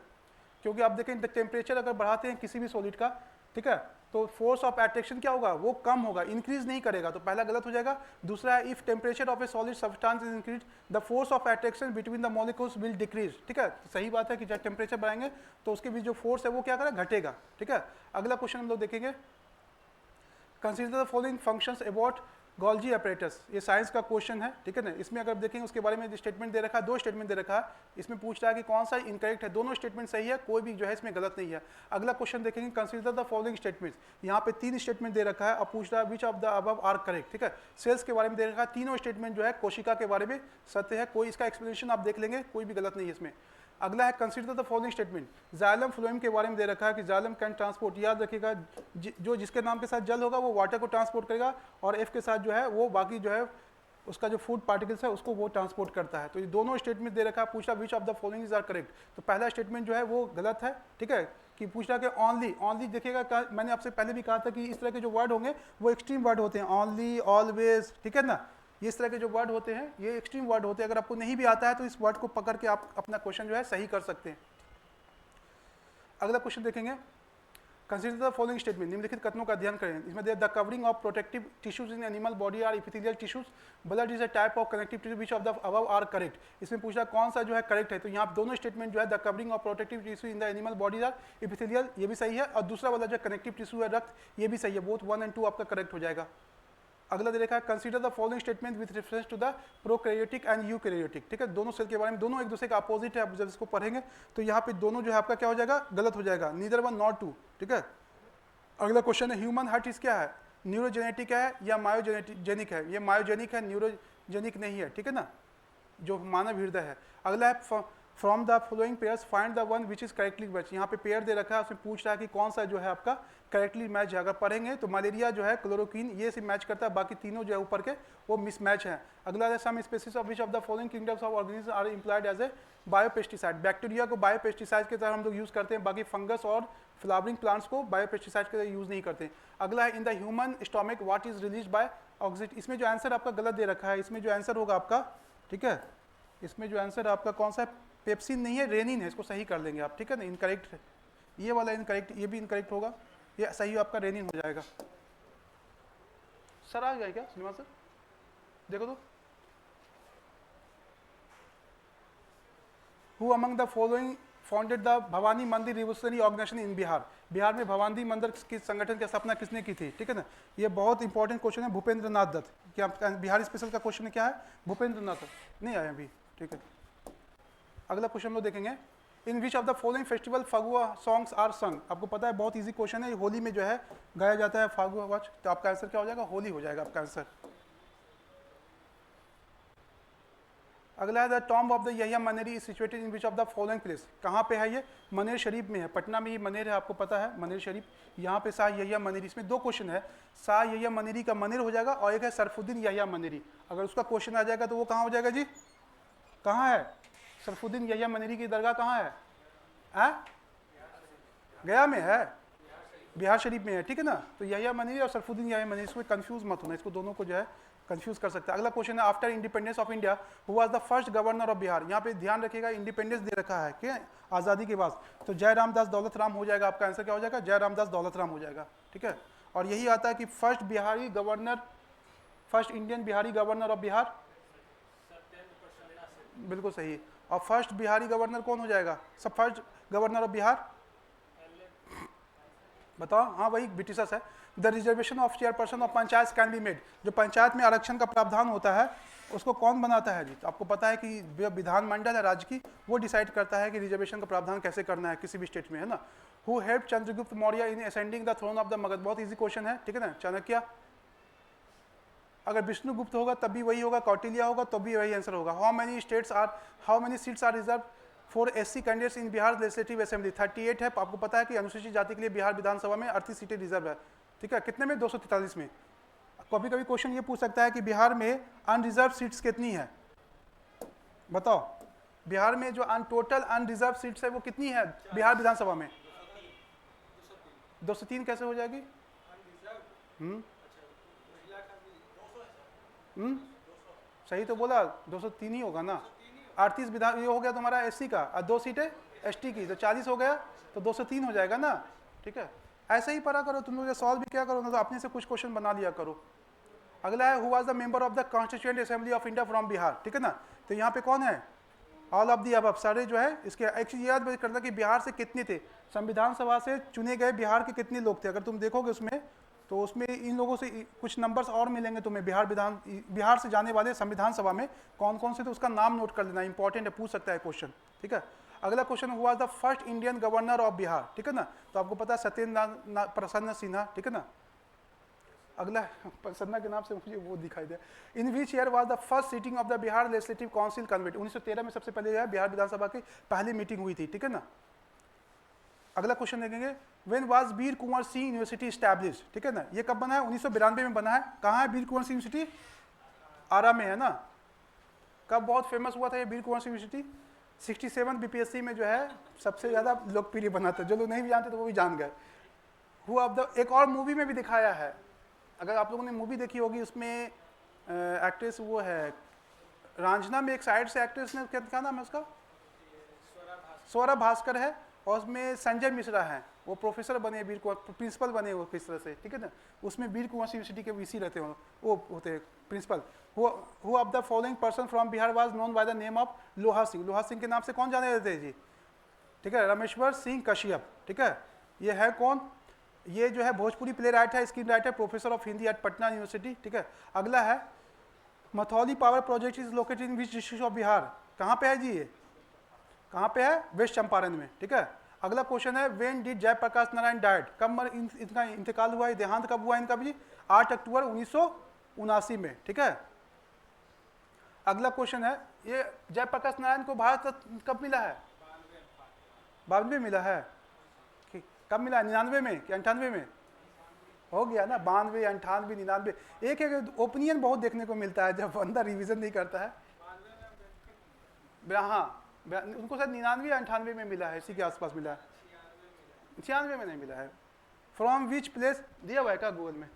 क्योंकि आप देखें टेम्परेचर अगर बढ़ाते हैं किसी भी सॉलिड का, ठीक है, तो फोर्स ऑफ अट्रैक्शन क्या होगा, वो कम होगा, इंक्रीज नहीं करेगा, तो पहला गलत हो जाएगा। दूसरा है if temperature of A solid substance is increase the force of attraction between the molecules will decrease, ठीक है। तो सही बात है कि जब टेम्परेचर बढ़ाएंगे तो उसके बीच जो फोर्स है वो क्या करेगा, घटेगा, ठीक है। अगला क्वेश्चन हम लोग देखेंगे, consider the following functions about Golgi apparatus, ये साइंस का क्वेश्चन है, ठीक है ना। इसमें अगर देखेंगे उसके बारे में स्टेटमेंट दे रखा है, 2 स्टेटमेंट दे रखा है, इसमें पूछ रहा है कि कौन सा इनकरेक्ट है, दोनों स्टेटमेंट सही है, कोई भी जो है इसमें गलत नहीं है। अगला क्वेश्चन देखेंगे, कंसीडर द फॉलोइंग स्टेटमेंट्स, यहाँ पे 3 स्टेटमेंट दे रखा है और पूछ रहा है which of the above are correct, ठीक है। सेल्स के बारे में दे रखा है, तीनों स्टेटमेंट जो है कोशिका के बारे में सत्य है, कोई इसका एक्सप्लेनेशन आप देख लेंगे, कोई भी गलत नहीं है इसमें। अगला है consider the following statement, xylem phloem के बारे में दे रखा है कि जाइलम कैन ट्रांसपोर्ट, याद रखिएगा जो जिसके नाम के साथ जल होगा वो वाटर को ट्रांसपोर्ट करेगा और एफ के साथ जो है वो बाकी जो है उसका जो फूड पार्टिकल्स है उसको वो ट्रांसपोर्ट करता है। तो ये दोनों स्टेटमेंट दे रखा है, पूछा which of the following is are correct, तो पहला स्टेटमेंट जो है वो गलत है, ठीक है। कि पूछ रहा कि ओनली देखिएगा, मैंने आपसे पहले भी कहा था कि इस तरह के जो वर्ड होंगे वो एक्सट्रीम वर्ड होते हैं, ओनली, ऑलवेज, ठीक है ना, ये इस तरह के जो वर्ड होते हैं ये एक्सट्रीम वर्ड होते हैं। अगर आपको नहीं भी आता है तो इस वर्ड को पकड़ के आप अपना क्वेश्चन जो है सही कर सकते हैं। अगला क्वेश्चन देखेंगे, कंसीडर द फॉलोइंग स्टेटमेंट, निम्नलिखित कथनों का अध्ययन करें। इसमें the covering of protective tissues in animal body are epithelial tissues, blood is a type of connective tissue which of the above are correct. इसमें पूछा कौन सा जो है करेक्ट है, तो यहाँ दोनों स्टेटमेंट जो है the covering of protective tissue in the animal body are epithelial, ये भी सही है, और दूसरा वाला जो कनेक्टिव टिश्यू है रक्त, ये भी सही है, बोथ 1 और 2 आपका करेक्ट हो जाएगा। अगला दे रखा है consider the following statement with reference to the prokaryotic and eukaryotic, ठीक है। दोनों सेल के बारे में, दोनों एक दूसरे का अपोजिट है, आप जब इसको पढ़ेंगे तो यहाँ पे दोनों जो है आपका क्या हो जाएगा, गलत हो जाएगा, नीदर 1 नॉट 2, ठीक है। अगला क्वेश्चन है ह्यूमन हार्ट इज क्या है, न्यूरोजेनेटिक है या मायोजेनिक है, ये मायोजेनिक है, न्यूरोजेनिक नहीं है, ठीक है ना, जो मानव हृदय है। अगला है from the following pairs find the one which is correctly match, यहाँ पे पेयर दे रखा है, उसमें पूछ रहा है कि कौन सा जो है आपका करेक्टली मैच है। अगर पढ़ेंगे तो मलेरिया जो है क्लोरोक्विन ये से मैच करता है, बाकी तीनों जो है ऊपर के वो मिसमैच है। अगला है some species of which of the following kingdoms of organism are employed as a biopesticide, bacteria को बायोपेस्टिसाइड के तरह हम लोग यूज करते हैं, बाकी फंगस और फ्लावरिंग प्लांट्स को बायोपेस्टिसाइड के तरह यूज नहीं करते। अगला है in the human stomach what is release by oxygen, इसमें जो आंसर आपका गलत दे रखा है, इसमें जो आंसर होगा आपका, ठीक है, इसमें जो आंसर आपका कौन सा है, पेप्सिन नहीं है, रेनिन है, इसको सही कर लेंगे आप, ठीक है ना, इनकरेक्ट है ये वाला, इनकरेक्ट, ये भी इनकरेक्ट होगा, ये सही आपका रेनिन हो जाएगा। सर आ गया क्या श्रीनिवास सर, देखो तो, who among the following founded the Bhavani मंदिर रिवोल्यूशनरी ऑर्गेनाइजेशन इन बिहार, बिहार में भवानी मंदिर के संगठन की स्थापना किसने की थी, ठीक है ना। ये बहुत इंपॉर्टेंट क्वेश्चन है, भूपेंद्र नाथ दत्त, क्या बिहार स्पेशल का क्वेश्चन क्या है, भूपेंद्र नाथ नहीं आया अभी, ठीक है। अगला क्वेश्चन हम लोग देखेंगे, in which of the following festival Phagua songs are sung, आपको पता है बहुत इजी क्वेश्चन है, होली में जो है गाया जाता है फागुआ वाच, तो आपका आंसर क्या हो जाएगा, होली हो जाएगा आपका आंसर। अगला है the tomb of the Yahya Maneri is situated in which of the following place, कहाँ पे है ये, मनेर शरीफ में है, पटना में ये मनेर है, आपको पता है मनेर शरीफ, यहाँ पे शाह यहिया मनेरी, इसमें 2 क्वेश्चन है, शाह यहिया मनेरी का मनेर हो जाएगा और एक है सरफुद्दीन यहिया मनेरी, अगर उसका क्वेश्चन आ जाएगा तो वो कहाँ हो जाएगा जी, कहाँ है सरफुद्दीन यहिया मनेरी की दरगाह कहाँ है, गया में है, बिहार शरीफ में है, ठीक है ना। तो यहिया मनेरी और सरफुद्दीन यहिया मनेरी, इसमें कंफ्यूज मत होना, इसको दोनों को जो है कंफ्यूज कर सकता है। अगला क्वेश्चन है after independence of India who was the first governor of Bihar, यहाँ पे ध्यान रखिएगा इंडिपेंडेंस दे रखा है, ठीक है, आज़ादी के बाद, तो जय रामदास दौलत राम हो जाएगा, आपका आंसर क्या हो जाएगा, जय रामदास दौलत राम हो जाएगा, ठीक है। और यही आता है कि first Bihari governor, first Indian Bihari governor of Bihar, बिल्कुल सही, और फर्स्ट बिहारी गवर्नर कौन हो जाएगा, सब फर्स्ट गवर्नर ऑफ बिहार बताओ, हाँ वही ब्रिटिशर्स है। The reservation of chairperson of panchayat can be made, जो पंचायत में आरक्षण का प्रावधान होता है उसको कौन बनाता है जी, तो आपको पता है कि विधानमंडल है राज्य की, वो डिसाइड करता है कि रिजर्वेशन का प्रावधान कैसे करना है किसी भी स्टेट में, है ना। Who help Chandragupta Maurya in ascending the throne of the Magadh, बहुत इजी क्वेश्चन है, ठीक है ना, चाणक्य। अगर विष्णुगुप्त होगा तब भी वही होगा, कौटिल्य होगा तो भी वही आंसर होगा। How many seats are reserve for SC candidates in Bihar legislative assembly, 38 है। आपको पता है कि अनुसूचित जाति के लिए बिहार विधानसभा में 38 सीटें रिजर्व है, ठीक है, कितने में, 243 में। कभी कभी क्वेश्चन ये पूछ सकता है कि बिहार में अनरिजर्व सीट्स कितनी है, बताओ, बिहार में जो टोटल अनरिजर्व सीट्स है वो कितनी है बिहार विधानसभा में? 203 कैसे हो जाएगी? सही तो बोला, 203 ही होगा ना। 38 विधान ये हो गया तुम्हारा एससी का, और 2 सीटें एसटी की, तो 40 हो गया, तो 203 हो जाएगा ना, ठीक है। ऐसे ही पढ़ा करो तुम लोग, सॉल्व भी क्या करो ना, तो अपने से कुछ क्वेश्चन बना लिया करो। अगला है who was the member of the constituent assembly of India from Bihar, ठीक है ना। तो यहाँ पे कौन है? ऑल ऑफ दी अबव, सारे जो है इसके। एक चीज याद करना कि बिहार से कितने थे, संविधान सभा से चुने गए बिहार के कितने लोग थे, अगर तुम देखोगे उसमें, तो उसमें इन लोगों से कुछ नंबर्स और मिलेंगे तुम्हें, बिहार से जाने वाले संविधान सभा में कौन कौन से थे, उसका नाम नोट कर लेना, इंपॉर्टेंट है, पूछ सकता है क्वेश्चन, ठीक है। अगला क्वेश्चन हुआ the first Indian governor of Bihar, ठीक है ना। तो आपको पता है सत्येंद्र प्रसन्न सिन्हा, ठीक है ना। अगला प्रसन्ना के नाम से मुझे वो दिखाई दिया। In which year was the first sitting of the Bihar legislative council convened, 1913 में सबसे पहले जो है बिहार विधानसभा की पहली मीटिंग हुई थी, ठीक है ना। अगला क्वेश्चन देखेंगे when was Veer Kunwar Singh university establish, ठीक है ना। ये कब बना है? 1992 में बना है। कहाँ है वीर कुंवर सिंह यूनिवर्सिटी? आरा में है ना। कब बहुत फेमस हुआ था ये वीर कुंवर सिंह यूनिवर्सिटी? 67 बीपीएससी में जो है सबसे ज़्यादा लोकप्रिय बना था, जो लोग नहीं भी जानते तो वो भी जान गए। हुआ अब एक और मूवी में भी दिखाया है, अगर आप लोगों ने मूवी देखी होगी, उसमें एक्ट्रेस वो है रांझना में, एक साइड से एक्ट्रेस ने, क्या नाम है उसका? स्वरा भास्कर है, और उसमें संजय मिश्रा हैं, वो प्रोफेसर बने, वीर कुंवर प्रिंसिपल बने वो किस तरह से, ठीक है ना। उसमें वीर कुंवर यूनिवर्सिटी के वीसी रहते हो, वो होते हैं principal. Who of the following person from Bihar was known by the name of Loha Singh, लोहा सिंह के नाम से कौन जाने जाते हैं जी, ठीक है, रामेश्वर सिंह कश्यप, ठीक है। ये है कौन? ये जो है भोजपुरी प्ले राइट है, screen writer, professor of Hindi at Patna university, ठीक है। अगला है Mathauli power project is located in which district of Bihar, कहाँ पे है जी ये? कहाँ पे है? वेस्ट चंपारण में, ठीक है। अगला क्वेश्चन है when did Jayaprakash Narayan died, कब इनका इंतकाल हुआ है, देहांत कब हुआ इनका भी? 8 अक्टूबर 1979 में, ठीक है। अगला क्वेश्चन है ये जयप्रकाश नारायण को भारत रत्न कब मिला है? 92 मिला है। कब मिला? 99 में कि 98 में? हो गया ना, 92, 98, 99। एक एक ओपिनियन बहुत देखने को मिलता है जब अंदर रिवीजन नहीं करता है। हाँ, उनको शायद 99 या 98 में मिला है, इसी के आसपास मिला है, 96 में नहीं मिला है। फ्रॉम विच प्लेस दिया हुआ है क्या गूगल में?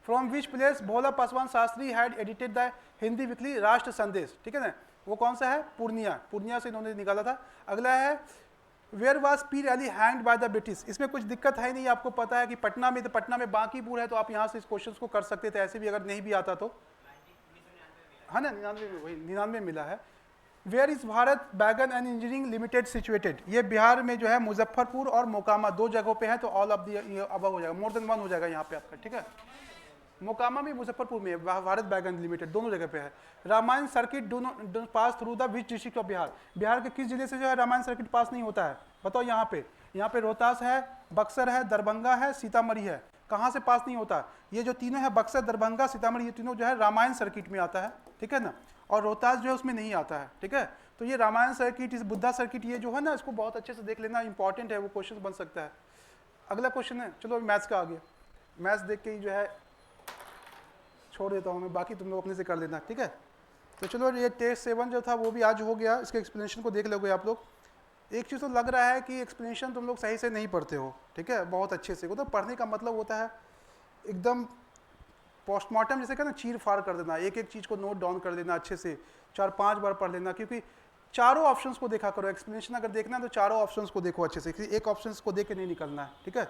From which place Bhola Paswan Shastri had edited the Hindi weekly राष्ट्र संदेश, ठीक है ना। वो कौन सा है? पूर्णिया से इन्होंने निकाला था। अगला है where was Peer Ali hanged by the British, इसमें कुछ दिक्कत है नहीं, आपको पता है कि पटना में, तो पटना में बांकीपुर है, तो आप यहाँ से इस क्वेश्चन को कर सकते थे ऐसे भी, अगर नहीं भी आता तो, है ना, 99 में, वही 99 मिला है। वेयर इज भारत बैगन एंड इंजीनियरिंग लिमिटेड सिचुएटेड, ये बिहार में जो है मुजफ्फरपुर और मोकामा 2 जगहों पे है, तो ऑल ऑफ दी अब हो जाएगा, मोर देन 1 हो जाएगा यहाँ पे आपका, ठीक है। मोकामा भी मुजफ्फरपुर में है, भारत बैगन लिमिटेड दोनों जगह पे है। Ramayan circuit do pass through the which district of Bihar, Bihar के किस जिले से जो है रामायण सर्किट पास नहीं होता है, बताओ। यहाँ पे रोहतास है, बक्सर है, दरभंगा है, सीतामढ़ी है, कहाँ से पास नहीं होता? ये जो तीनों है, बक्सर, दरभंगा, सीतामढ़ी, ये तीनों जो है रामायण सर्किट में आता है, ठीक है ना। और रोहतास जो है उसमें नहीं आता है, ठीक है। तो ये रामायण सर्किट, इस बुद्धा सर्किट, ये जो है ना, इसको बहुत अच्छे से देख लेना, इंपॉर्टेंट है, वो क्वेश्चन बन सकता है। अगला क्वेश्चन है, चलो मैथ्स का आ गया, मैथ्स देख के ही जो है छोड़ देता हूँ मैं, बाकी तुम लोग अपने से कर लेना, ठीक है। तो चलो ये टेस्ट 7 जो था वो भी आज हो गया, इसके एक्सप्लेनेशन को देख लोगे आप लोग। एक चीज़ तो लग रहा है कि एक्सप्लेनेशन तुम लोग सही से नहीं पढ़ते हो, ठीक है, बहुत अच्छे से। वो तो पढ़ने का मतलब होता है एकदम पोस्टमार्टम जैसे कहना, चीर फाड़ कर देना, एक एक चीज़ को नोट डाउन कर देना अच्छे से, 4-5 बार पढ़ लेना, क्योंकि चारों ऑप्शंस को देखा करो। एक्सप्लेनेशन अगर देखना है तो चारों ऑप्शंस को देखो अच्छे से, एक ऑप्शंस को देख के नहीं निकलना है, ठीक है।